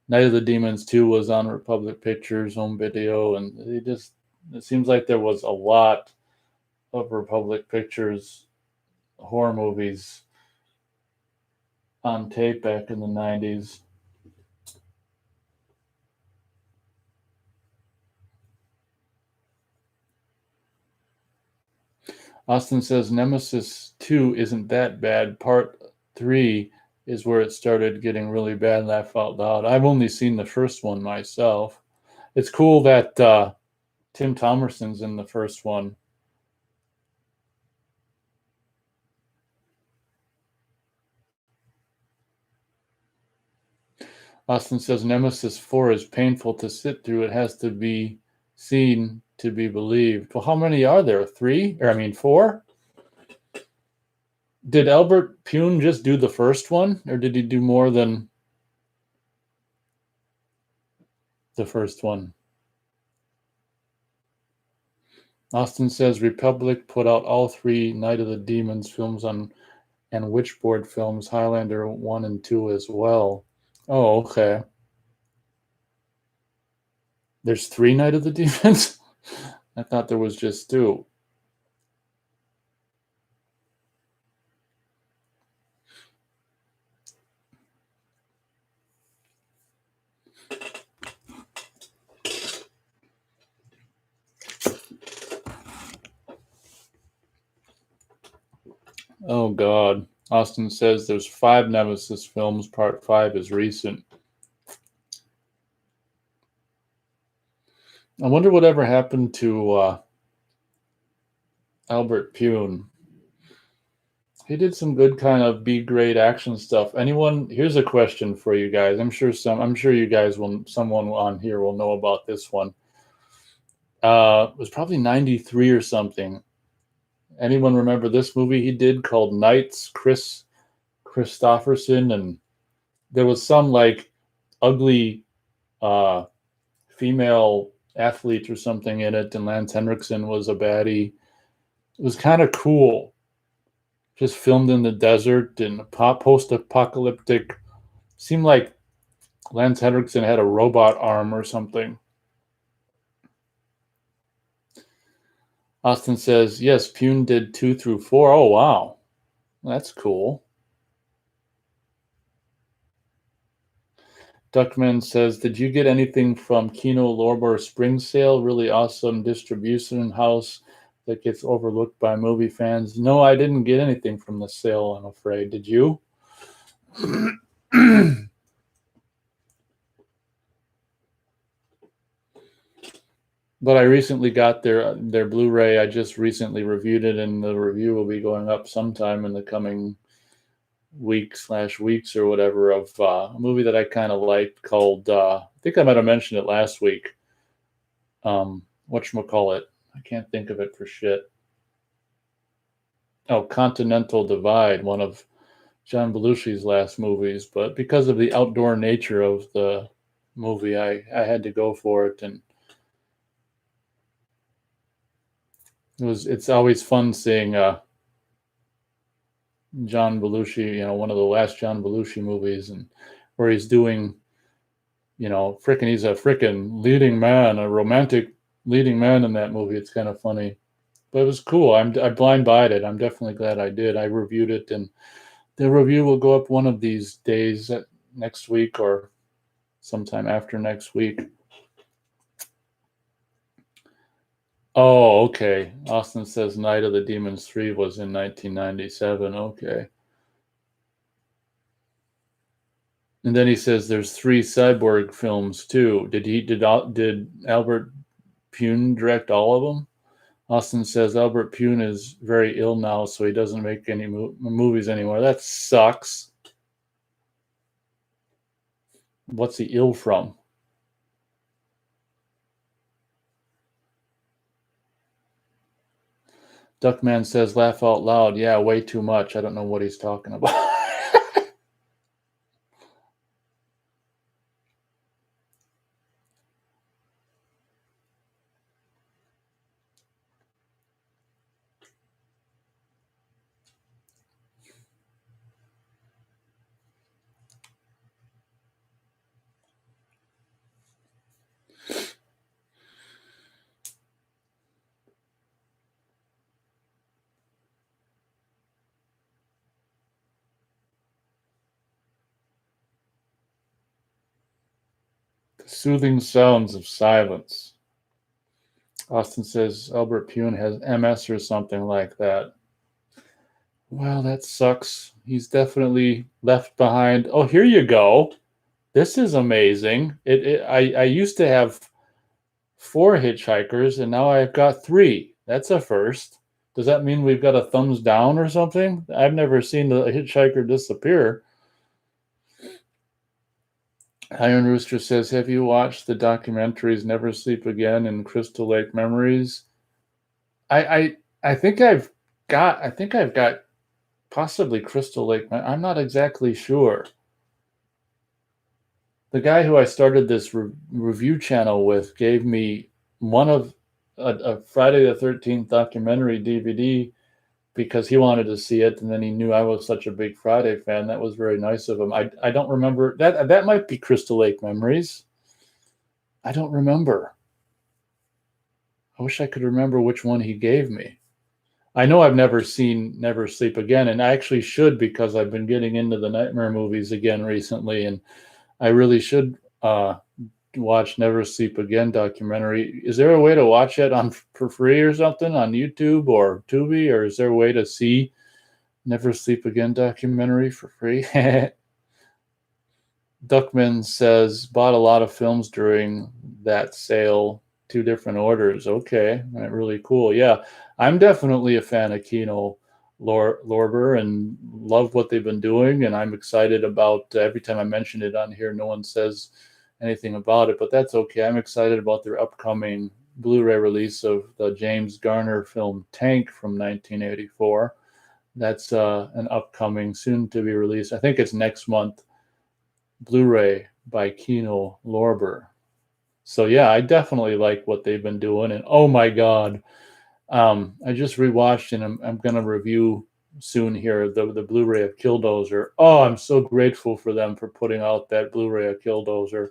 Night of the Demons 2 was on Republic Pictures home video, and it seems like there was a lot of Republic Pictures horror movies on tape back in the 90s. Austin says Nemesis 2 isn't that bad. Part 3 is where it started getting really bad, laugh out loud. I've only seen the first one myself. It's cool that Tim Thomerson's in the first one. Austin says Nemesis 4 is painful to sit through. It has to be seen to be believed. Well, how many are there? 4? Did Albert Pune just do the first one, or did he do more than the first one? Austin says Republic put out all 3 Night of the Demons films and Witchboard films, Highlander 1 and 2 as well. Oh, okay. There's 3 Night of the Demons? I thought there was just 2. Oh, God. Austin says there's 5 Nemesis films. Part 5 is recent. I wonder whatever happened to Albert Pune. He did some good kind of B-grade action stuff. Here's a question for you guys. I'm sure you guys someone on here will know about this one. It was probably 93 or something. Anyone remember this movie he did called Knights? Chris Christopherson, and there was some like ugly female athlete or something in it, and Lance Henriksen was a baddie. It was kind of cool. Just filmed in the desert and post-apocalyptic. Seemed like Lance Henriksen had a robot arm or something. Austin says, yes, Pune did 2 through 4. Oh, wow. That's cool. Duckman says, did you get anything from Kino Lorber Spring Sale? Really awesome distribution house that gets overlooked by movie fans. No, I didn't get anything from the sale, I'm afraid. Did you? But I recently got their Blu-ray. I just recently reviewed it, and the review will be going up sometime in the coming weeks or whatever of a movie that I kind of liked called I think I might have mentioned it last week. Whatchamacallit? I can't think of it for shit. Oh, Continental Divide, one of John Belushi's last movies, but because of the outdoor nature of the movie, I had to go for it, and it's always fun seeing John Belushi, one of the last John Belushi movies, and where he's doing, he's a frickin' leading man, a romantic leading man in that movie. It's kind of funny, but it was cool. I blind buyed it. I'm definitely glad I did. I reviewed it, and the review will go up one of these days, next week or sometime after next week. Oh, okay. Austin says Night of the Demons 3 was in 1997. Okay. And then he says there's 3 Cyborg films too. Did Albert Pune direct all of them? Austin says Albert Pune is very ill now, so he doesn't make any movies anymore. That sucks. What's he ill from? Duckman says laugh out loud. Yeah, way too much. I don't know what he's talking about. Soothing sounds of silence. Austin says Albert Pune has MS or something like that. Well, that sucks. He's definitely left behind. Oh, here you go. This is amazing. I used to have 4 hitchhikers, and now I've got 3. That's a first. Does that mean we've got a thumbs down or something? I've never seen the hitchhiker disappear. Iron Rooster says, have you watched the documentaries Never Sleep Again and Crystal Lake Memories? I think I've got possibly Crystal Lake. I'm not exactly sure. The guy who I started this review channel with gave me one of a Friday the 13th documentary DVD because he wanted to see it, and then he knew I was such a big Friday fan. That was very nice of him. I don't remember that. That might be Crystal Lake Memories. I don't remember. I wish I could remember which one he gave me. I know I've never seen Never Sleep Again, and I actually should because I've been getting into the nightmare movies again recently, and I really should watch Never Sleep Again documentary. Is there a way to watch it for free or something on YouTube or Tubi, or is there a way to see Never Sleep Again documentary for free? Duckman says bought a lot of films during that sale, 2 different orders. Okay, really cool. Yeah, I'm definitely a fan of Kino Lorber and love what they've been doing, and I'm excited about every time I mention it on here. No one says anything about it, but that's okay. I'm excited about their upcoming Blu-ray release of the James Garner film Tank from 1984. That's an upcoming, soon to be released. I think it's next month. Blu-ray by Kino Lorber. So yeah, I definitely like what they've been doing. And oh my God, I just rewatched and I'm gonna review soon here the Blu-ray of Killdozer. Oh, I'm so grateful for them for putting out that Blu-ray of Killdozer.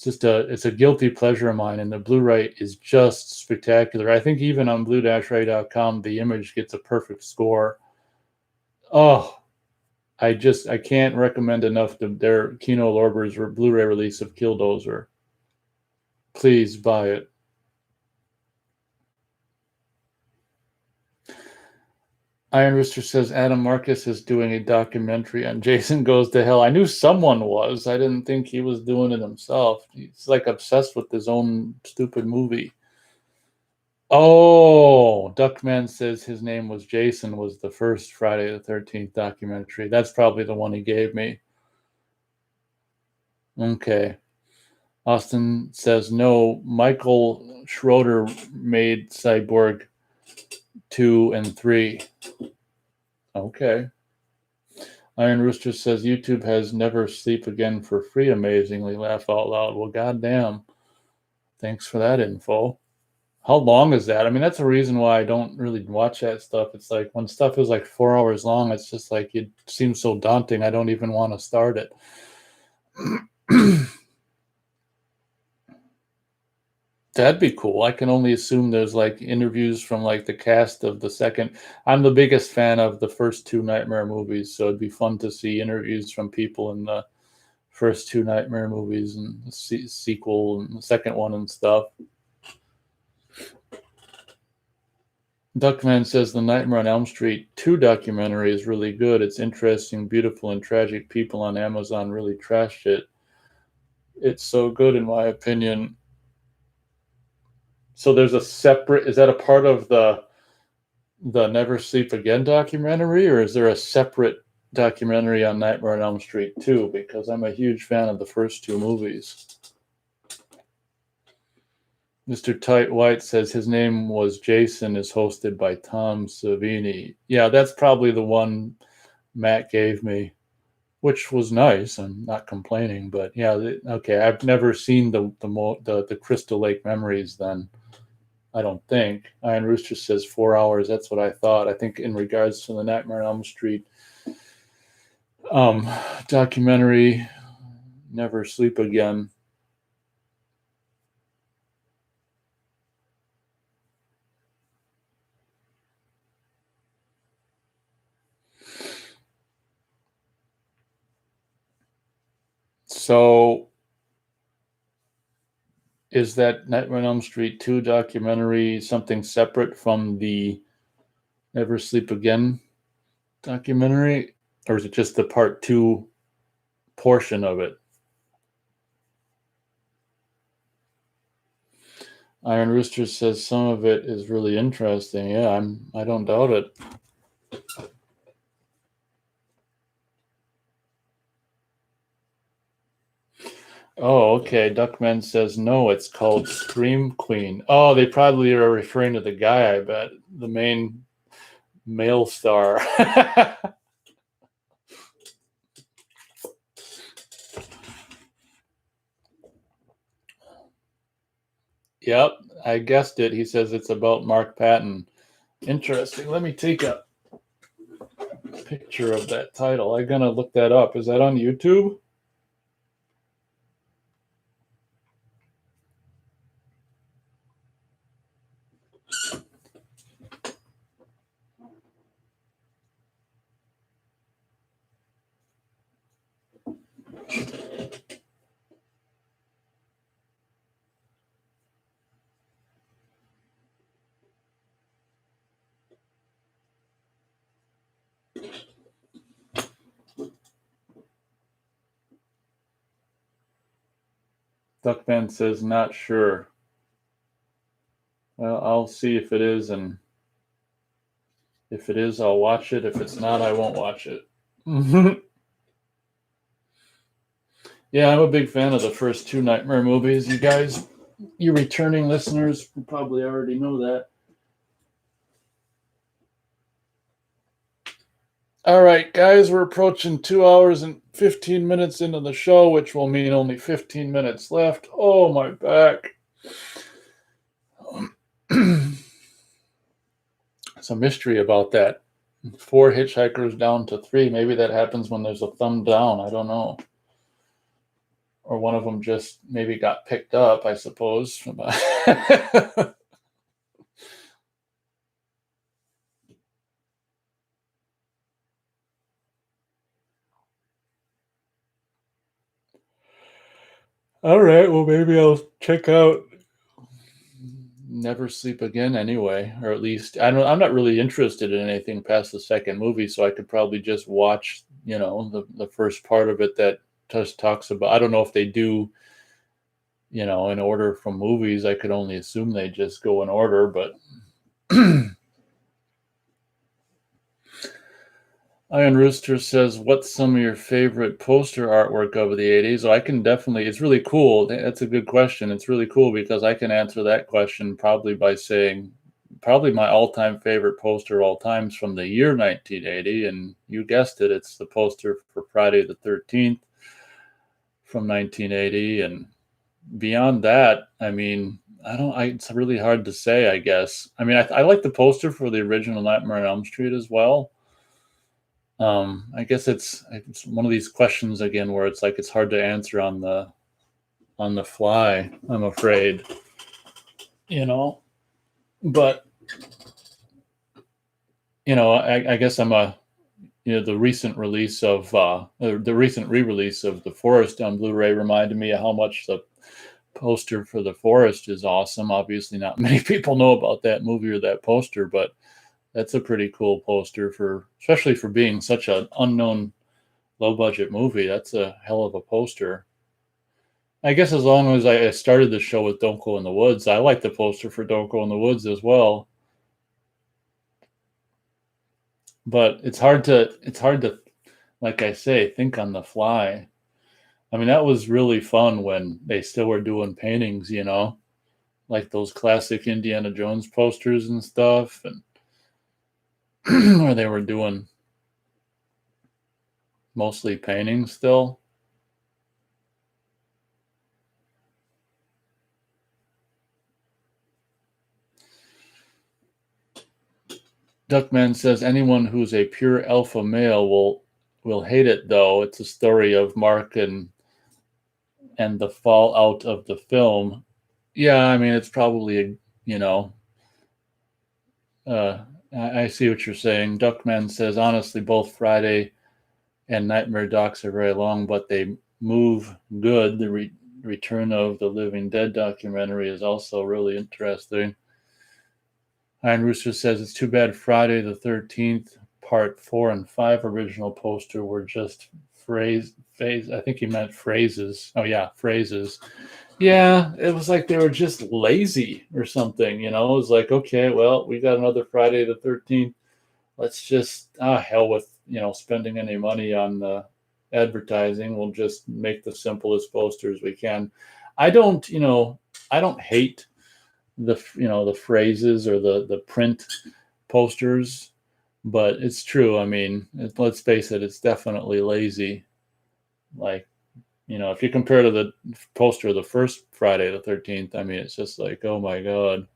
it's a guilty pleasure of mine, and the Blu-ray is just spectacular. I think even on blue-ray.com, the image gets a perfect score. Oh, I can't recommend enough their Kino Lorber's Blu-ray release of Killdozer. Please buy it. Iron Rooster says Adam Marcus is doing a documentary on Jason Goes to Hell. I knew someone was. I didn't think he was doing it himself. He's like obsessed with his own stupid movie. Oh, Duckman says his name was Jason, was the first Friday the 13th documentary. That's probably the one he gave me. Okay. Austin says no. Michael Schroeder made Cyborg 2 and 3. Okay. Iron Rooster says YouTube has Never Sleep Again for free, amazingly. Laugh out loud. Well, goddamn. Thanks for that info. How long is that? I mean, that's a reason why I don't really watch that stuff. It's like when stuff is like 4 hours long, it's just like it seems so daunting. I don't even want to start it. That'd be cool. I can only assume there's like interviews from like the cast of the second. I'm the biggest fan of the first 2 Nightmare movies, so it'd be fun to see interviews from people in the first 2 Nightmare movies and the sequel and the second one and stuff. Duckman says the Nightmare on Elm Street 2 documentary is really good. It's interesting, beautiful, and tragic. People on Amazon really trashed it. It's so good, in my opinion. So there's a separate, is that a part of the Never Sleep Again documentary, or is there a separate documentary on Nightmare on Elm Street 2? Because I'm a huge fan of the first 2 movies. Mr. Tight White says his name was Jason, is hosted by Tom Savini. Yeah, that's probably the one Matt gave me, which was nice. I'm not complaining, but yeah, okay. I've never seen the Crystal Lake Memories then. I don't think. Iron Rooster says 4 hours. That's what I thought. I think in regards to the Nightmare on Elm Street documentary, Never Sleep Again. So is that Nightmare on Elm Street 2 documentary something separate from the Never Sleep Again documentary? Or is it just the part 2 portion of it? Iron Rooster says some of it is really interesting. Yeah, I don't doubt it. Oh, okay. Duckman says no, it's called Scream Queen. Oh, they probably are referring to the guy, I bet. The main male star. Yep, I guessed it. He says it's about Mark Patton. Interesting. Let me take a picture of that title. I'm gonna look that up. Is that on YouTube? Duckman says not sure. Well, I'll see if it is, and if it is, I'll watch it. If it's not, I won't watch it. Yeah, I'm a big fan of the first 2 Nightmare movies. You guys, you returning listeners, probably already know that. All right, guys, we're approaching 2 hours and 15 minutes into the show, which will mean only 15 minutes left. Oh, my back. It's a mystery about that. 4 hitchhikers down to 3. Maybe that happens when there's a thumb down. I don't know. or one of them just maybe got picked up, I suppose. All right, well, maybe I'll check out Never Sleep Again anyway, or at least I'm not really interested in anything past the second movie, so I could probably just watch, the first part of it that just talks about. I don't know if they do, in order from movies. I could only assume they just go in order, but Iron Rooster says, "What's some of your favorite poster artwork of the '80s?" So I can definitely. It's really cool. That's a good question. It's really cool because I can answer that question probably by saying, probably my all-time favorite poster of all times from the year 1980, and you guessed it, it's the poster for Friday the 13th from 1980. And beyond that, I mean, I don't. It's really hard to say. I guess. I mean, I like the poster for the original Nightmare on Elm Street as well. I guess it's one of these questions again where it's like it's hard to answer on the fly, I'm afraid. You know, but I guess I'm a the recent release of the recent re-release of The Forest on Blu-ray reminded me of how much the poster for The Forest is awesome. Obviously, not many people know about that movie or that poster, but that's a pretty cool poster for, especially for being such an unknown low budget movie. That's a hell of a poster. I guess as long as I started the show with Don't Go in the Woods, I like the poster for Don't Go in the Woods as well. But it's hard to, like I say, think on the fly. I mean, that was really fun when they still were doing paintings, like those classic Indiana Jones posters and stuff, and where they were doing mostly paintings still. Duckman says anyone who's a pure alpha male will hate it though. It's a story of Mark and the fallout of the film. Yeah, I mean it's probably you know I see what you're saying. Duckman says honestly, both Friday and Nightmare docs are very long, but they move good. The Return of the Living Dead documentary is also really interesting. Iron Rooster says it's too bad Friday the 13th part 4 and 5 original poster were just phase. I think he meant phrases. Oh yeah, phrases. Yeah, it was like they were just lazy or something, It was like, okay, well, we got another Friday the 13th. Let's just hell with, spending any money on advertising. We'll just make the simplest posters we can. I don't, I don't hate the phrases or the print posters, but it's true. I mean, let's face it, it's definitely lazy. Like, if you compare to the poster of the first Friday the 13th, I mean, it's just like, oh my god.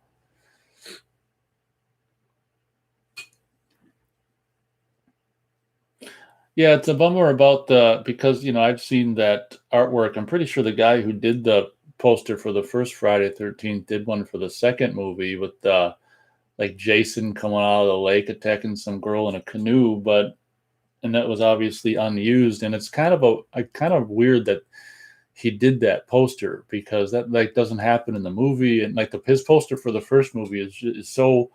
Yeah, it's a bummer about the because I've seen that artwork. I'm pretty sure the guy who did the poster for the first Friday 13th did one for the second movie with like Jason coming out of the lake attacking some girl in a canoe, and that was obviously unused. And it's kind of kind of weird that he did that poster because that like doesn't happen in the movie. And like his poster for the first movie is so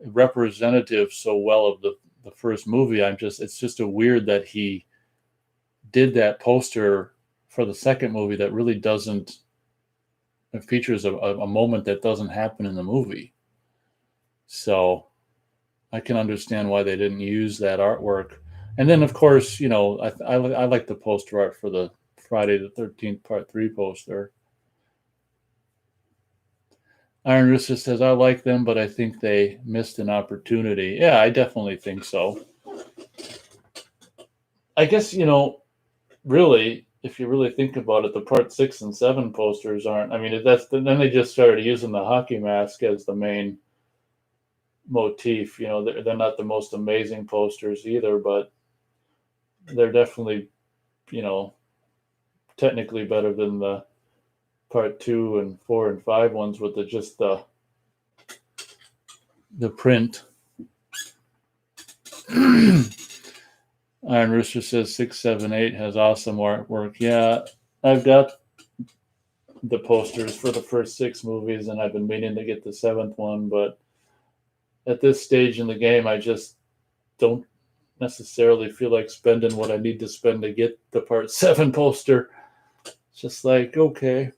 representative so well of the first movie. It's just a weird that he did that poster for the second movie that really doesn't it features a moment that doesn't happen in the movie. So I can understand why they didn't use that artwork. And then, of course, I like the poster art for the Friday the 13th Part 3 poster. Iron Rooster says, I like them, but I think they missed an opportunity. Yeah, I definitely think so. I guess, really, if you really think about it, the Part 6 and 7 posters aren't. I mean, then they just started using the hockey mask as the main motif. They're not the most amazing posters either, but they're definitely, you know, technically better than the part 2 and 4 and 5 ones with the print. Iron Rooster says 678 has awesome artwork. Yeah, I've got the posters for the first 6 movies, and I've been meaning to get the 7th one, but at this stage in the game, I just don't necessarily feel like spending what I need to spend to get the part 7 poster. It's just like, okay.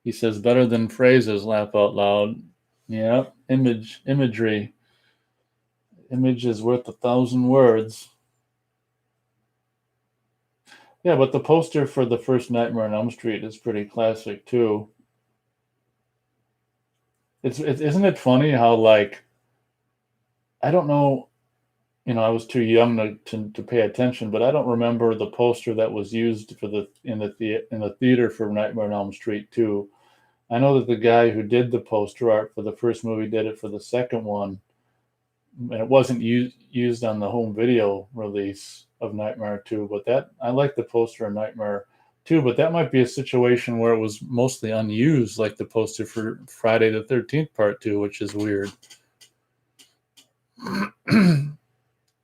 He says better than phrases, laugh out loud. Yeah, imagery. Image is worth 1,000 words. Yeah, but the poster for the first Nightmare on Elm Street is pretty classic too. Isn't it funny how, like, I don't know, I was too young to pay attention, but I don't remember the poster that was used in the theater for Nightmare on Elm Street 2. I know that the guy who did the poster art for the first movie did it for the second one, and it wasn't used on the home video release of Nightmare 2. But I like the poster of Nightmare 2, but that might be a situation where it was mostly unused, like the poster for Friday the 13th Part 2, which is weird.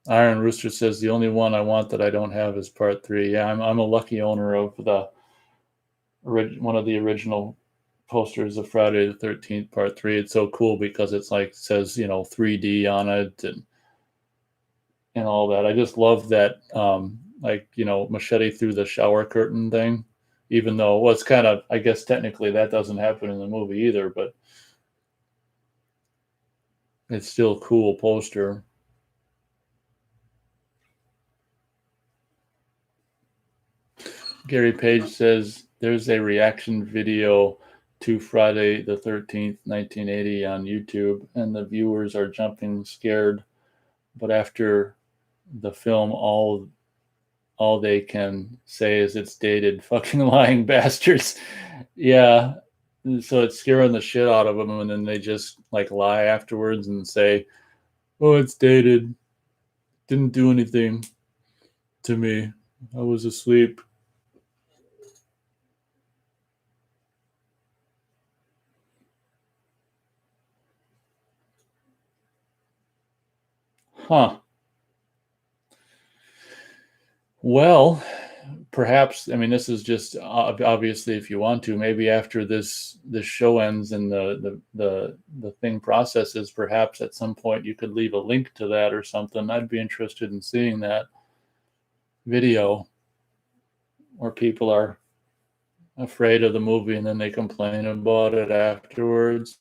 Iron Rooster says the only one I want that I don't have is Part 3. Yeah, I'm a lucky owner of one of the original posters of Friday the 13th Part 3. It's so cool because it's like says 3D on it and all that. I just love that machete through the shower curtain thing. Even though it's kind of, I guess technically that doesn't happen in the movie either, but it's still a cool poster. Gary Page says there's a reaction video to Friday the 13th, 1980 on YouTube, and the viewers are jumping scared. But after the film, all they can say is it's dated. Fucking lying bastards. Yeah. So it's scaring the shit out of them, and then they just like lie afterwards and say, "Oh, it's dated. Didn't do anything to me. I was asleep." Huh. Well, perhaps, I mean, this is just obviously, if you want to, maybe after this show ends and the thing processes, perhaps at some point you could leave a link to that or something. I'd be interested in seeing that video where people are afraid of the movie and then they complain about it afterwards.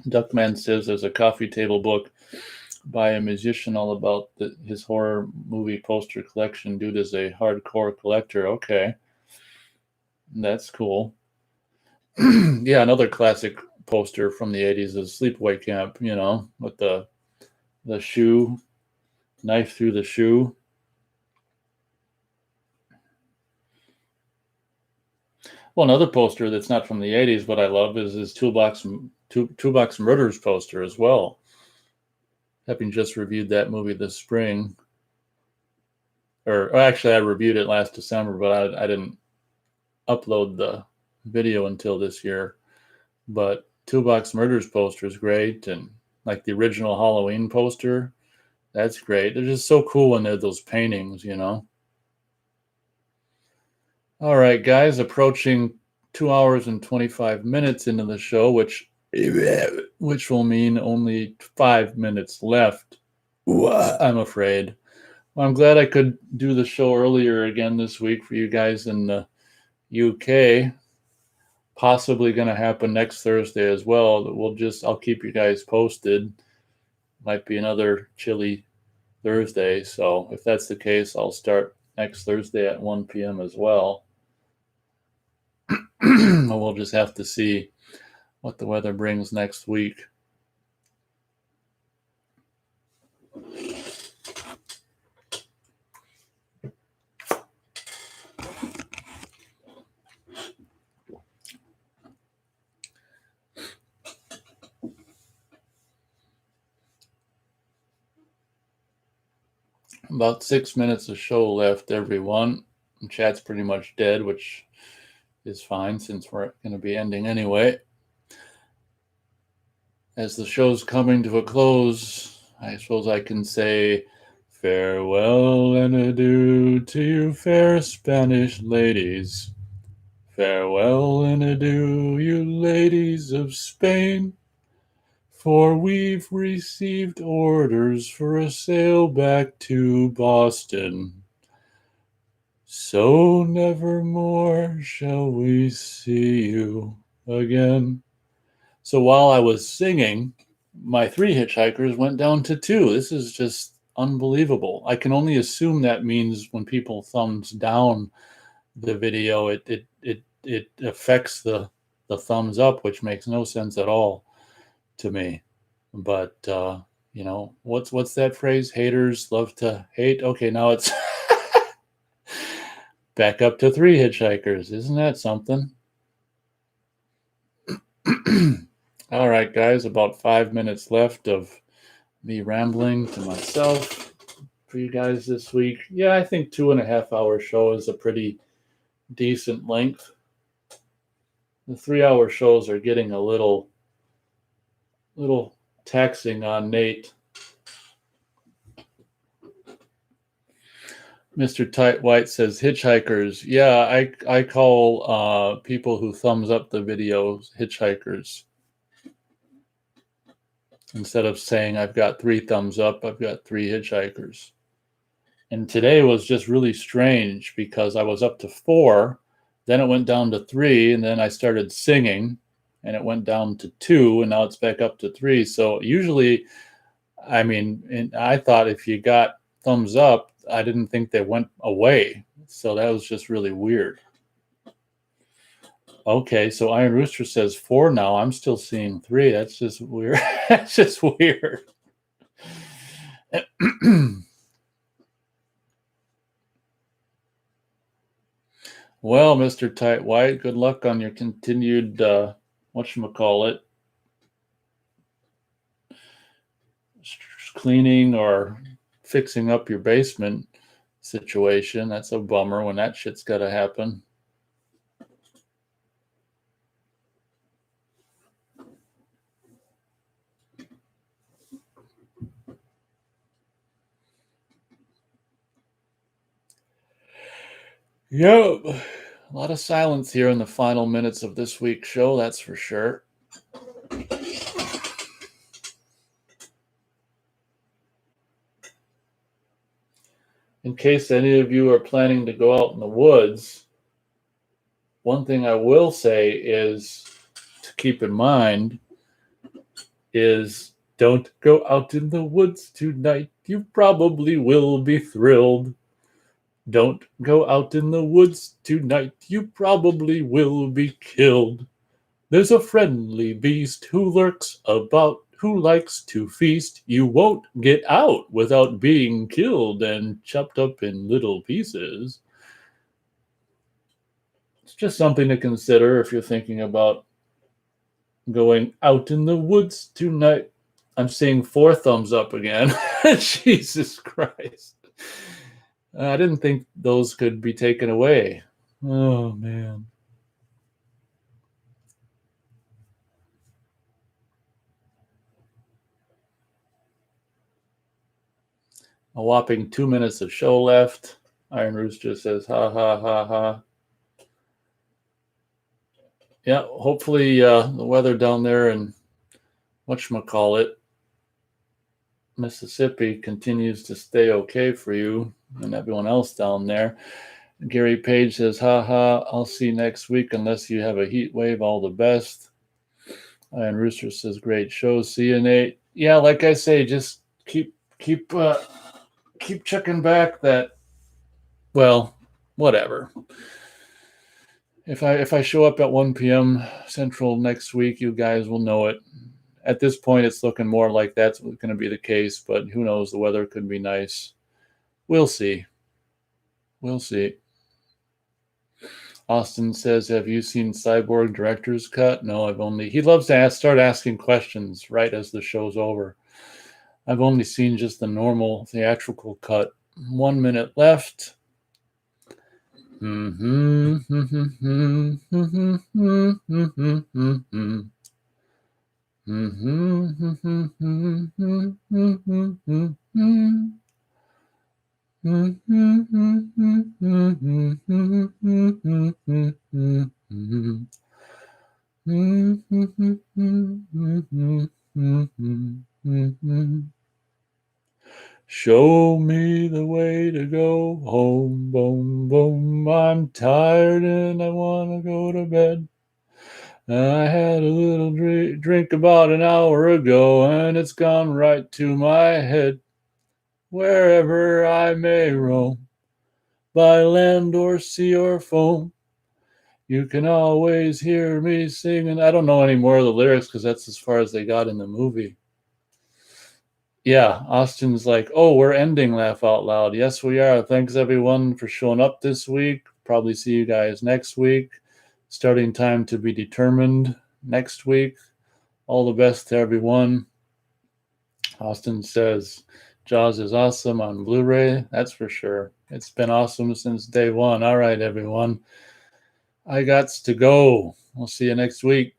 Duckman says there's a coffee table book by a musician all about his horror movie poster collection. Dude is a hardcore collector. Okay, that's cool. Yeah, another classic poster from the 80s is Sleepaway Camp, with the shoe, knife through the shoe. Well, another poster that's not from the 80s but I love is his Toolbox Murders poster as well. Having just reviewed that movie this spring. Or actually, I reviewed it last December, but I didn't upload the video until this year. But Toolbox Murders poster is great, and like the original Halloween poster, that's great. They're just so cool when they're those paintings, All right, guys, approaching 2 hours and 25 minutes into the show, which will mean only 5 minutes left, I'm afraid. Well, I'm glad I could do the show earlier again this week for you guys in the UK. Possibly going to happen next Thursday as well. I'll keep you guys posted. Might be another chilly Thursday. So if that's the case, I'll start next Thursday at 1 p.m. as well. We'll just have to see what the weather brings next week. About 6 minutes of show left, everyone. Chat's pretty much dead, which is fine since we're going to be ending anyway. As the show's coming to a close, I suppose I can say farewell and adieu to you fair Spanish ladies. Farewell and adieu, you ladies of Spain, for we've received orders for a sail back to Boston. So nevermore shall we see you again. So while I was singing, my 3 hitchhikers went down to 2. This is just unbelievable. I can only assume that means when people thumbs down the video, it affects the thumbs up, which makes no sense at all to me. But you know, what's that phrase? Haters love to hate. Okay, now it's back up to 3 hitchhikers. Isn't that something? All right, guys, about 5 minutes left of me rambling to myself for you guys this week. Yeah, I think 2.5 hour show is a pretty decent length. The 3 hour shows are getting a little taxing on Nate. Mr. Tight White says hitchhikers. Yeah, I call people who thumbs up the videos hitchhikers. Instead of saying I've got 3 thumbs up, I've got 3 hitchhikers. And today was just really strange because I was up to 4, then it went down to 3, and then I started singing and it went down to 2, and now it's back up to 3. So usually, I mean, and I thought if you got thumbs up, I didn't think they went away. So that was just really weird. Okay, so Iron Rooster says 4 now. I'm still seeing 3. That's just weird. That's just weird. Well, Mr. Tight White, good luck on your continued whatchamacallit, cleaning or fixing up your basement situation. That's a bummer when that shit's got to happen. Yep. A lot of silence here in the final minutes of this week's show, that's for sure. In case any of you are planning to go out in the woods, one thing I will say is to keep in mind is don't go out in the woods tonight. You probably will be thrilled. Don't go out in the woods tonight. You probably will be killed. There's a friendly beast who lurks about, who likes to feast. You won't get out without being killed and chopped up in little pieces. It's just something to consider if you're thinking about going out in the woods tonight. I'm seeing 4 thumbs up again. Jesus Christ. I didn't think those could be taken away. Oh, man. A whopping 2 minutes of show left. Iron Rooster says, ha, ha, ha, ha. Yeah, hopefully the weather down there in whatchamacallit, Mississippi continues to stay okay for you and everyone else down there. Gary Page says, ha ha, I'll see you next week unless you have a heat wave. All the best. Iron Rooster says, great show. See you, Nate. Yeah, like I say, just keep checking back that, well, whatever. If I show up at 1 p.m. Central next week, you guys will know it. At this point, it's looking more like that's going to be the case, but who knows? The weather could be nice. We'll see. We'll see. Austin says, have you seen Cyborg Director's Cut? No, he loves to start asking questions right as the show's over. I've only seen just the normal theatrical cut, 1 minute left. Show me the way to go home, boom, boom. I'm tired and I want to go to bed. I had a little drink about an hour ago and it's gone right to my head. Wherever I may roam, by land or sea or foam, you can always hear me singing. I don't know any more of the lyrics because that's as far as they got in the movie. Yeah, Austin's like, oh, we're ending Laugh Out Loud. Yes, we are. Thanks everyone for showing up this week. Probably see you guys next week. Starting time to be determined next week. All the best to everyone. Austin says, Jaws is awesome on Blu-ray. That's for sure. It's been awesome since day one. All right, everyone. I gots to go. We'll see you next week.